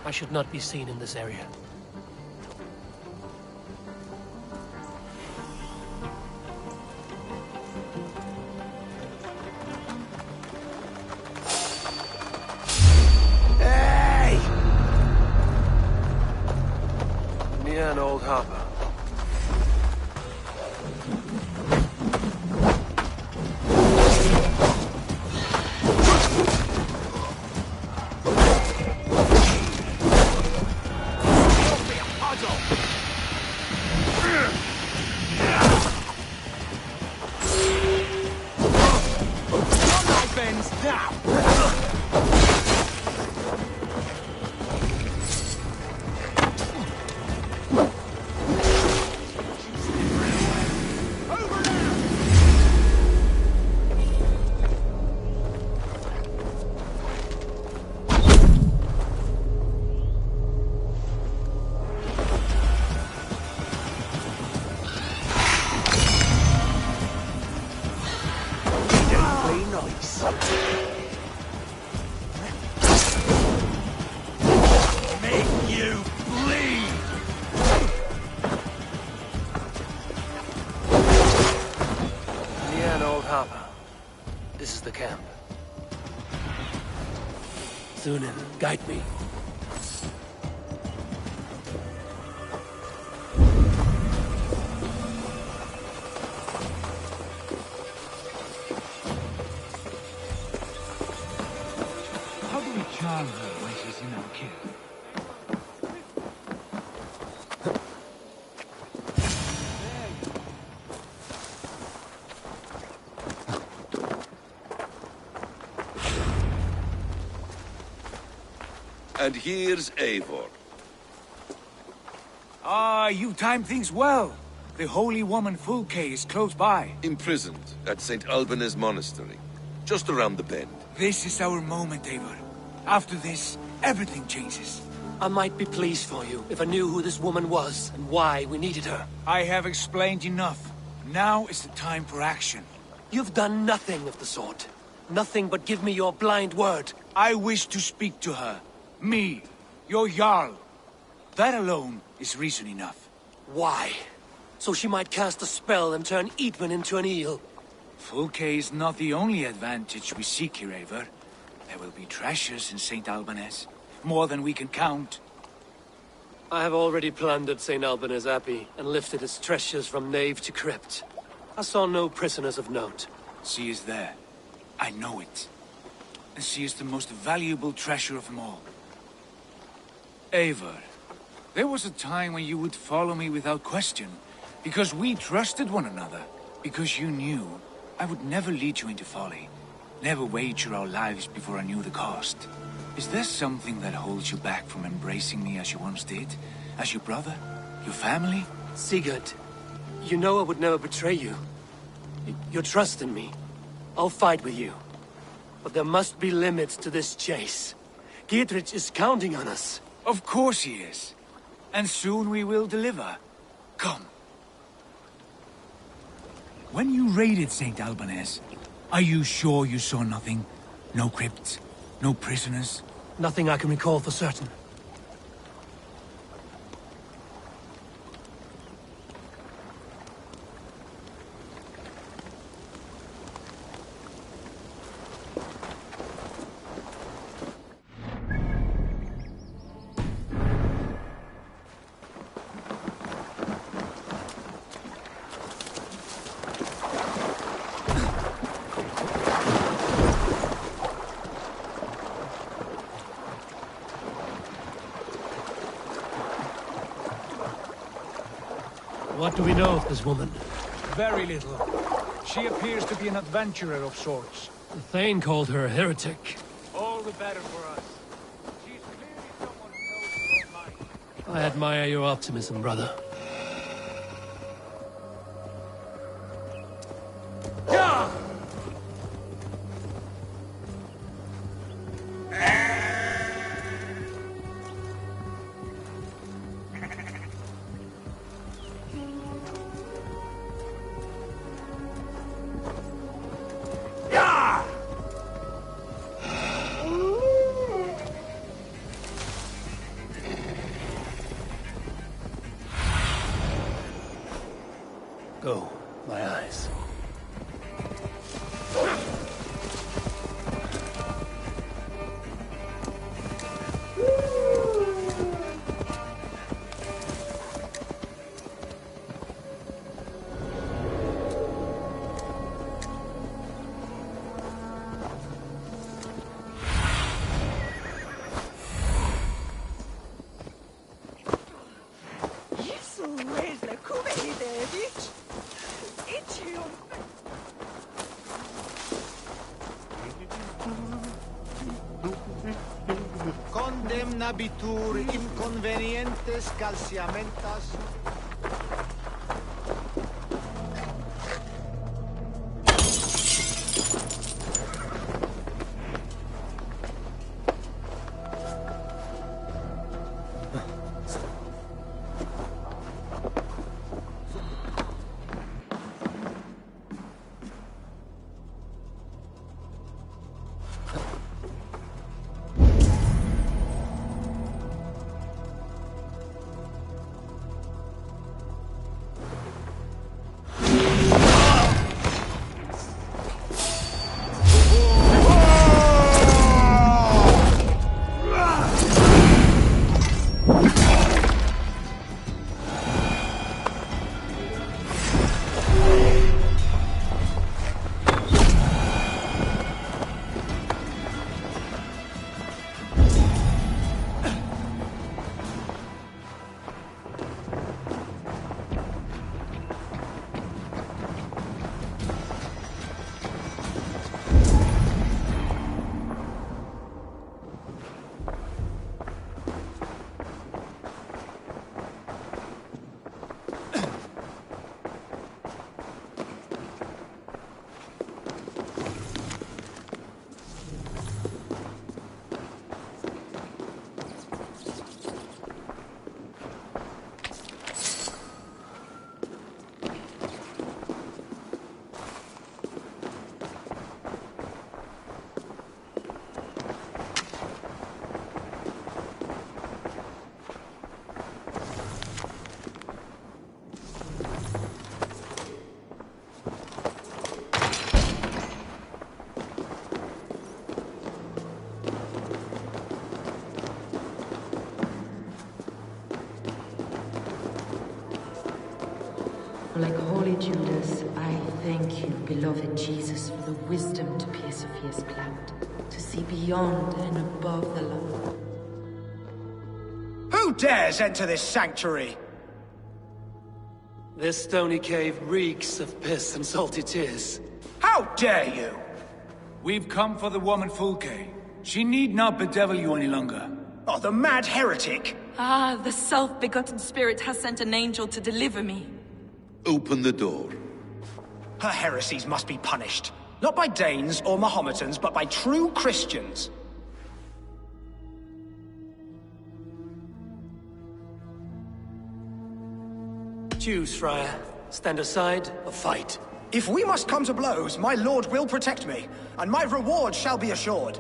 A: I should not be seen in this area.
E: Hey!
A: Me and old Harper. harbor. This is the camp. Thunin, guide me.
P: How do we charm her when she's in our care?
Q: And here's Eivor.
P: Ah, you timed things well. The holy woman Fulke is close by.
Q: Imprisoned at St. Alban's Monastery, just around the bend.
P: This is our moment, Eivor. After this, everything changes.
A: I might be pleased for you if I knew who this woman was and why we needed her.
P: I have explained enough. Now is the time for action.
A: You've done nothing of the sort. Nothing but give me your blind word.
P: I wish to speak to her. Me, your Jarl. That alone is reason enough.
A: Why? So she might cast a spell and turn Eadwin into an eel.
P: Fulke is not the only advantage we seek here, Eivor. There will be treasures in St. Alban's. More than we can count.
A: I have already plundered St. Alban's Abbey and lifted its treasures from nave to crypt. I saw no prisoners of note.
P: She is there. I know it. And she is the most valuable treasure of them all. Eivor, there was a time when you would follow me without question, because we trusted one another, because you knew I would never lead you into folly, never wager our lives before I knew the cost. Is there something that holds you back from embracing me as you once did? As your brother? Your family?
A: Sigurd, you know I would never betray you. Your trust in me. I'll fight with you. But there must be limits to this chase. Giedrich is counting on us.
P: Of course he is. And soon we will deliver. Come. When you raided St. Alban's, are you sure you saw nothing? No crypts? No prisoners?
A: Nothing I can recall for certain. What do we know of this woman?
P: Very little. She appears to be an adventurer of sorts.
A: The Thane called her a heretic.
P: All the better for us. She's clearly someone who knows her own mind.
A: I admire your optimism, brother. Go, my eyes.
F: Condemnabitur inconvenientes calciamentas.
R: Like holy Judas, I thank you, beloved Jesus, for the wisdom to pierce a fierce cloud, to see beyond and above the law.
K: Who dares enter this sanctuary?
A: This stony cave reeks of piss and salty tears.
K: How dare you?
P: We've come for the woman Fulke. She need not bedevil you any longer.
K: Oh, the mad heretic!
R: Ah, the self-begotten spirit has sent an angel to deliver me.
Q: Open the door.
K: Her heresies must be punished. Not by Danes or Mahometans, but by true Christians.
A: Choose, Friar. Stand aside or fight.
K: If we must come to blows, my lord will protect me, and my reward shall be assured.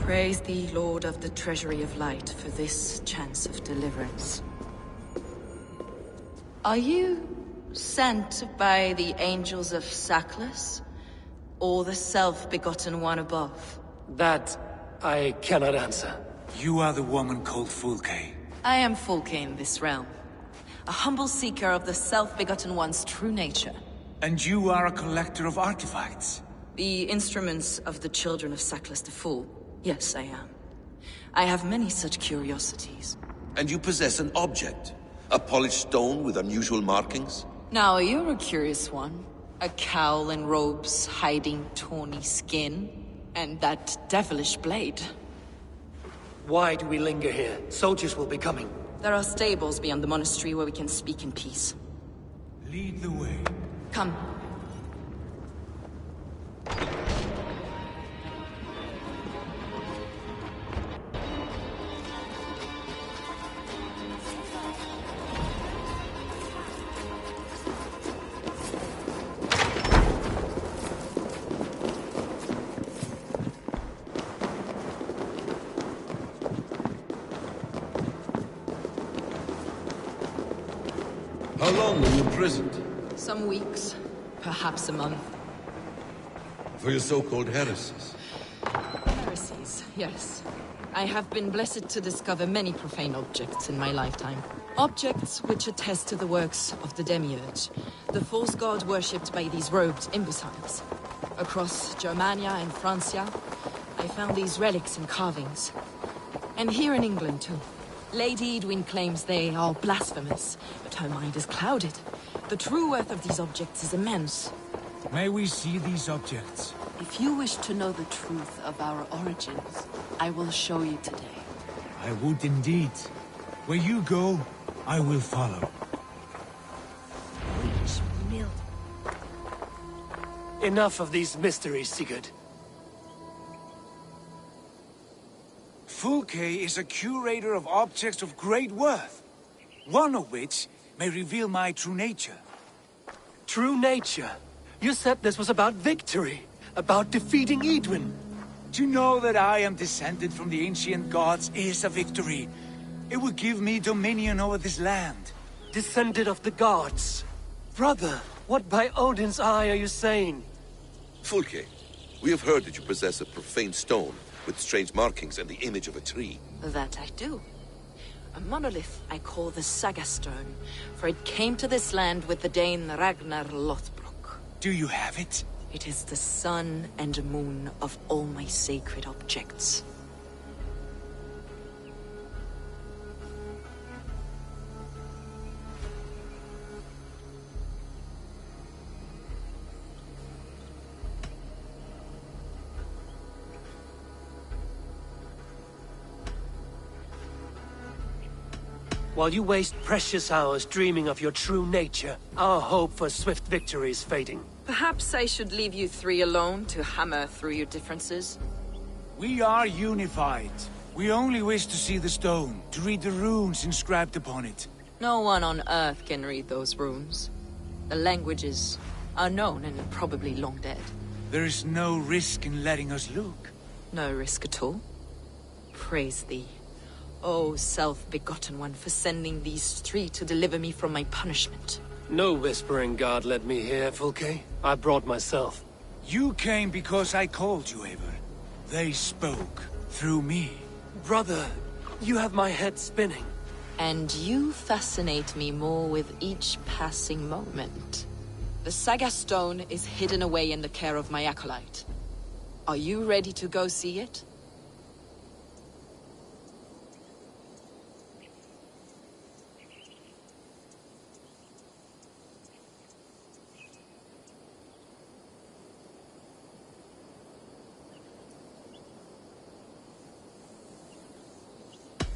R: Praise thee, Lord of the Treasury of Light, for this chance of deliverance. Are you sent by the angels of Saklas, or the self-begotten one above?
A: That I cannot answer.
P: You are the woman called Fulke.
R: I am Fulke in this realm, a humble seeker of the self-begotten one's true nature.
P: And you are a collector of artifacts?
R: The instruments of the children of Saklas the Fool. Yes, I am. I have many such curiosities.
Q: And you possess an object? A polished stone with unusual markings?
R: Now, you're a curious one. A cowl and robes hiding tawny skin, and that devilish blade.
A: Why do we linger here? Soldiers will be coming.
R: There are stables beyond the monastery where we can speak in peace.
P: Lead the way.
R: Come.
Q: How long were you imprisoned?
R: Some weeks, perhaps a month.
Q: For your so-called heresies?
R: Heresies, yes. I have been blessed to discover many profane objects in my lifetime. Objects which attest to the works of the Demiurge, the false god worshipped by these robed imbeciles. Across Germania and Francia, I found these relics and carvings. And here in England, too. Lady Edwin claims they are blasphemous, but her mind is clouded. The true worth of these objects is immense.
P: May we see these objects?
N: If you wish to know the truth of our origins, I will show you today.
P: I would indeed. Where you go, I will follow.
A: Enough of these mysteries, Sigurd.
P: Fulke is a curator of objects of great worth, one of which may reveal my true nature.
A: True nature? You said this was about victory, about defeating Edwin.
P: To know that I am descended from the ancient gods is a victory. It will give me dominion over this land.
A: Descended of the gods? Brother, what by Odin's eye are you saying?
Q: Fulke, we have heard that you possess a profane stone with strange markings and the image of a tree.
R: That I do. A monolith I call the Saga Stone, for it came to this land with the Dane Ragnar Lothbrok.
P: Do you have it?
R: It is the sun and moon of all my sacred objects.
A: While you waste precious hours dreaming of your true nature, our hope for swift victory is fading.
R: Perhaps I should leave you three alone to hammer through your differences.
P: We are unified. We only wish to see the stone, to read the runes inscribed upon it.
R: No one on Earth can read those runes. The languages are known and probably long dead.
P: There is no risk in letting us look.
R: No risk at all. Praise thee. O self-begotten one, for sending these three to deliver me from my punishment.
A: No whispering God led me here, Fulke. I brought myself.
P: You came because I called you, Eivor. They spoke through me.
A: Brother, you have my head spinning.
R: And you fascinate me more with each passing moment. The Saga Stone is hidden away in the care of my acolyte. Are you ready to go see it?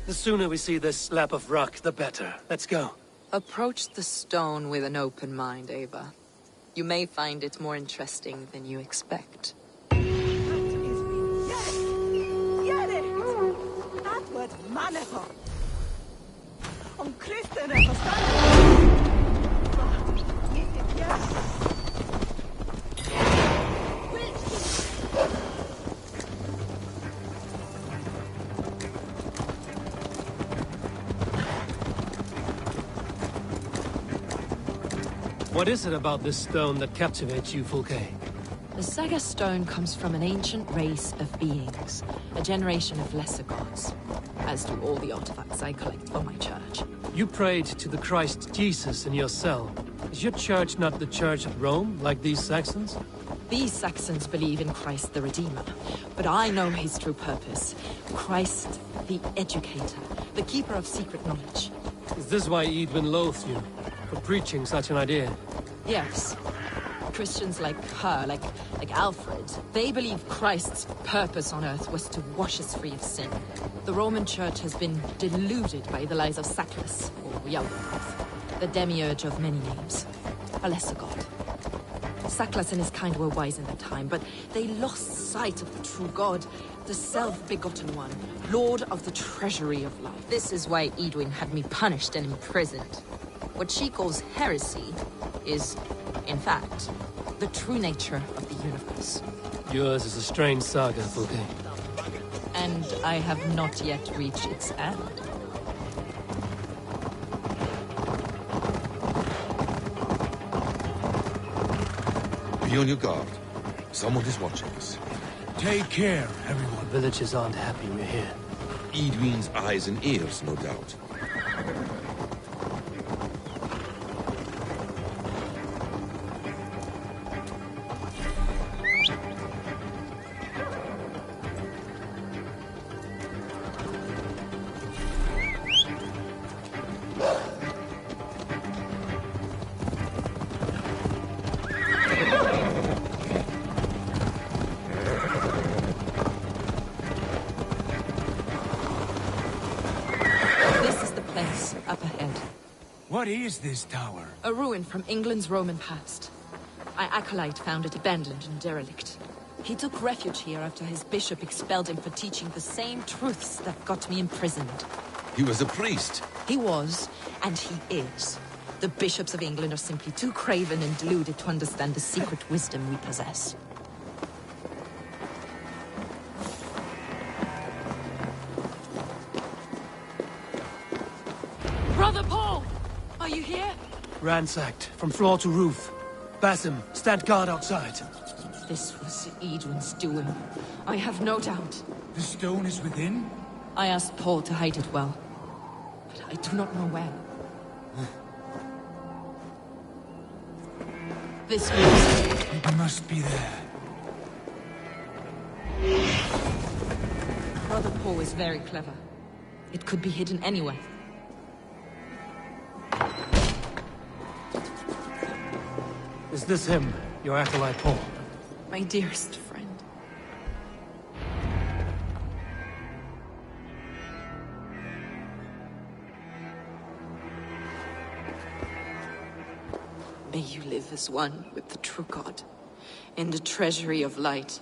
A: The sooner we see this slab of rock, the better. Let's go.
R: Approach the stone with an open mind, Ava. You may find it more interesting than you expect.
H: Get it! That was manifold. On Christen er
A: What is it about this stone that captivates you, Fulke?
R: The Saga Stone comes from an ancient race of beings, a generation of lesser gods, as do all the artifacts I collect for my church.
A: You prayed to the Christ Jesus in your cell. Is your church not the Church of Rome, like these Saxons?
R: These Saxons believe in Christ the Redeemer, but I know his true purpose. Christ the Educator, the keeper of secret knowledge.
A: Is this why Edwin loathes you? For preaching such an idea?
R: Yes. Christians like her, like Alfred, they believe Christ's purpose on earth was to wash us free of sin. The Roman Church has been deluded by the lies of Sackless, or Yaldabaoth, the demiurge of many names, a lesser god. Sackless and his kind were wise in their time, but they lost sight of the true god, the self-begotten one, lord of the treasury of life. This is why Edwin had me punished and imprisoned. What she calls heresy is, in fact, the true nature of the universe.
A: Yours is a strange saga, Fulke.
R: And I have not yet reached its end.
Q: Be on your guard. Someone is watching us.
P: Take care, everyone.
A: The villagers aren't happy we're here.
Q: Edwin's eyes and ears, no doubt.
P: What is this tower?
R: A ruin from England's Roman past. My acolyte found it abandoned and derelict. He took refuge here after his bishop expelled him for teaching the same truths that got me imprisoned.
Q: He was a priest.
R: He was, and he is. The bishops of England are simply too craven and deluded to understand the secret wisdom we possess. Brother Paul! Are you here?
A: Ransacked, from floor to roof. Basim, stand guard outside.
R: This was Edwin's doing. I have no doubt.
P: The stone is within?
R: I asked Paul to hide it well, but I do not know where. This was...
P: It must be there.
R: Brother Paul is very clever. It could be hidden anywhere.
A: Is this him, your acolyte Paul?
R: My dearest friend. May you live as one with the true God, in the treasury of light.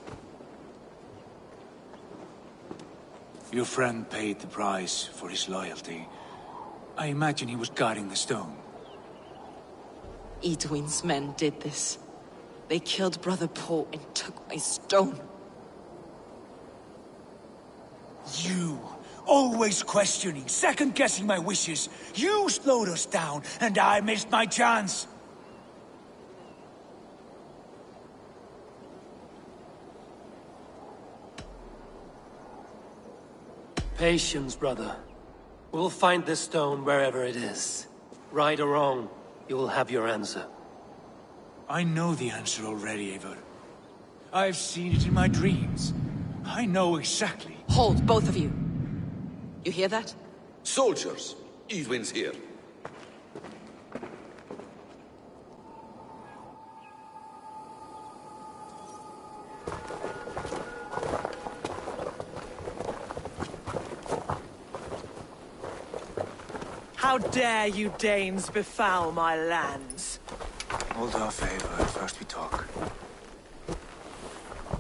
P: Your friend paid the price for his loyalty. I imagine he was guarding the stone.
R: Edwin's men did this. They killed Brother Paul and took my stone.
P: You, always questioning, second-guessing my wishes. You slowed us down, and I missed my chance.
A: Patience, brother. We'll find this stone wherever it is. Right or wrong, you will have your answer.
P: I know the answer already, Eivor. I've seen it in my dreams. I know exactly.
R: Hold, both of you. You hear that?
Q: Soldiers! Edwin's here.
U: How dare you Danes befoul my lands?
P: Hold off, Eivor. First we talk.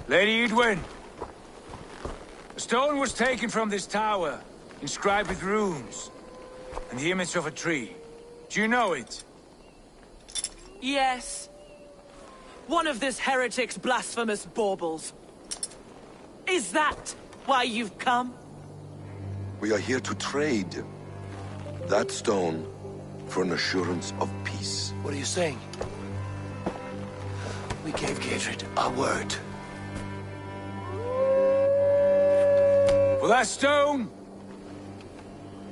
P: Lady Edwin! A stone was taken from this tower, inscribed with runes, and the image of a tree. Do you know it?
U: Yes. One of this heretic's blasphemous baubles. Is that why you've come?
Q: We are here to trade. That stone for an assurance of peace.
A: What are you saying? We gave Gatred our word.
P: For that stone,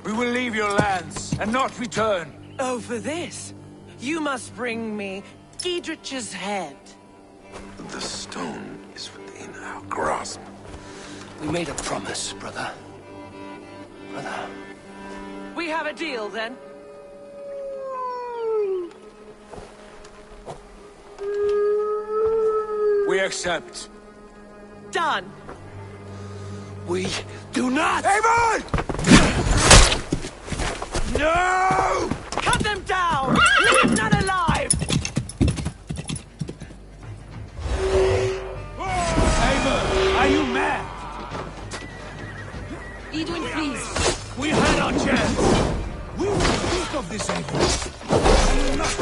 P: we will leave your lands and not return.
U: Oh, for this? You must bring me Giedrich's head.
Q: The stone is within our grasp.
A: We made a promise, brother. Brother.
U: We have a deal, then?
P: We accept.
U: Done.
A: We do not!
P: Eivor!
U: No! Cut them down! Leave none alive!
P: Eivor, are you mad?
D: Edwin, please.
P: We had our chance. We will think of this, Eivor. I will not.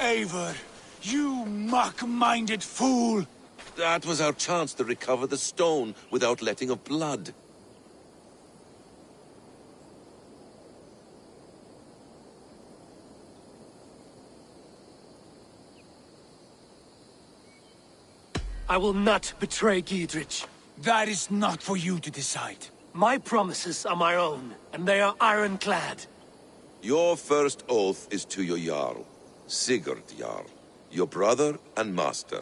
P: Eivor, you mock-minded fool!
Q: That was our chance to recover the stone without letting of blood.
A: I will not betray Giedrich.
P: That is not for you to decide.
A: My promises are my own, and they are ironclad.
Q: Your first oath is to your Jarl, Sigurd Jarl, your brother and master.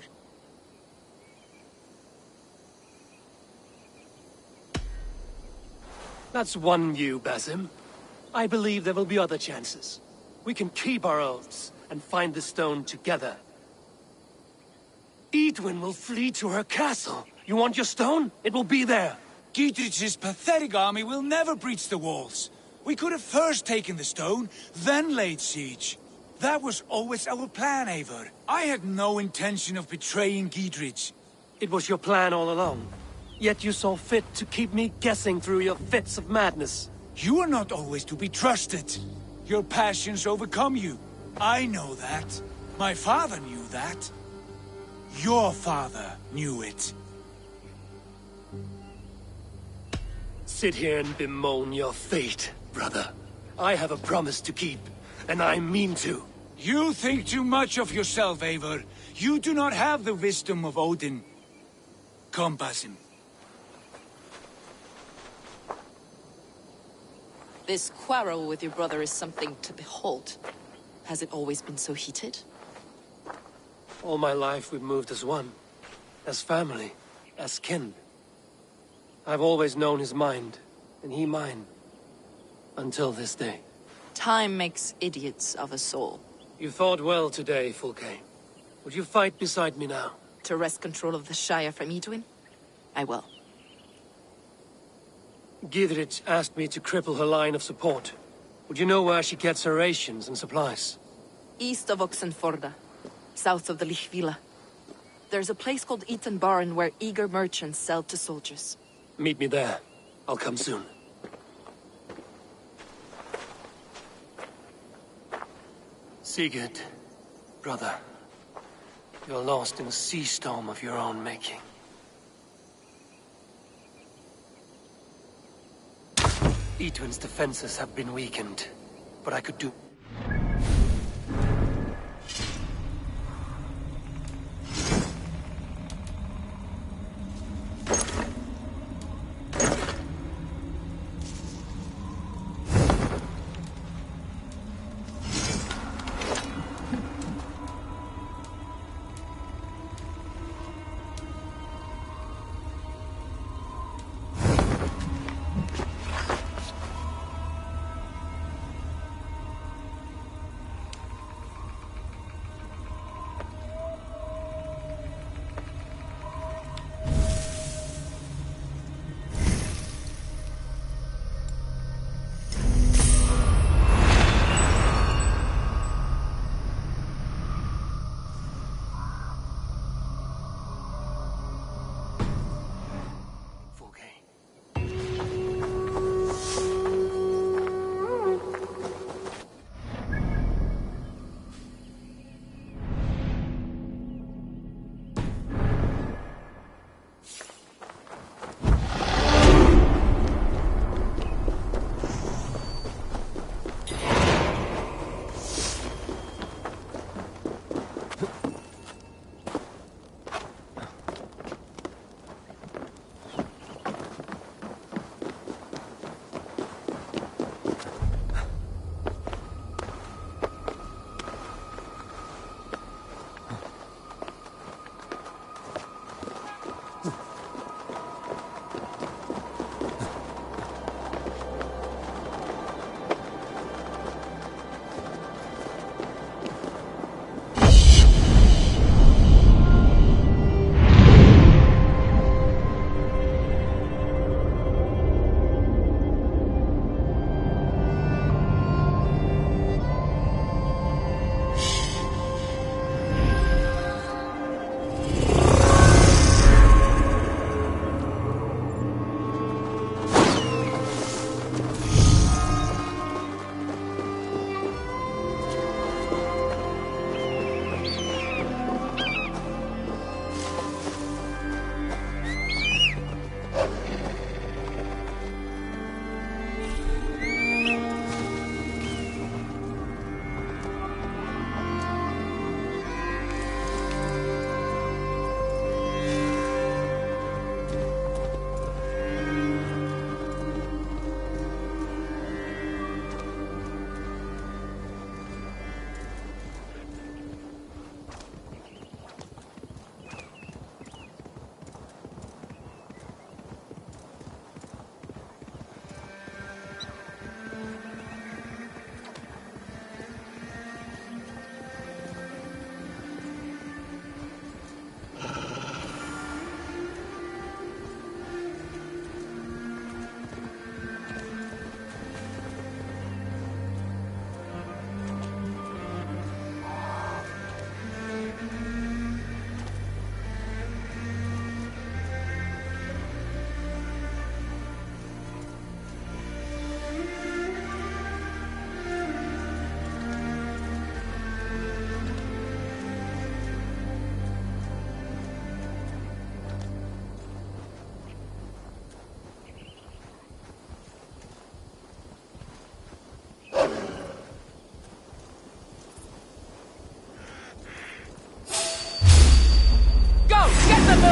A: That's one view, Basim. I believe there will be other chances. We can keep our oaths and find the stone together. Edwin will flee to her castle. You want your stone? It will be there.
P: Gidrich's pathetic army will never breach the walls. We could have first taken the stone, then laid siege. That was always our plan, Eivor. I had no intention of betraying Gidrich.
A: It was your plan all along. Yet you saw fit to keep me guessing through your fits of madness.
P: You are not always to be trusted. Your passions overcome you. I know that. My father knew that. Your father knew it.
A: Sit here and bemoan your fate, brother. I have a promise to keep, and I mean to.
P: You think too much of yourself, Eivor. You do not have the wisdom of Odin. Come, Basim.
R: This quarrel with your brother is something to behold. Has it always been so heated?
A: All my life we've moved as one. As family. As kin. I've always known his mind, and he mine. Until this day.
R: Time makes idiots of us all.
A: You fought well today, Fulke. Would you fight beside me now?
R: To wrest control of the Shire from Edwin? I will.
A: Gidrich asked me to cripple her line of support. Would you know where she gets her rations and supplies?
R: East of Oxenforda, south of the Lichvila. There's a place called Eaton Barn where eager merchants sell to soldiers.
A: Meet me there. I'll come soon. Sigurd, brother. You're lost in a sea storm of your own making. Edwin's defenses have been weakened, but I could do...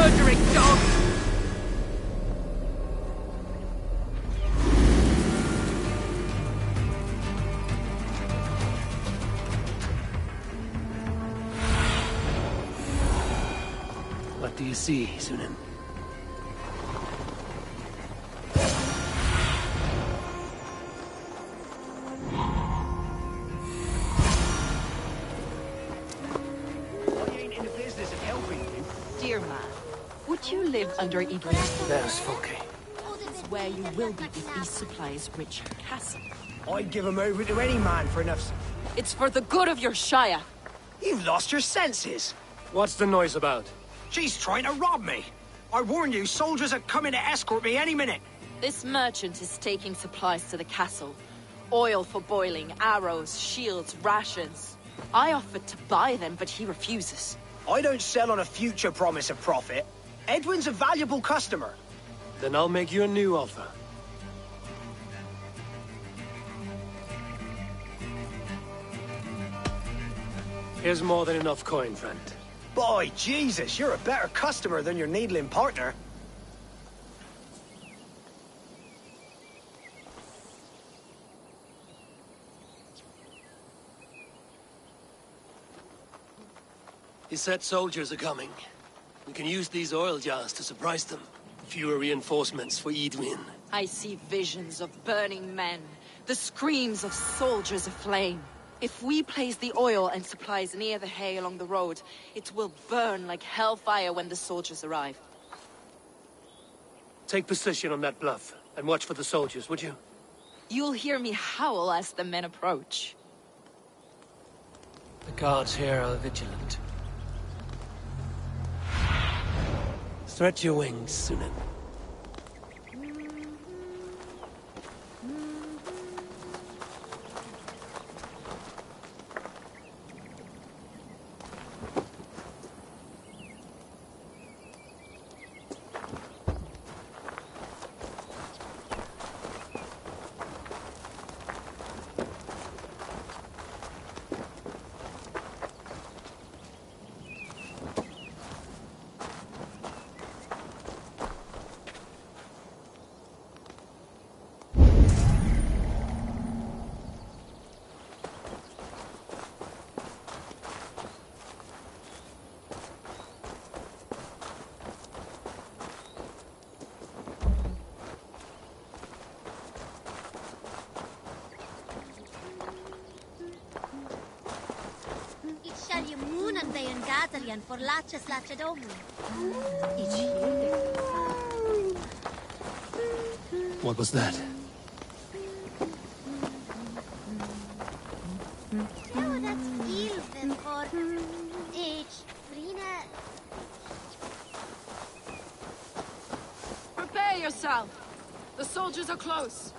U: murdering dog!
A: What do you see, Sunan?
R: Dear man, would you live under Idris?
A: There's Folke.
R: It's where you will be if these supplies reach her castle.
E: I'd give him over to any man for enough.
R: It's for the good of your Shire.
E: You've lost your senses.
A: What's the noise about?
E: She's trying to rob me. I warned you, soldiers are coming to escort me any minute.
R: This merchant is taking supplies to the castle. Oil for boiling, arrows, shields, rations. I offered to buy them, but he refuses.
E: I don't sell on a future promise of profit. Edwin's a valuable customer.
A: Then I'll make you a new offer. Here's more than enough coin, friend.
E: Boy, Jesus, you're a better customer than your needling partner.
A: He said soldiers are coming. We can use these oil jars to surprise them. Fewer reinforcements for Edwin.
R: I see visions of burning men, the screams of soldiers aflame. If we place the oil and supplies near the hay along the road, it will burn like hellfire when the soldiers arrive.
A: Take position on that bluff, and watch for the soldiers, would you?
R: You'll hear me howl as the men approach.
A: The guards here are vigilant. Stretch your wings, Sunan.
I: For Lachas Lachadomu.
A: What was that?
I: No, that's Ilven for Rina.
R: Prepare yourself. The soldiers are close.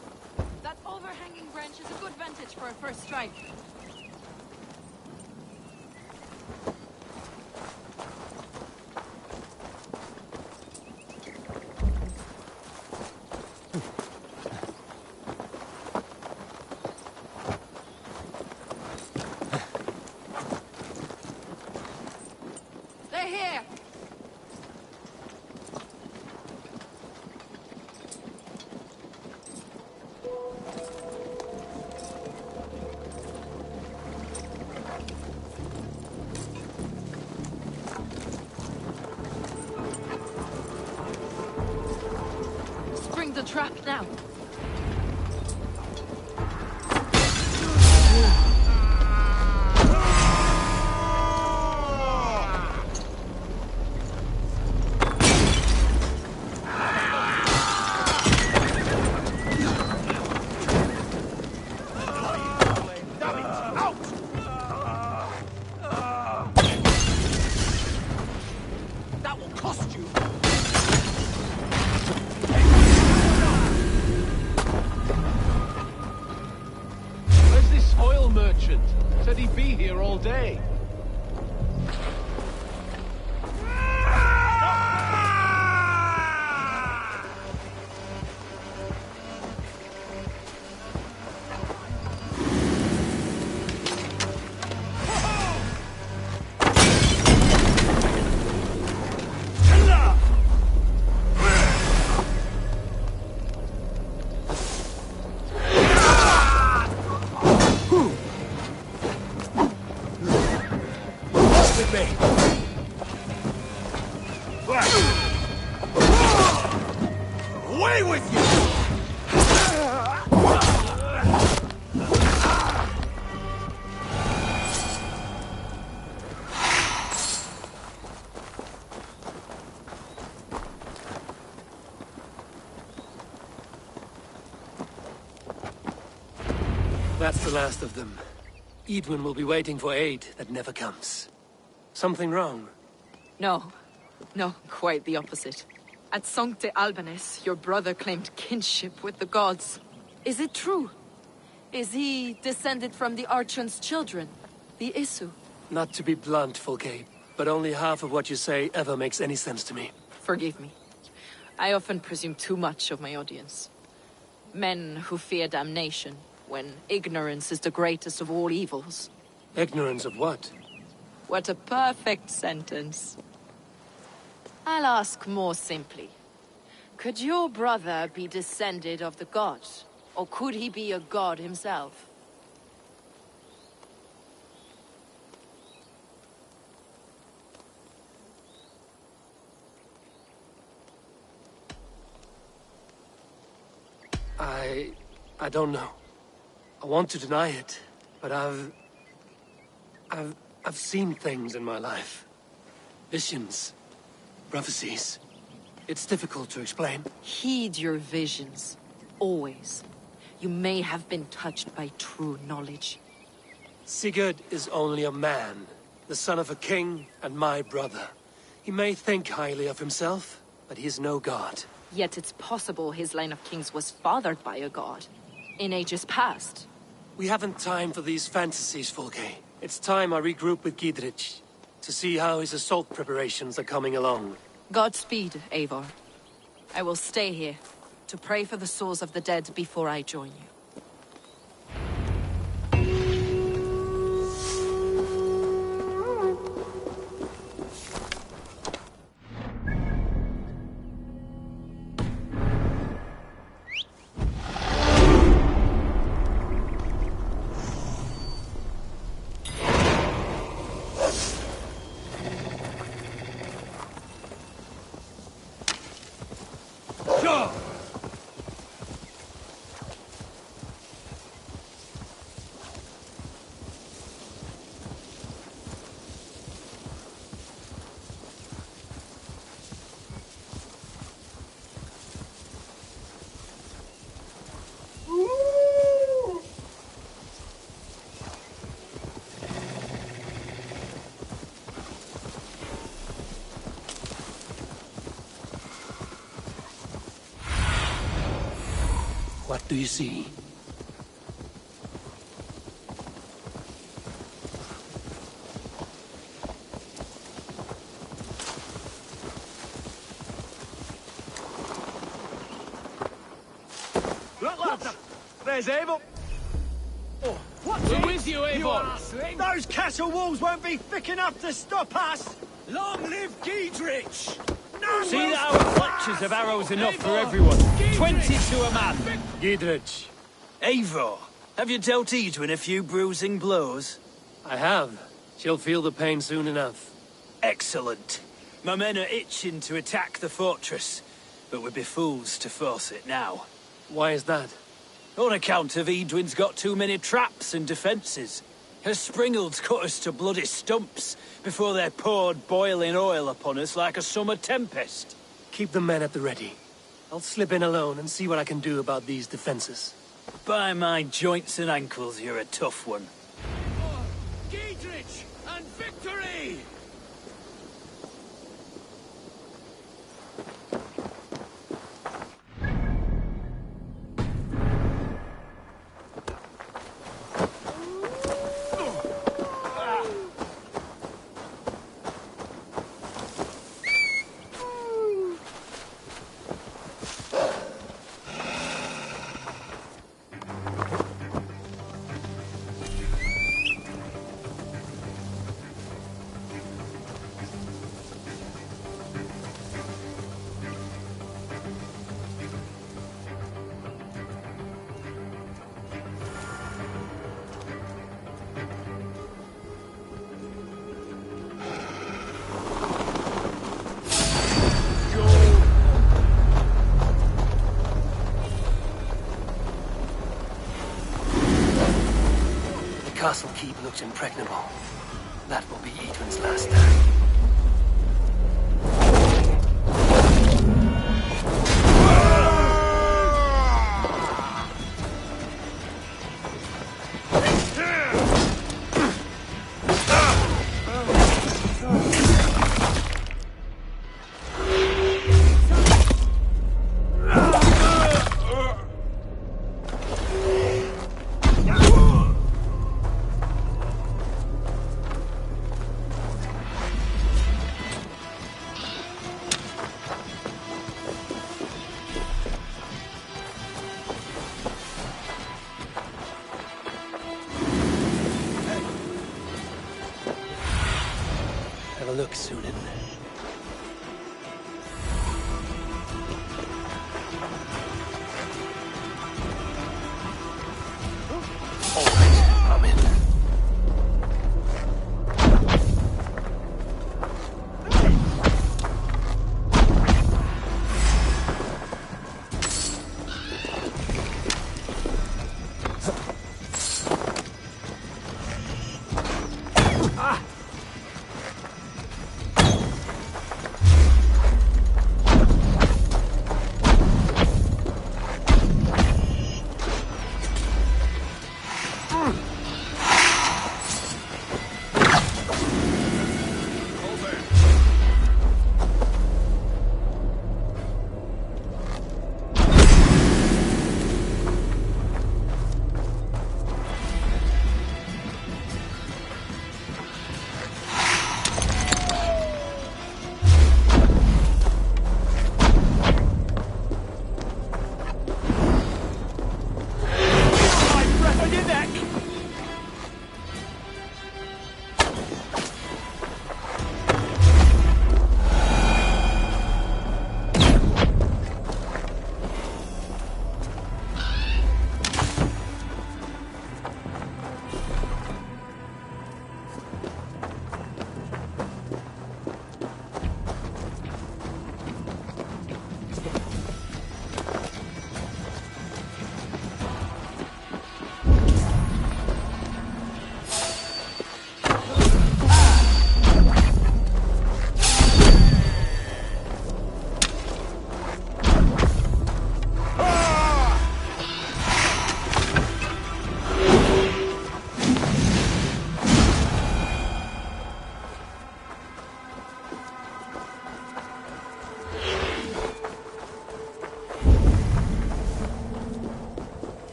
R: That overhanging branch is a good vantage for a first strike. The trap now.
G: That will cost you. Merchant said he'd be here all day.
C: Away with you!
A: That's the last of them. Edwin will be waiting for aid that never comes. Something wrong?
R: No. No, quite the opposite. At Sancte Albanus, your brother claimed kinship with the gods. Is it true? Is he descended from the Archon's children, the Isu?
A: Not to be blunt, Fulke, but only half of what you say ever makes any sense to me.
R: Forgive me. I often presume too much of my audience. Men who fear damnation, when ignorance is the greatest of all evils.
A: Ignorance of what?
R: What a perfect sentence. I'll ask more simply. Could your brother be descended of the gods? Or could he be a god himself?
A: I don't know. I want to deny it, but I've seen things in my life. Visions. Prophecies. It's difficult to explain.
R: Heed your visions. Always. You may have been touched by true knowledge.
A: Sigurd is only a man, the son of a king and my brother. He may think highly of himself, but he is no god.
R: Yet it's possible his line of kings was fathered by a god. In ages past.
A: We haven't time for these fantasies, Fulke. It's time I regroup with Gidrich, to see how his assault preparations are coming along.
R: Godspeed, Eivor. I will stay here, to pray for the souls of the dead before I join you.
A: What do you see?
G: Look, lads! There's Eivor! Oh, what's
P: We're with you, Eivor!
F: Those castle walls won't be thick enough to stop us!
P: Long live Gidrich!
L: See that our fletchers have arrows enough for everyone. 20 to a man.
A: Gidrich.
L: Eivor, have you dealt Edwin a few bruising blows?
A: I have. She'll feel the pain soon enough.
L: Excellent. My men are itching to attack the fortress, but we'd be fools to force it now.
A: Why is that?
L: On account of Edwin's got too many traps and defences. Her springalds cut us to bloody stumps before they poured boiling oil upon us like a summer tempest.
A: Keep the men at the ready. I'll slip in alone and see what I can do about these defences.
L: By my joints and ankles, you're a tough one.
G: Gidrich and victory!
A: castle keep looked impregnable. That will be Edwin's last stand. Have a look, Sunan. All right, I'm in.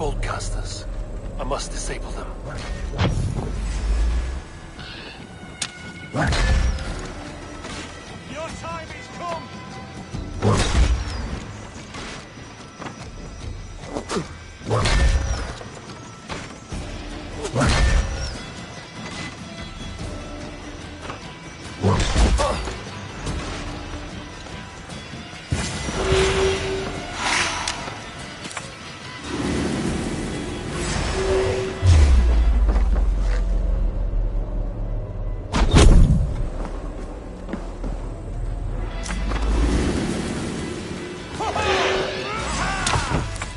A: bolt casters. I must disable them.
G: Your time is come!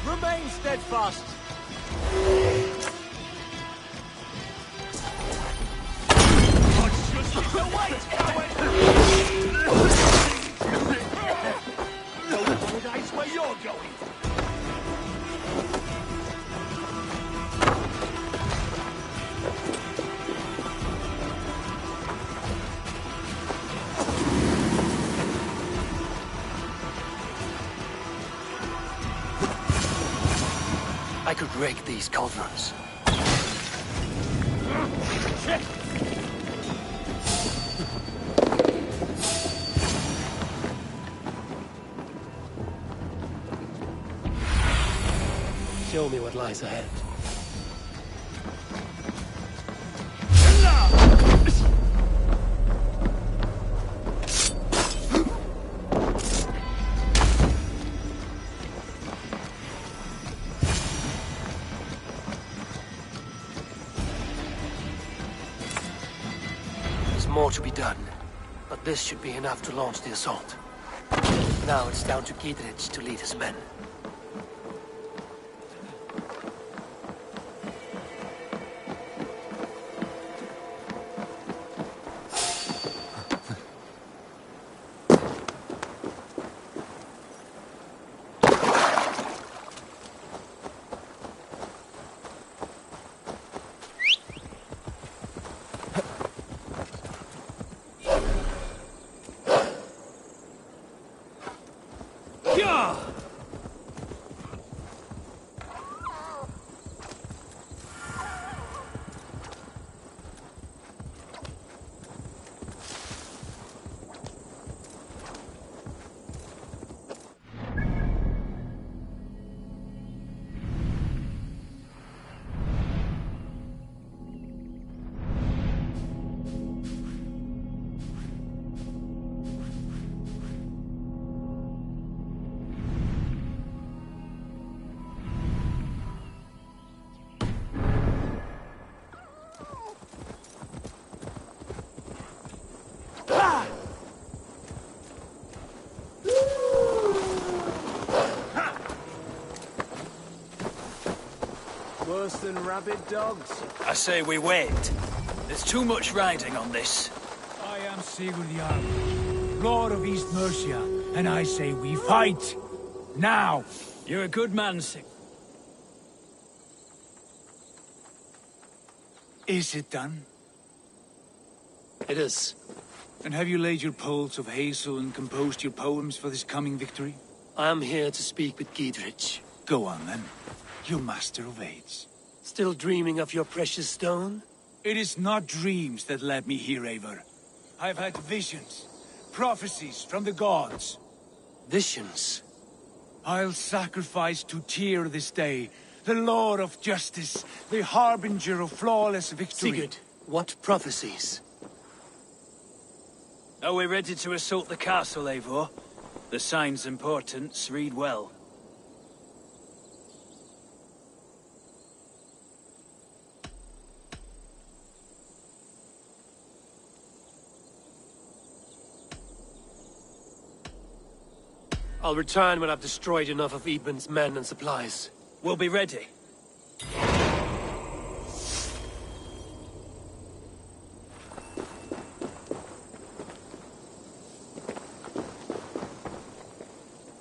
G: Remain steadfast! Don't apologize where you're going!
A: I could rake these cauldrons. Show me what lies ahead. There's more to be done, but this should be enough to launch the assault. Now it's down to Giedrich to lead his men.
G: Worse than rabid dogs.
L: I say we wait. There's too much riding on this.
P: I am Sigurd Jarl, Lord of East Mercia, and I say we fight! Now!
L: You're a good man, Sig.
P: Is it done?
A: It is.
P: And have you laid your poles of hazel and composed your poems for this coming victory?
A: I am here to speak with Giedrich.
P: Go on then, you master of aids.
A: Still dreaming of your precious stone?
P: It is not dreams that led me here, Eivor. I've had visions, prophecies from the gods.
A: Visions?
P: I'll sacrifice to Tyr this day, the Lord of Justice, the harbinger of flawless victory.
A: Sigurd, what prophecies?
L: Are we ready to assault the castle, Eivor? The sign's importance, read well.
A: I'll return when I've destroyed enough of Edmund's men and supplies.
L: We'll be ready.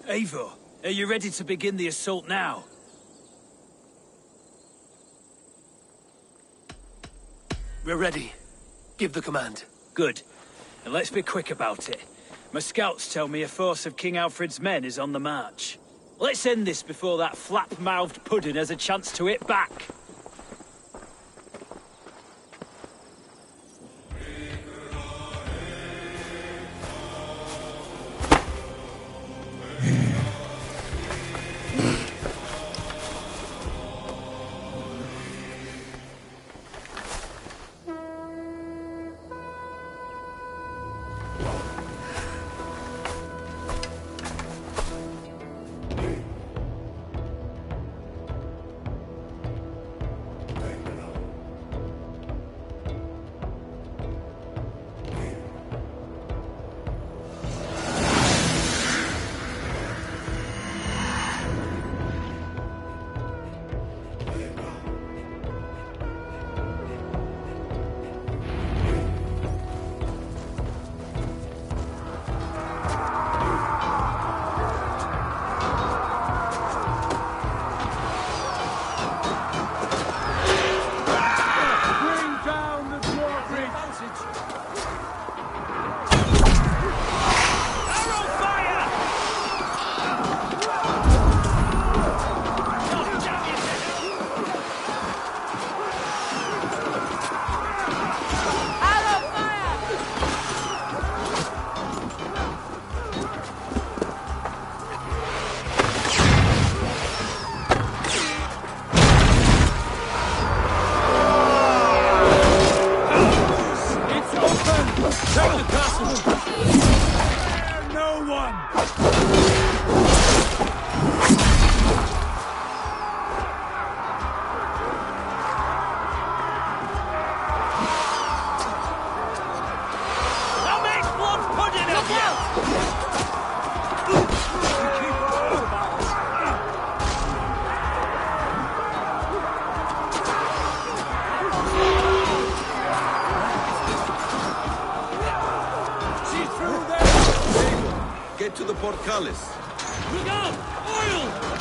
L: Eivor, are you ready to begin the assault now?
A: We're ready. Give the command.
L: Good. And let's be quick about it. My scouts tell me a force of King Alfred's men is on the march. Let's end this before that flap-mouthed pudding has a chance to hit back.
Q: Get to the portcullis.
L: Look out! Oil!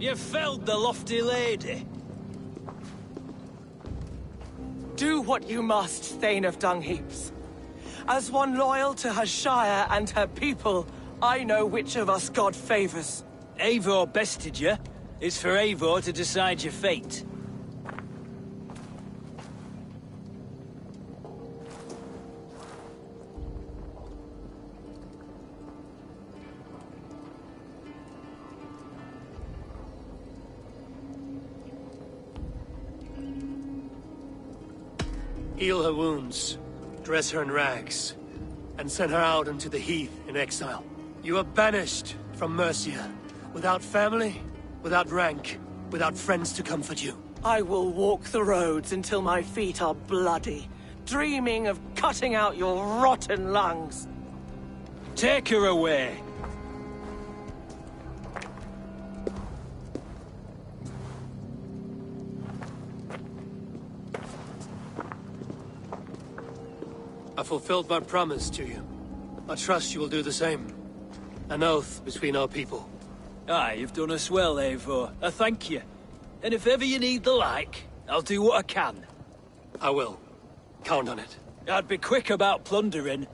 L: You felled the lofty lady.
U: Do what you must, Thane of Dungheaps. As one loyal to her shire and her people, I know which of us God favors.
L: Eivor bested you. It's for Eivor to decide your fate.
A: Heal her wounds, dress her in rags, and send her out into the heath in exile. You are banished from Mercia, without family, without rank, without friends to comfort you.
U: I will walk the roads until my feet are bloody, dreaming of cutting out your rotten lungs.
L: Take her away.
A: I fulfilled my promise to you. I trust you will do the same. An oath between our people.
L: Aye, you've done us well, Eivor. I thank you. And if ever you need the like, I'll do what I can.
A: I will. Count on it.
L: I'd be quick about plundering.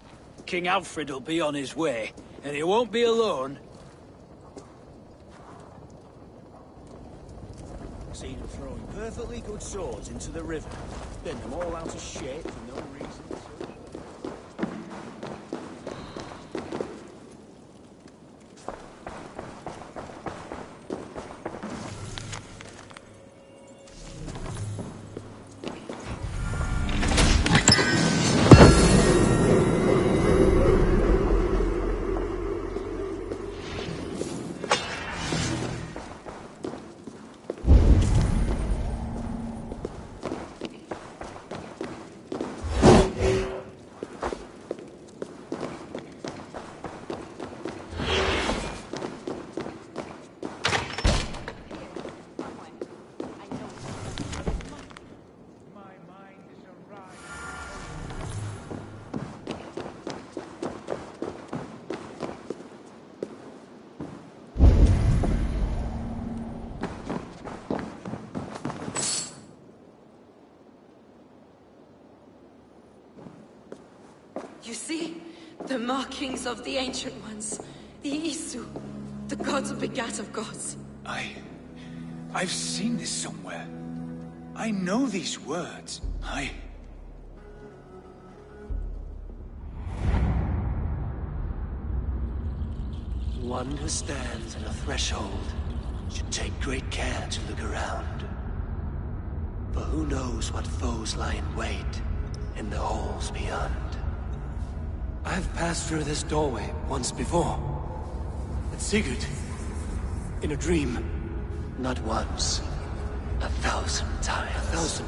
L: King Alfred will be on his way, and he won't be alone.
P: Seen them throwing perfectly good swords into the river. Bend them all out of shape for no reason.
R: You see? The markings of the Ancient Ones. The Isu. The gods begat of gods.
P: I've seen this somewhere. I know these words.
A: One who stands on a threshold should take great care to look around. For who knows what foes lie in wait in the halls beyond. I've passed through this doorway once before. At Sigurd. In a dream. Not once. 1,000 times. 1,000.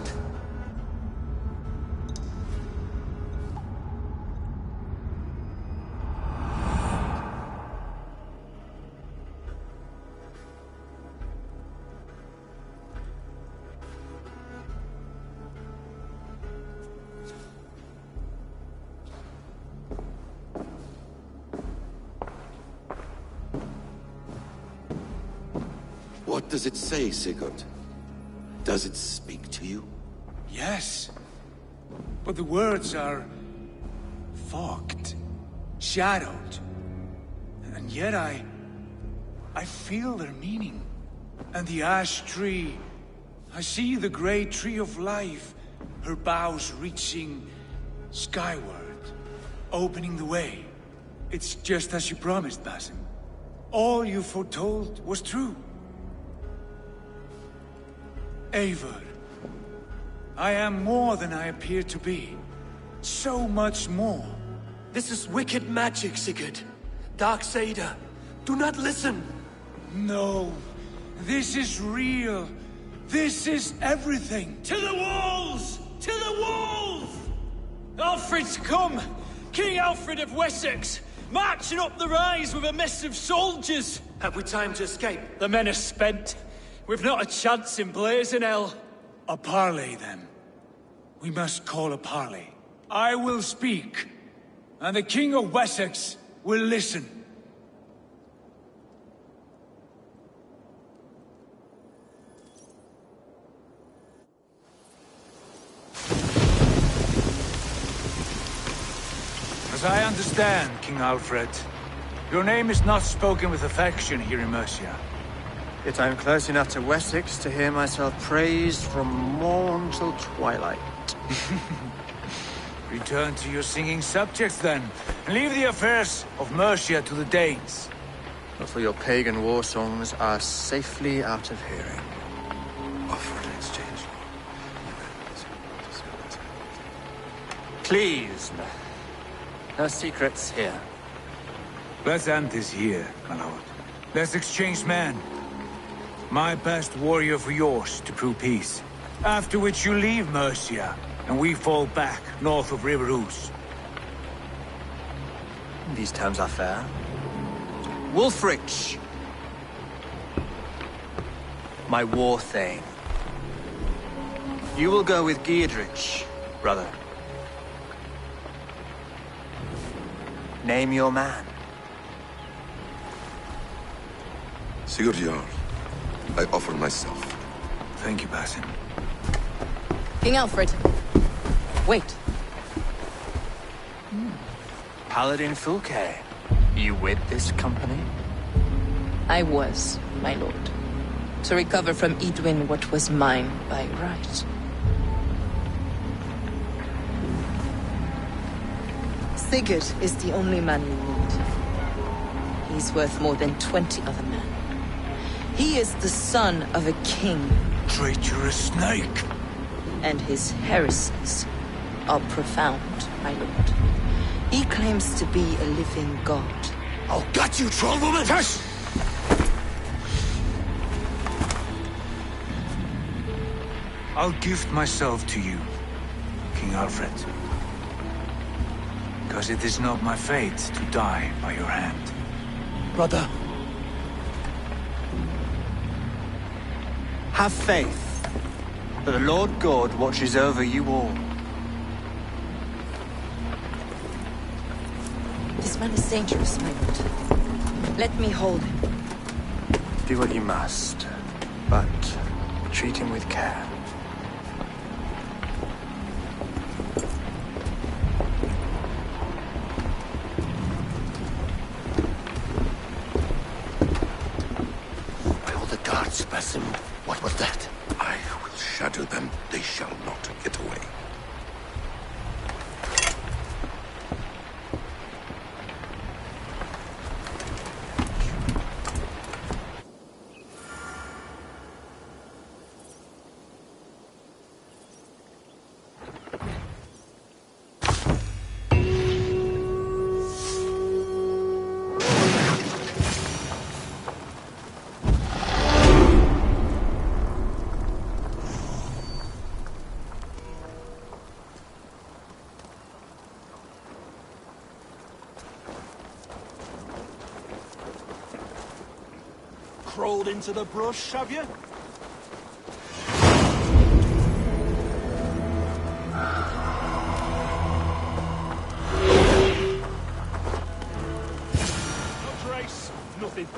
Q: What does it say, Sigurd? Does it speak to you?
P: Yes. But the words are fogged, shadowed. And yet I feel their meaning. And the ash tree, I see the great tree of life, her boughs reaching skyward, opening the way. It's just as you promised, Basim. All you foretold was true. Eivor, I am more than I appear to be. So much more.
A: This is wicked magic, Sigurd. Darksader. Do not listen.
P: No. This is real. This is everything.
L: To the walls! To the walls! Alfred's come! King Alfred of Wessex! Marching up the rise with a mess of soldiers!
A: Have we time to escape?
L: The men are spent. We've not a chance in blazing hell.
P: A parley, then. We must call a parley. I will speak, and the King of Wessex will listen. As I understand, King Alfred, your name is not spoken with affection here in Mercia.
K: Yet I am close enough to Wessex to hear myself praised from morn till twilight.
P: Return to your singing subjects, then, and leave the affairs of Mercia to the Danes.
K: For your pagan war songs are safely out of hearing.
Q: Offer to exchange.
K: Please, no secrets here.
P: Let's end this here, my lord. Let's exchange men. My best warrior for yours to prove peace. After which you leave Mercia, and we fall back north of River Ouse.
K: These terms are fair. Wulfrich! My war thane. You will go with Giedrich, brother. Name your man.
Q: Sigurd Jarl, I offer myself.
P: Thank you, Basim.
R: King Alfred. Wait.
K: Paladin Fulke, you with this company?
R: I was, my lord. To recover from Edwin what was mine by right. Sigurd is the only man you need. He's worth more than 20 other men. He is the son of a king.
P: Traitorous snake!
R: And his heresies are profound, my lord. He claims to be a living god.
C: I'll gut you, troll woman!
P: Hush! I'll gift myself to you, King Alfred. Because it is not my fate to die by your hand.
C: Brother.
K: Have faith that the Lord God watches over you all.
R: This man is dangerous, my lord. Let me hold him.
K: Do what you must, but treat him with care.
C: Basim, what was that?
Q: I will shatter them. They shall not get away.
G: Crawled into the brush, have you? No trace, nothing.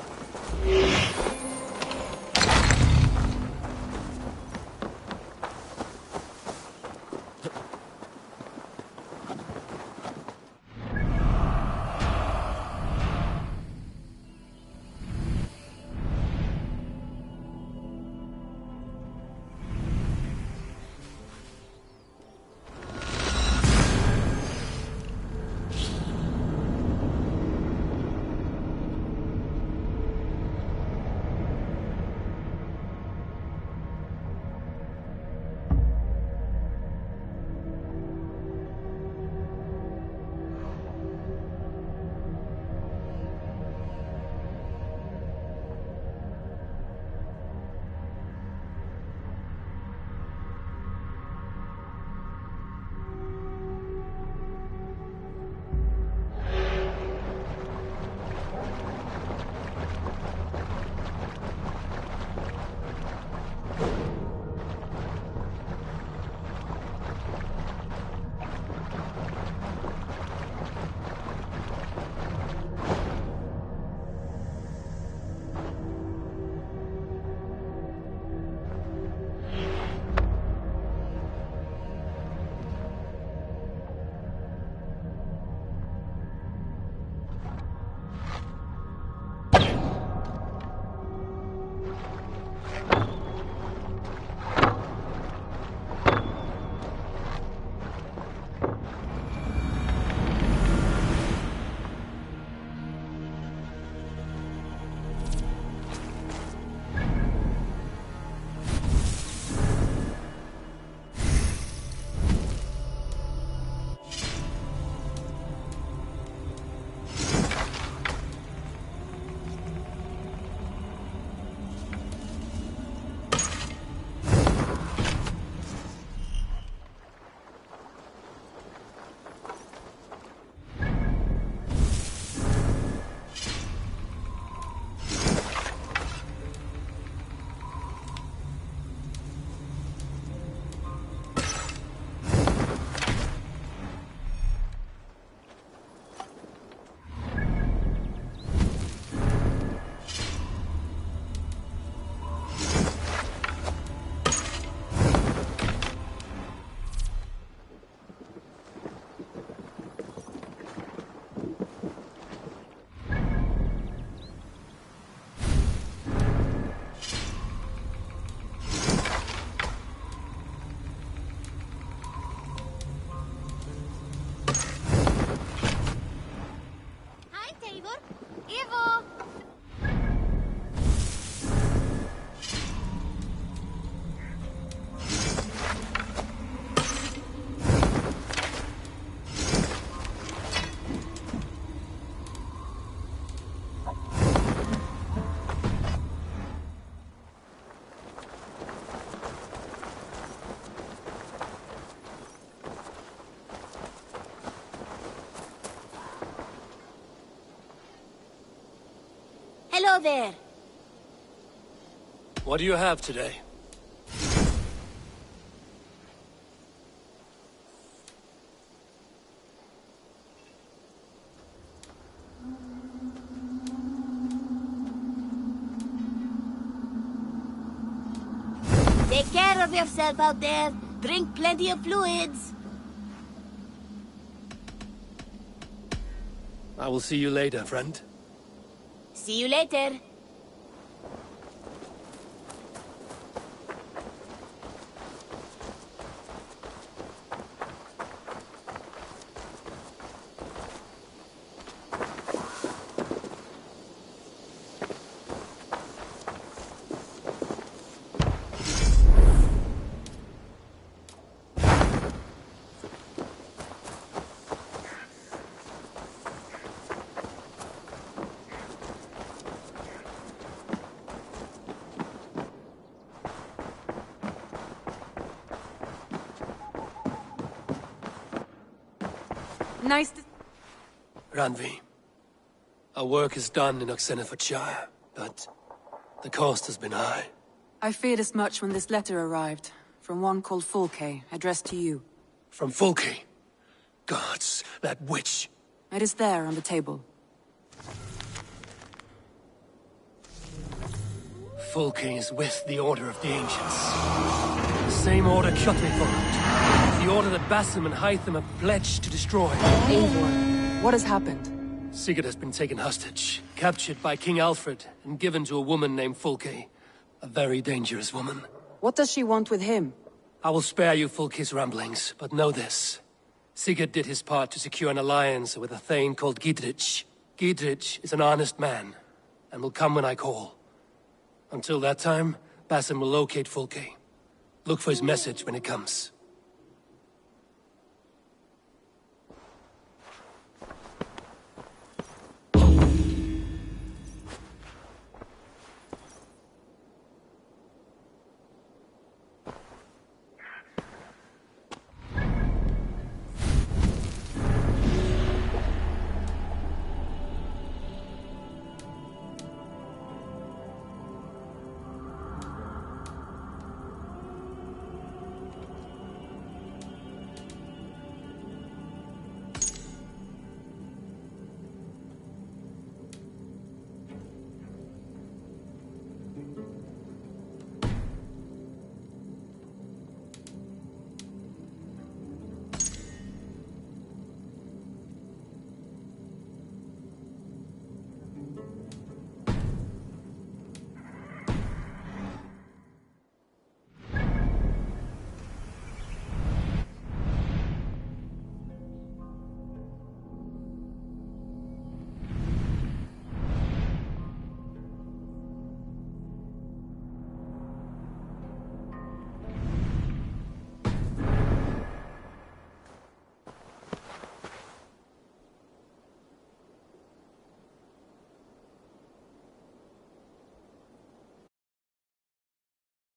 I: Hello there.
A: What do you have today?
I: Take care of yourself out there. Drink plenty of fluids.
A: I will see you later, friend.
I: See you later.
N: Nice to...
A: Ranvi, our work is done in Oxenfordshire, but the cost has been high.
N: I feared as much when this letter arrived, from one called Fulke, addressed to you.
A: From Fulke? Gods, that witch!
N: It is there on the table.
A: Fulke is with the Order of the Ancients. The same order Kjotve followed. The order that Basim and Hytham have pledged to destroy.
N: Eivor, what has happened?
A: Sigurd has been taken hostage, captured by King Alfred, and given to a woman named Fulke. A very dangerous woman.
N: What does she want with him?
A: I will spare you Fulke's ramblings, but know this. Sigurd did his part to secure an alliance with a thane called Gidrich. Gidrich is an honest man, and will come when I call. Until that time, Basim will locate Fulke. Look for his message when it comes.